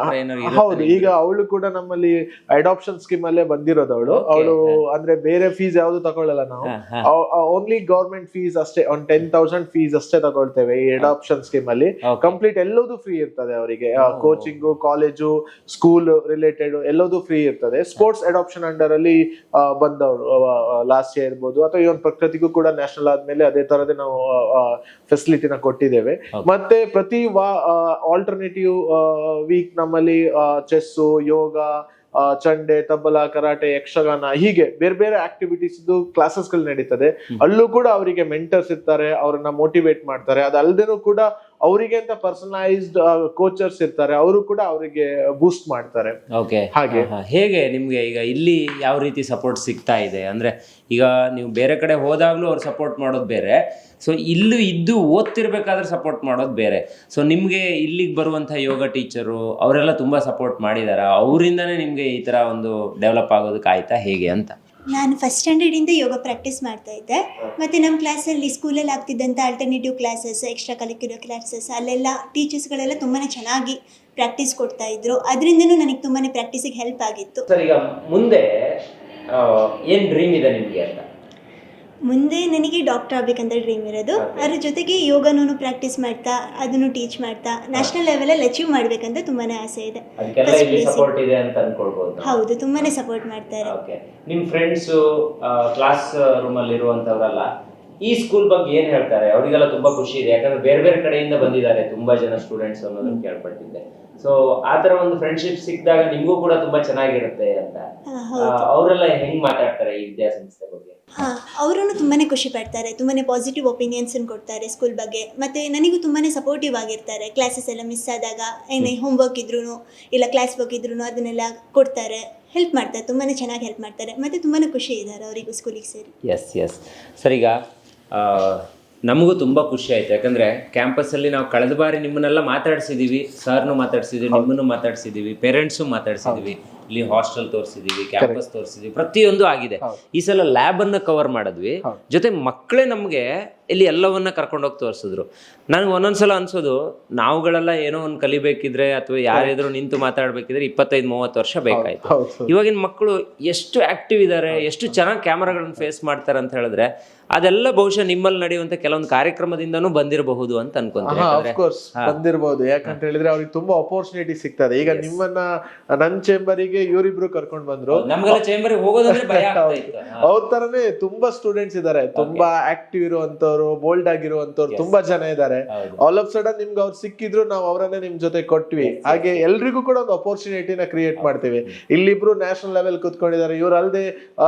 ಹೌದು, ಈಗ ಅವಳು ಕೂಡ ನಮ್ಮಲ್ಲಿ ಅಡಾಪ್ಷನ್ ಸ್ಕೀಮ್ ಅಲ್ಲೇ ಬಂದಿರೋದು. ಅವಳು ಅಂದ್ರೆ ಬೇರೆ ಫೀಸ್ ಯಾವ್ದು ತಗೊಳ್ಳಲ್ಲ ನಾವು, ಓನ್ಲಿ ಗವರ್ಮೆಂಟ್ ಫೀಸ್ ಅಷ್ಟೇ, ಒಂದು 10,000 ಫೀಸ್ ಅಷ್ಟೇ ತಗೊಳ್ತೇವೆ ಈ ಅಡಾಪ್ಷನ್ ಸ್ಕೀಮ್ ಅಲ್ಲಿ. ಕಂಪ್ಲೀಟ್ ಎಲ್ಲದೂ ಫ್ರೀ ಇರ್ತದೆ ಅವರಿಗೆ, ಕೋಚಿಂಗು, ಕಾಲೇಜು, ಸ್ಕೂಲ್ ರಿಲೇಟೆಡ್ ಎಲ್ಲದೂ ಫ್ರೀ ಇರ್ತದೆ. ಸ್ಪೋರ್ಟ್ಸ್ ಅಡಾಪ್ಷನ್ ಅಂಡರ್ ಅಲ್ಲಿ ಬಂದವಳು ಲಾಸ್ಟ್ ಇಯರ್ ಇರ್ಬೋದು, ಅಥವಾ ಈ ಒಂದು ಪ್ರಕೃತಿಗೂ ಕೂಡ ನ್ಯಾಷನಲ್ ಆದ್ಮೇಲೆ ಅದೇ ತರದೇ ನಾವು ಫೆಸಿಲಿಟಿನ ಕೊಟ್ಟಿದ್ದೇವೆ. ಮತ್ತೆ ಪ್ರತಿ ಆಲ್ಟರ್ನೇಟಿವ್ ವೀಕ್ ನಮ್ಮಲ್ಲಿ ಚೆಸ್ಸು, ಯೋಗ, ಚಂಡೆ, ತಬಲಾ, ಕರಾಟೆ, ಯಕ್ಷಗಾನ, ಹೀಗೆ ಬೇರೆ ಬೇರೆ ಆಕ್ಟಿವಿಟೀಸ್ ಕ್ಲಾಸಸ್ ಗಳು ನಡೀತದೆ. ಅಲ್ಲೂ ಕೂಡ ಅವರಿಗೆ ಮೆಂಟರ್ಸ್ ಇರ್ತಾರೆ, ಅವರನ್ನ ಮೋಟಿವೇಟ್ ಮಾಡ್ತಾರೆ. ಅದಲ್ಲದೇನೂ ಕೂಡ ಅವರಿಗೆ ಅಂತ ಪರ್ಸನಲೈಸ್ಡ್ ಕೋಚರ್ಸ್ ಇರ್ತಾರೆ, ಅವರು ಕೂಡ ಅವರಿಗೆ ಬೂಸ್ಟ್ ಮಾಡ್ತಾರೆ. ಹಾಗೆ ಹೇಗೆ ನಿಮ್ಗೆ ಈಗ ಇಲ್ಲಿ ಯಾವ ರೀತಿ ಸಪೋರ್ಟ್ ಸಿಗ್ತಾ ಇದೆ? ಅಂದ್ರೆ ಈಗ ನೀವು ಬೇರೆ ಕಡೆ ಹೋದಾಗ್ಲೂ ಅವ್ರು ಸಪೋರ್ಟ್ ಮಾಡೋದು ಬೇರೆ, ಸೊ ಇಲ್ಲೂ ಇದ್ದು ಓದ್ತಿರ್ಬೇಕಾದ್ರೆ ಸಪೋರ್ಟ್ ಮಾಡೋದು ಬೇರೆ. ಸೊ ನಿಮ್ಗೆ ಇಲ್ಲಿಗೆ ಬರುವಂಥ ಯೋಗ ಟೀಚರು ಅವರೆಲ್ಲ ತುಂಬಾ ಸಪೋರ್ಟ್ ಮಾಡಿದಾರ? ಅವರಿಂದನೇ ನಿಮ್ಗೆ ಈ ತರ ಒಂದು ಡೆವಲಪ್ ಆಗೋದಕ್ಕೆ ಆಯ್ತಾ ಹೇಗೆ ಅಂತ? ನಾನು ಫಸ್ಟ್ ಸ್ಟ್ಯಾಂಡರ್ಡಿಂದ ಯೋಗ ಪ್ರಾಕ್ಟೀಸ್ ಮಾಡ್ತಾ ಇದ್ದೆ. ಮತ್ತು ನಮ್ಮ ಕ್ಲಾಸಲ್ಲಿ ಸ್ಕೂಲಲ್ಲಿ ಆಗ್ತಿದ್ದಂಥ alternative classes, extra curricular classes, ಅಲ್ಲೆಲ್ಲ ಟೀಚರ್ಸ್ಗಳೆಲ್ಲ ತುಂಬಾ ಚೆನ್ನಾಗಿ ಪ್ರಾಕ್ಟೀಸ್ ಕೊಡ್ತಾ ಇದ್ರು. ಅದರಿಂದನೂ ನನಗೆ ತುಂಬಾ ಪ್ರಾಕ್ಟೀಸಿಗೆ ಹೆಲ್ಪ್ ಆಗಿತ್ತು. ಸರ್, ಈಗ ಮುಂದೆ ಏನು ಡ್ರೀಮ್ ಇದೆ ನಿಮಗೆ ಅಂತ? ಮುಂದೆ ನನಗೆ ಡಾಕ್ಟರ್ ಆಗಬೇಕಂತ ಡ್ರೀಮ್ ಇರೋದು. ಅದ್ರ ಜೊತೆಗೆ ಯೋಗನೂ ಪ್ರಾಕ್ಟೀಸ್ ಮಾಡ್ತಾ, ಅದನ್ನು ಟೀಚ್ ಮಾಡ್ತಾ ನ್ಯಾಷನಲ್ ಲೆವೆಲಲ್ಲಿ ಅಚೀವ್ ಮಾಡಬೇಕಂತ ತುಂಬಾ ಆಸೆ ಇದೆ. ಹೌದು, ತುಂಬಾ ಸಪೋರ್ಟ್ ಮಾಡ್ತಾರೆ. ನಿಮ್ಮ ಫ್ರೆಂಡ್ಸು ಕ್ಲಾಸ್ ರೂಮಲ್ಲಿ ಇರುವಂಥವರೆಲ್ಲ ಈ ಸ್ಕೂಲ್ ಬಗ್ಗೆ ಏನು ಹೇಳ್ತಾರೆ? ಅವರಿಗೆಲ್ಲ ತುಂಬಾ ಖುಷಿ ಇದೆ, ಯಾಕಂದ್ರೆ ಬೇರೆ ಬೇರೆ ಕಡೆಯಿಂದ ಬಂದಿದ್ದಾರೆ ತುಂಬಾ ಜನ ಸ್ಟೂಡೆಂಟ್ಸ್ ಅನ್ನೋದನ್ನ ಕೇಳ್ಪಟ್ಟಿದ್ದೆ. ಸೊ ಆ ತರ ಒಂದು ಫ್ರೆಂಡ್ಶಿಪ್ ಸಿಕ್ಕಿದಾಗ ನಿಮಗೂ ಕೂಡ ತುಂಬಾ ಚೆನ್ನಾಗಿರುತ್ತೆ ಅಂತ. ಅವರೆಲ್ಲ ಹೆಂಗ್ ಮಾತಾಡ್ತಾರೆ ಈ ವಿದ್ಯಾಸಂಸ್ಥೆ ಬಗ್ಗೆ? ಅವರು ತುಂಬಾ ಖುಷಿ ಪಡ್ತಾರೆ, ತುಂಬಾ ಪಾಸಿಟಿವ್ ಒಪಿನಿಯನ್ಸ್ ಕೊಡ್ತಾರೆ ಸ್ಕೂಲ್ ಬಗ್ಗೆ. ಮತ್ತು ನನಗೂ ತುಂಬಾ ಸಪೋರ್ಟಿವ್ ಆಗಿರ್ತಾರೆ. ಕ್ಲಾಸಸ್ ಎಲ್ಲ ಮಿಸ್ ಆದಾಗ, ಏನೇ ಹೋಮ್ವರ್ಕ್ ಇದ್ರೂ ಇಲ್ಲ ಕ್ಲಾಸ್ ವರ್ಕ್ ಇದ್ರೂ ಅದನ್ನೆಲ್ಲ ಕೊಡ್ತಾರೆ, ಹೆಲ್ಪ್ ಮಾಡ್ತಾರೆ, ತುಂಬಾ ಚೆನ್ನಾಗಿ ಹೆಲ್ಪ್ ಮಾಡ್ತಾರೆ. ಮತ್ತು ತುಂಬಾ ಖುಷಿ ಇದ್ದಾರೆ ಅವರಿಗೂ ಸ್ಕೂಲಿಗೆ ಸೇರಿ. ಎಸ್ ಎಸ್ ಸರ್, ಈಗ ನಮಗೂ ತುಂಬ ಖುಷಿ ಆಯ್ತು. ಯಾಕಂದರೆ ಕ್ಯಾಂಪಸ್ಸಲ್ಲಿ ನಾವು ಕಳೆದ ಬಾರಿ ನಿಮ್ಮನ್ನೆಲ್ಲ ಮಾತಾಡ್ಸಿದ್ದೀವಿ, ಸರ್ನು ಮಾತಾಡ್ಸಿದ್ದೀವಿ, ನಿಮ್ಮನ್ನು ಮಾತಾಡ್ಸಿದ್ದೀವಿ, ಪೇರೆಂಟ್ಸು ಮಾತಾಡ್ಸಿದ್ದೀವಿ, ಇಲ್ಲಿ ಹಾಸ್ಟೆಲ್ ತೋರಿಸಿದ್ದೀವಿ, ಕ್ಯಾಂಪಸ್ ತೋರಿಸಿದ್ದೀವಿ, ಪ್ರತಿಯೊಂದು ಆಗಿದೆ. ಈ ಸಲ ಲ್ಯಾಬನ್ನು ಕವರ್ ಮಾಡಿದ್ವಿ, ಜೊತೆ ಮಕ್ಕಳೇ ನಮಗೆ ಇಲ್ಲಿ ಎಲ್ಲವನ್ನ ಕರ್ಕೊಂಡೋಗಿ ತೋರಿಸಿದ್ರು. ನನಗೆ ಒಂದೊಂದ್ಸಲ ಅನ್ಸೋದು, ನಾವುಗಳೆಲ್ಲ ಏನೋ ಒಂದು ಕಲಿಬೇಕಿದ್ರೆ ಅಥವಾ ಯಾರಾದ್ರೂ ನಿಂತು ಮಾತಾಡ್ಬೇಕಿದ್ರೆ 25-30 ವರ್ಷ ಬೇಕಾಯ್ತು. ಇವಾಗಿನ ಮಕ್ಕಳು ಎಷ್ಟು ಆಕ್ಟಿವ್ ಇದ್ದಾರೆ, ಎಷ್ಟು ಚೆನ್ನಾಗಿ ಕ್ಯಾಮರಾಗಳನ್ನ ಫೇಸ್ ಮಾಡ್ತಾರೆ ಅಂತ ಹೇಳಿದ್ರೆ ಅದೆಲ್ಲ ಬಹುಶಃ ನಿಮ್ಮಲ್ಲಿ ನಡೆಯುವಂತ ಕೆಲವೊಂದು ಕಾರ್ಯಕ್ರಮದಿಂದನೂ ಬಂದಿರಬಹುದು ಅಂತ ಅನ್ಕೊಂತೀನಿ. ಬಂದಿರಬಹುದು, ಯಾಕಂತ ಹೇಳಿದ್ರೆ ಅವ್ರಿಗೆ ತುಂಬಾ ಅಪರ್ಚುನಿಟಿ ಸಿಗ್ತದೆ. ಈಗ ನಿಮ್ಮನ್ನ ನನ್ನ ಚೇಂಬರಿಗೆ ಇವರಿಬ್ರು ಕರ್ಕೊಂಡ್ ಬಂದ್ರು, ನಮ್ಗೆಲ್ಲ ಚೇಂಬರ್ ಹೋಗೋದಂದ್ರೆ ಭಯ ಆಗ್ತಾ ಇತ್ತು. ಅವ್ರ ತರನೇ ತುಂಬಾ ಸ್ಟೂಡೆಂಟ್ಸ್ ಇದಾರೆ, ತುಂಬಾ ಆಕ್ಟಿವ್ ಇರುವಂತವ್ರು, ಬೋಲ್ಡ್ ಆಗಿರುವಂತವ್ರು ತುಂಬಾ ಜನ ಇದಾರೆ. ಆಲ್ ಆಫ್ ಸಡನ್ ನಿಮ್ಗೆ ಅವ್ರು ಸಿಕ್ಕಿದ್ರು, ನಾವು ಅವರನ್ನೇ ನಿಮ್ ಜೊತೆ ಕೊಟ್ವಿ. ಹಾಗೆ ಎಲ್ರಿಗೂ ಕೂಡ ಒಂದು ಅಪರ್ಚುನಿಟಿನ ಕ್ರಿಯೇಟ್ ಮಾಡ್ತೀವಿ. ಇಲ್ಲಿಬ್ರು ನ್ಯಾಷನಲ್ ಲೆವೆಲ್ ಕುತ್ಕೊಂಡಿದ್ದಾರೆ, ಇವ್ರು ಅಲ್ಲದೆ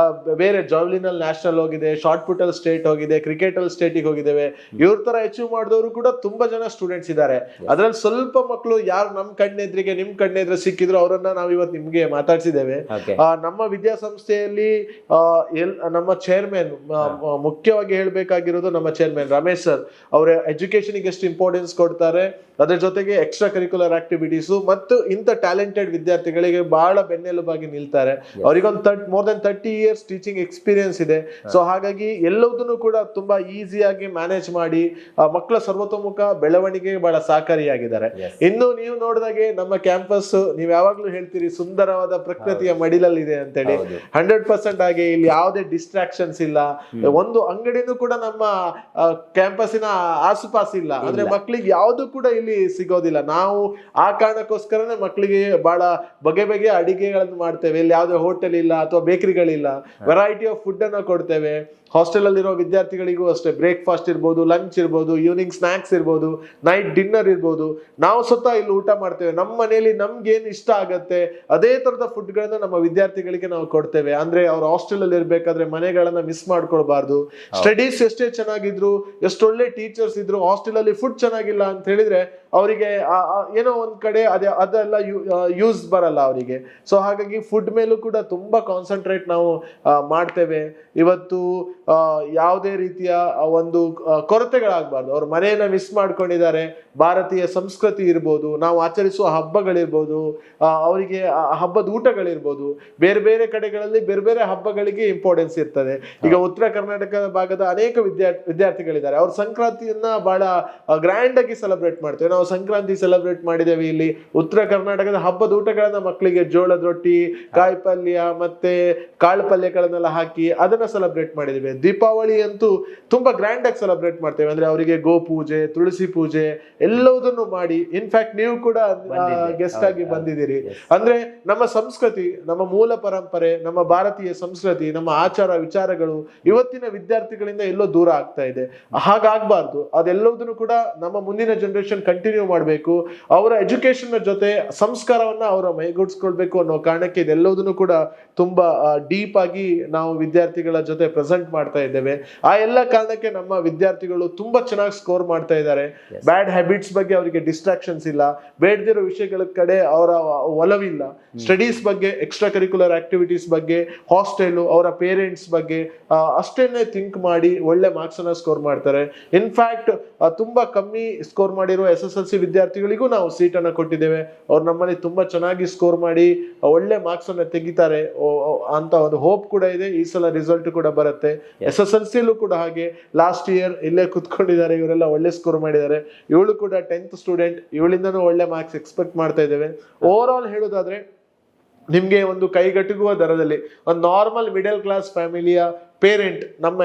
ಬೇರೆ ಜಾವ್ಲಿನ್ ಅಲ್ಲಿ ನ್ಯಾಷನಲ್ ಹೋಗಿದೆ, ಶಾರ್ಟ್ ಪುಟ್ ಅಲ್ಲಿ ಸ್ಟೇಟ್ ಹೋಗಿದೆ, ಕ್ರಿಕೆಟ್ ಅಲ್ಲಿ ಸ್ಟೇಟಿಗೆ ಹೋಗಿದ್ದೇವೆ. ಇವ್ರ ತರ ಅಚೀವ್ ಮಾಡಿದವರು ಕೂಡ ತುಂಬಾ ಜನ ಸ್ಟೂಡೆಂಟ್ಸ್ ಇದ್ದಾರೆ. ಅದ್ರಲ್ಲಿ ಸ್ವಲ್ಪ ಮಕ್ಕಳು ಯಾರು ನಮ್ ಕಣ್ಣೆದ್ರಿಗೆ ನಿಮ್ ಕಣ್ಣೆದ್ರೆ ಸಿಕ್ಕಿದ್ರು ಅವರನ್ನ ನಾವು ಇವತ್ತು ನಿಮ್ಗೆ ಮಾತಾಡ್ಸಿದ್ದೇವೆ. ನಮ್ಮ ವಿದ್ಯಾಸಂಸ್ಥೆಯಲ್ಲಿ ನಮ್ಮ ಚೇರ್ಮನ್, ಮುಖ್ಯವಾಗಿ ಹೇಳ್ಬೇಕಾಗಿರೋದು ನಮ್ಮ ಚೇರ್ಮನ್ ರಮೇಶ್ ಸರ್, ಅವರ ಎಜುಕೇಶನ್ ಎಷ್ಟು ಇಂಪಾರ್ಟೆನ್ಸ್ ಕೊಡ್ತಾರೆ, ಅದ್ರ ಜೊತೆಗೆ ಎಕ್ಸ್ಟ್ರಾ ಕರಿಕ್ಯುಲರ್ ಆಕ್ಟಿವಿಟೀಸ್ ಮತ್ತು ಇಂಥ ಟ್ಯಾಲೆಂಟೆಡ್ ವಿದ್ಯಾರ್ಥಿಗಳಿಗೆ ಬಹಳ ಬೆನ್ನೆಲುಬಾಗಿ ನಿಲ್ತಾರೆ. ಅವರಿಗೊಂದು more than 30 years teaching experience ಇದೆ. ಸೊ ಹಾಗಾಗಿ ಎಲ್ಲದನ್ನು ಕೂಡ ತುಂಬಾ ಈಸಿಯಾಗಿ ಮ್ಯಾನೇಜ್ ಮಾಡಿ ಮಕ್ಕಳ ಸರ್ವತೋಮುಖ ಬೆಳವಣಿಗೆ ಬಹಳ ಸಹಕಾರಿಯಾಗಿದ್ದಾರೆ. ಇನ್ನು ನೀವು ನೋಡಿದಾಗೆ ನಮ್ಮ ಕ್ಯಾಂಪಸ್, ನೀವು ಯಾವಾಗ್ಲೂ ಹೇಳ್ತೀರಿ ಸುಂದರವಾದ ಪ್ರಕೃತಿಯ ಮಡಿಲಲ್ಲಿದೆ ಅಂತೇಳಿ. 100% ಆಗಿ ಇಲ್ಲಿ ಯಾವುದೇ ಡಿಸ್ಟ್ರಾಕ್ಷನ್ಸ್ ಇಲ್ಲ. ಒಂದು ಅಂಗಡಿನೂ ಕೂಡ ನಮ್ಮ ಕ್ಯಾಂಪಸ್ಸಿನ ಆಸುಪಾಸು ಇಲ್ಲ. ಅಂದ್ರೆ ಮಕ್ಕಳಿಗೆ ಯಾವುದು ಕೂಡ ಇಲ್ಲಿ ಸಿಗೋದಿಲ್ಲ. ನಾವು ಆ ಕಾರಣಕ್ಕೋಸ್ಕರನೇ ಮಕ್ಕಳಿಗೆ ಬಹಳ ಬಗೆ ಬಗೆಯ ಅಡಿಗೆಗಳನ್ನು ಮಾಡ್ತೇವೆ. ಇಲ್ಲಿ ಯಾವುದೇ ಹೋಟೆಲ್ ಇಲ್ಲ ಅಥವಾ ಬೇಕರಿಗಳಿಲ್ಲ. ವೆರೈಟಿ ಆಫ್ ಫುಡ್ ಅನ್ನ ಕೊಡ್ತೇವೆ. ಹಾಸ್ಟೆಲ್ ಅಲ್ಲಿರೋ ವಿದ್ಯಾರ್ಥಿಗಳಿಗೂ ಅಷ್ಟೇ ಬ್ರೇಕ್ಫಾಸ್ಟ್ ಇರ್ಬೋದು, ಲಂಚ್ ಇರ್ಬೋದು, ಈವ್ನಿಂಗ್ ಸ್ನಾಕ್ಸ್ ಇರ್ಬೋದು, ನೈಟ್ ಡಿನ್ನರ್ ಇರ್ಬೋದು. ನಾವು ಸ್ವತಃ ಇಲ್ಲಿ ಊಟ ಮಾಡ್ತೇವೆ. ನಮ್ಮ ಮನೆಯಲ್ಲಿ ನಮ್ಗೆ ಏನ್ ಇಷ್ಟ ಆಗತ್ತೆ ಅದೇ ತರದ ಫುಡ್ ಗಳನ್ನ ನಮ್ಮ ವಿದ್ಯಾರ್ಥಿಗಳಿಗೆ ನಾವು ಕೊಡ್ತೇವೆ. ಅಂದ್ರೆ ಅವ್ರ ಹಾಸ್ಟೆಲ್ ಅಲ್ಲಿ ಇರ್ಬೇಕಾದ್ರೆ ಮನೆಗಳನ್ನ ಮಿಸ್ ಮಾಡ್ಕೊಳ್ಬಾರ್ದು. ಸ್ಟಡೀಸ್ ಎಷ್ಟೇ ಚೆನ್ನಾಗಿದ್ರು, ಎಷ್ಟೊಳ್ಳೆ ಟೀಚರ್ಸ್ ಇದ್ರು, ಹಾಸ್ಟೆಲ್ ಅಲ್ಲಿ ಫುಡ್ ಚೆನ್ನಾಗಿಲ್ಲ ಅಂತ ಹೇಳಿದ್ರೆ ಅವರಿಗೆ ಏನೋ ಒಂದ್ ಕಡೆ ಅದೆಲ್ಲ ಯೂಸ್ ಬರಲ್ಲ ಅವರಿಗೆ. ಸೊ ಹಾಗಾಗಿ ಫುಡ್ ಮೇಲೂ ಕೂಡ ತುಂಬಾ ಕಾನ್ಸಂಟ್ರೇಟ್ ನಾವು ಮಾಡ್ತೇವೆ. ಇವತ್ತು ಯಾವುದೇ ರೀತಿಯ ಒಂದು ಕೊರತೆಗಳಾಗಬಾರ್ದು. ಅವ್ರ ಮನೆಯನ್ನ ಮಿಸ್ ಮಾಡ್ಕೊಂಡಿದ್ದಾರೆ. ಭಾರತೀಯ ಸಂಸ್ಕೃತಿ ಇರ್ಬೋದು, ನಾವು ಆಚರಿಸುವ ಹಬ್ಬಗಳಿರ್ಬೋದು, ಅವರಿಗೆ ಹಬ್ಬದ ಊಟಗಳಿರ್ಬೋದು, ಬೇರೆ ಬೇರೆ ಕಡೆಗಳಲ್ಲಿ ಬೇರೆ ಬೇರೆ ಹಬ್ಬಗಳಿಗೆ ಇಂಪಾರ್ಟೆನ್ಸ್ ಇರ್ತದೆ. ಈಗ ಉತ್ತರ ಕರ್ನಾಟಕ ಭಾಗದ ಅನೇಕ ವಿದ್ಯಾರ್ಥಿಗಳಿದ್ದಾರೆ. ಅವ್ರ ಸಂಕ್ರಾಂತಿಯನ್ನ ಬಹಳ ಗ್ರ್ಯಾಂಡ್ ಆಗಿ ಸೆಲೆಬ್ರೇಟ್ ಮಾಡ್ತೇವೆ. ನಾವು ಸಂಕ್ರಾಂತಿ ಸೆಲೆಬ್ರೇಟ್ ಮಾಡಿದ್ದೇವೆ ಇಲ್ಲಿ. ಉತ್ತರ ಕರ್ನಾಟಕದ ಹಬ್ಬದ ಊಟಗಳನ್ನ ಮಕ್ಕಳಿಗೆ ಜೋಳದ ರೊಟ್ಟಿ, ಕಾಯಿ ಪಲ್ಯ ಮತ್ತೆ ಕಾಳು ಪಲ್ಯಗಳನ್ನೆಲ್ಲ ಹಾಕಿ ಅದನ್ನ ಸೆಲೆಬ್ರೇಟ್ ಮಾಡಿದ್ದೇವೆ. ದೀಪಾವಳಿ ಅಂತೂ ತುಂಬಾ ಗ್ರ್ಯಾಂಡ್ ಆಗಿ ಸೆಲೆಬ್ರೇಟ್ ಮಾಡ್ತೇವೆ. ಅಂದ್ರೆ ಅವರಿಗೆ ಗೋ ಪೂಜೆ, ತುಳಸಿ ಪೂಜೆ ಎಲ್ಲವುದನ್ನು ಮಾಡಿ, ಇನ್ಫ್ಯಾಕ್ಟ್ ನೀವು ಕೂಡ ಗೆಸ್ಟ್ ಆಗಿ ಬಂದಿದ್ದೀರಿ. ಅಂದ್ರೆ ನಮ್ಮ ಸಂಸ್ಕೃತಿ, ನಮ್ಮ ಮೂಲ ಪರಂಪರೆ, ನಮ್ಮ ಭಾರತೀಯ ಸಂಸ್ಕೃತಿ, ನಮ್ಮ ಆಚಾರ ವಿಚಾರಗಳು ಇವತ್ತಿನ ವಿದ್ಯಾರ್ಥಿಗಳಿಂದ ಎಲ್ಲೋ ದೂರ ಆಗ್ತಾ ಇದೆ. ಹಾಗಾಗ್ಬಾರ್ದು. ಅದೆಲ್ಲದನ್ನು ಕೂಡ ನಮ್ಮ ಮುಂದಿನ ಜನರೇಷನ್ ಕಂಟಿನ್ಯೂ ಮಾಡಬೇಕು. ಅವರ ಎಜುಕೇಶನ್ ಜೊತೆ ಸಂಸ್ಕಾರವನ್ನ ಅವರ ಮೈಗೂಡಿಸ್ಕೊಳ್ಬೇಕು ಅನ್ನೋ ಕಾರಣಕ್ಕೆ ಇದೆಲ್ಲದನ್ನು ಕೂಡ ತುಂಬಾ ಡೀಪ್ ಆಗಿ ನಾವು ವಿದ್ಯಾರ್ಥಿಗಳ ಜೊತೆ ಪ್ರೆಸೆಂಟ್ ಮಾಡ್ತಾ ಇದ್ದೇವೆ. ಆ ಎಲ್ಲ ಕಾರಣಕ್ಕೆ ನಮ್ಮ ವಿದ್ಯಾರ್ಥಿಗಳು ತುಂಬಾ ಚೆನ್ನಾಗಿ ಸ್ಕೋರ್ ಮಾಡ್ತಾ ಇದ್ದಾರೆ. ಬ್ಯಾಡ್ ಹ್ಯಾಬಿಟ್ಸ್ ಬಗ್ಗೆ ಅವರಿಗೆ ಡಿಸ್ಟ್ರಾಕ್ಷನ್ಸ್ ಇಲ್ಲ, ಬೇಡದಿರೋ ವಿಷಯಗಳ ಕಡೆ ಅವರ ಒಲವಿಲ್ಲ. ಸ್ಟಡೀಸ್ ಬಗ್ಗೆ, ಎಕ್ಸ್ಟ್ರಾ ಕರಿಕ್ಯುಲರ್ ಆಕ್ಟಿವಿಟೀಸ್ ಬಗ್ಗೆ, ಹಾಸ್ಟೆಲ್, ಅವರ ಪೇರೆಂಟ್ಸ್ ಬಗ್ಗೆ ಅಷ್ಟೇನೆ ಥಿಂಕ್ ಮಾಡಿ ಒಳ್ಳೆ ಮಾರ್ಕ್ಸ್ ಅನ್ನ ಸ್ಕೋರ್ ಮಾಡ್ತಾರೆ. ಇನ್ಫ್ಯಾಕ್ಟ್ ತುಂಬಾ ಕಮ್ಮಿ ಸ್ಕೋರ್ ಮಾಡಿರೋ SSLC ವಿದ್ಯಾರ್ಥಿಗಳಿಗೂ ನಾವು ಸೀಟ್ ಅನ್ನ ಕೊಟ್ಟಿದ್ದೇವೆ. ಅವ್ರು ನಮ್ಮಲ್ಲಿ ತುಂಬಾ ಚೆನ್ನಾಗಿ ಸ್ಕೋರ್ ಮಾಡಿ ಒಳ್ಳೆ ಮಾರ್ಕ್ಸ್ ಅನ್ನ ತೆಗಿತಾರೆ ಅಂತ ಒಂದು ಹೋಪ್ ಕೂಡ ಇದೆ. ಈ ಸಲ ರಿಸಲ್ಟ್ ಕೂಡ ಬರುತ್ತೆ. SSLC ಕೂಡ ಹಾಗೆ ಲಾಸ್ಟ್ ಇಯರ್ ಇಲ್ಲೇ ಕುತ್ಕೊಂಡಿದ್ದಾರೆ, ಇವರೆಲ್ಲ ಒಳ್ಳೆ ಸ್ಕೋರ್ ಮಾಡಿದ್ದಾರೆ. ಇವಳು ಕೂಡ 10th ಸ್ಟೂಡೆಂಟ್, ಇವಳಿಂದನೂ ಒಳ್ಳೆ ಮಾರ್ಕ್ಸ್ ಎಕ್ಸ್ಪೆಕ್ಟ್ ಮಾಡ್ತಾ ಇದ್ದೇವೆ. ಓವರ್ ಆಲ್ ಹೇಳೋದಾದ್ರೆ ನಿಮ್ಗೆ ಒಂದು ಕೈಗಟುಕುವ ದರದಲ್ಲಿ ಒಂದು ನಾರ್ಮಲ್ ಮಿಡಲ್ ಕ್ಲಾಸ್ ಫ್ಯಾಮಿಲಿಯ ಪೇರೆಂಟ್ ನಮ್ಮ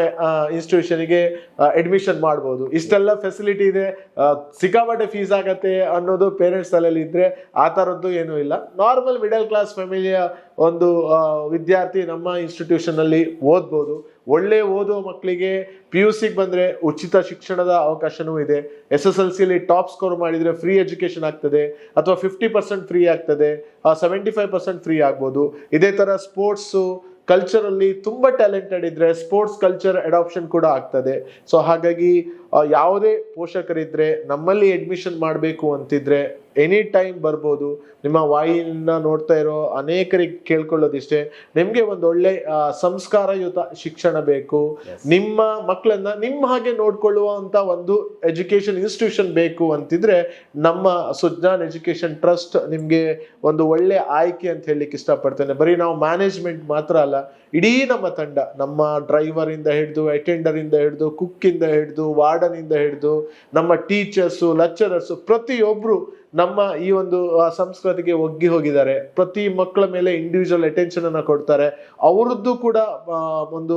ಇನ್ಸ್ಟಿಟ್ಯೂಷನ್ಗೆ ಅಡ್ಮಿಷನ್ ಮಾಡ್ಬೋದು. ಇಷ್ಟೆಲ್ಲ ಫೆಸಿಲಿಟಿ ಇದೆ, ಸಿಕ್ಕಾಪಟ್ಟೆ ಫೀಸ್ ಆಗತ್ತೆ ಅನ್ನೋದು ಪೇರೆಂಟ್ಸ್ ತಲೆಯಲ್ಲಿ ಇದ್ರೆ ಆ ಥರದ್ದು ಏನೂ ಇಲ್ಲ. ನಾರ್ಮಲ್ ಮಿಡಲ್ ಕ್ಲಾಸ್ ಫ್ಯಾಮಿಲಿಯ ಒಂದು ವಿದ್ಯಾರ್ಥಿ ನಮ್ಮ ಇನ್ಸ್ಟಿಟ್ಯೂಷನ್ ಅಲ್ಲಿ ಓದ್ಬೋದು. ಒಳ್ಳೆ ಓದುವ ಮಕ್ಕಳಿಗೆ PUC ಬಂದ್ರೆ ಉಚಿತ ಶಿಕ್ಷಣದ ಅವಕಾಶನೂ ಇದೆ. SSLC ಟಾಪ್ ಸ್ಕೋರ್ ಮಾಡಿದ್ರೆ ಫ್ರೀ ಎಜುಕೇಶನ್ ಆಗ್ತದೆ, ಅಥವಾ 50% ಫ್ರೀ ಆಗ್ತದೆ, 75% ಫ್ರೀ ಆಗ್ಬೋದು. ಇದೇ ತರ ಸ್ಪೋರ್ಟ್ಸು, ಕಲ್ಚರಲ್ಲಿ ತುಂಬಾ ಟ್ಯಾಲೆಂಟೆಡ್ ಇದ್ರೆ ಸ್ಪೋರ್ಟ್ಸ್ ಕಲ್ಚರ್ ಅಡಾಪ್ಷನ್ ಕೂಡ ಆಗ್ತದೆ. ಸೊ ಹಾಗಾಗಿ ಯಾವುದೇ ಪೋಷಕರಿದ್ರೆ ನಮ್ಮಲ್ಲಿ ಅಡ್ಮಿಷನ್ ಮಾಡಬೇಕು ಅಂತಿದ್ರೆ ಎನಿ ಟೈಮ್ ಬರ್ಬೋದು. ನಿಮ್ಮ ವಾಹಿನಿಯಿಂದ ನೋಡ್ತಾ ಇರೋ ಅನೇಕರಿಗೆ ಕೇಳ್ಕೊಳ್ಳೋದಿಷ್ಟೇ, ನಿಮಗೆ ಒಂದು ಒಳ್ಳೆ ಸಂಸ್ಕಾರಯುತ ಶಿಕ್ಷಣ ಬೇಕು, ನಿಮ್ಮ ಮಕ್ಕಳನ್ನ ನಿಮ್ಮ ಹಾಗೆ ನೋಡ್ಕೊಳ್ಳುವಂತ ಒಂದು ಎಜುಕೇಶನ್ ಇನ್ಸ್ಟಿಟ್ಯೂಷನ್ ಬೇಕು ಅಂತಿದ್ರೆ ನಮ್ಮ ಸುಜ್ಞಾನ್ ಎಜುಕೇಶನ್ ಟ್ರಸ್ಟ್ ನಿಮ್ಗೆ ಒಂದು ಒಳ್ಳೆ ಆಯ್ಕೆ ಅಂತ ಹೇಳಲಿಕ್ಕೆ ಇಷ್ಟಪಡ್ತೇನೆ. ಬರೀ ನಾವು ಮ್ಯಾನೇಜ್ಮೆಂಟ್ ಮಾತ್ರ ಅಲ್ಲ, ಇಡೀ ನಮ್ಮ ತಂಡ, ನಮ್ಮ ಡ್ರೈವರ್ ಇಂದ ಹಿಡಿದು, ಅಟೆಂಡರ್ ಇಂದ ಹಿಡಿದು, ಕುಕ್ ಇಂದ ಹಿಡಿದು, ವಾರ್ಡನ್ ಇಂದ ಹಿಡಿದು, ನಮ್ಮ ಟೀಚರ್ಸು, ಲೆಕ್ಚರರ್ಸು, ಪ್ರತಿಯೊಬ್ರು ನಮ್ಮ ಈ ಒಂದು ಸಂಸ್ಕೃತಿಗೆ ಒಗ್ಗಿ ಹೋಗಿದ್ದಾರೆ. ಪ್ರತಿ ಮಕ್ಕಳ ಮೇಲೆ ಇಂಡಿವಿಜುವಲ್ ಅಟೆನ್ಷನ್ ಅನ್ನ ಕೊಡ್ತಾರೆ. ಅವರದ್ದು ಕೂಡ ಒಂದು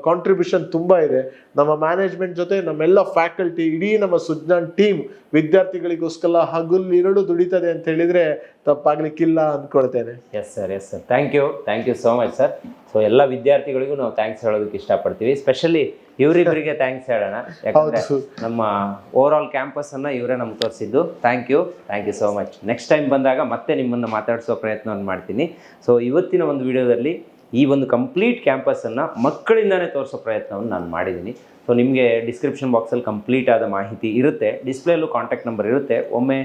ಕಾಂಟ್ರಿಬ್ಯೂಷನ್ ತುಂಬಾ ಇದೆ. ನಮ್ಮ ಮ್ಯಾನೇಜ್ಮೆಂಟ್ ಜೊತೆ ನಮ್ಮೆಲ್ಲ ಫ್ಯಾಕಲ್ಟಿ, ಇಡೀ ನಮ್ಮ ಸುಜ್ಞಾನ್ ಟೀಮ್ ವಿದ್ಯಾರ್ಥಿಗಳಿಗೋಸ್ಕರ ಹಗಲಿರುಳು ದುಡಿತದೆ ಅಂತ ಹೇಳಿದ್ರೆ ತಪ್ಪಾಗ್ಲಿಕ್ಕಿಲ್ಲ ಅಂದ್ಕೊಳ್ತೇನೆ. Yes sir thank you so much sir. So ಎಲ್ಲ ವಿದ್ಯಾರ್ಥಿಗಳಿಗೂ ನಾವು ಥ್ಯಾಂಕ್ಸ್ ಹೇಳೋದಕ್ಕೆ ಇಷ್ಟಪಡ್ತೀವಿ. ಸ್ಪೆಷಲಿ ಇವರಿಬ್ಬರಿಗೆ ಥ್ಯಾಂಕ್ಸ್ ಹೇಳೋಣ, ಯಾಕಂದ್ರೆ ನಮ್ಮ ಓವರ್ ಆಲ್ ಕ್ಯಾಂಪಸ್ ಅನ್ನ ಇವರೇ ನಮ್ಗೆ ತೋರಿಸಿದ್ದು. Thank you so much. Next time ಬಂದಾಗ ಮತ್ತೆ ನಿಮ್ಮನ್ನು ಮಾತಾಡಿಸೋ ಪ್ರಯತ್ನವನ್ನು ಮಾಡ್ತೀನಿ. ಸೊ ಇವತ್ತಿನ ಒಂದು ವಿಡಿಯೋದಲ್ಲಿ ಈ ಒಂದು ಕಂಪ್ಲೀಟ್ ಕ್ಯಾಂಪಸ್ಸನ್ನು ಮಕ್ಕಳಿಂದನೇ ತೋರಿಸೋ ಪ್ರಯತ್ನವನ್ನು ನಾನು ಮಾಡಿದ್ದೀನಿ. ಸೊ ನಿಮಗೆ ಡಿಸ್ಕ್ರಿಪ್ಷನ್ ಬಾಕ್ಸಲ್ಲಿ ಕಂಪ್ಲೀಟ್ ಆದ ಮಾಹಿತಿ ಇರುತ್ತೆ, ಡಿಸ್ಪ್ಲೇಯಲ್ಲೂ ಕಾಂಟ್ಯಾಕ್ಟ್ ನಂಬರ್ ಇರುತ್ತೆ. ಒಮ್ಮೆ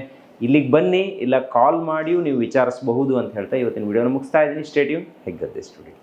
ಇಲ್ಲಿಗೆ ಬನ್ನಿ, ಇಲ್ಲ ಕಾಲ್ ಮಾಡಿಯೂ ನೀವು ವಿಚಾರಿಸಬಹುದು ಅಂತ ಹೇಳ್ತಾ ಇವತ್ತಿನ ವಿಡಿಯೋನ ಮುಗಿಸ್ತಾ ಇದ್ದೀನಿ. Stay tune, Heggadde studio.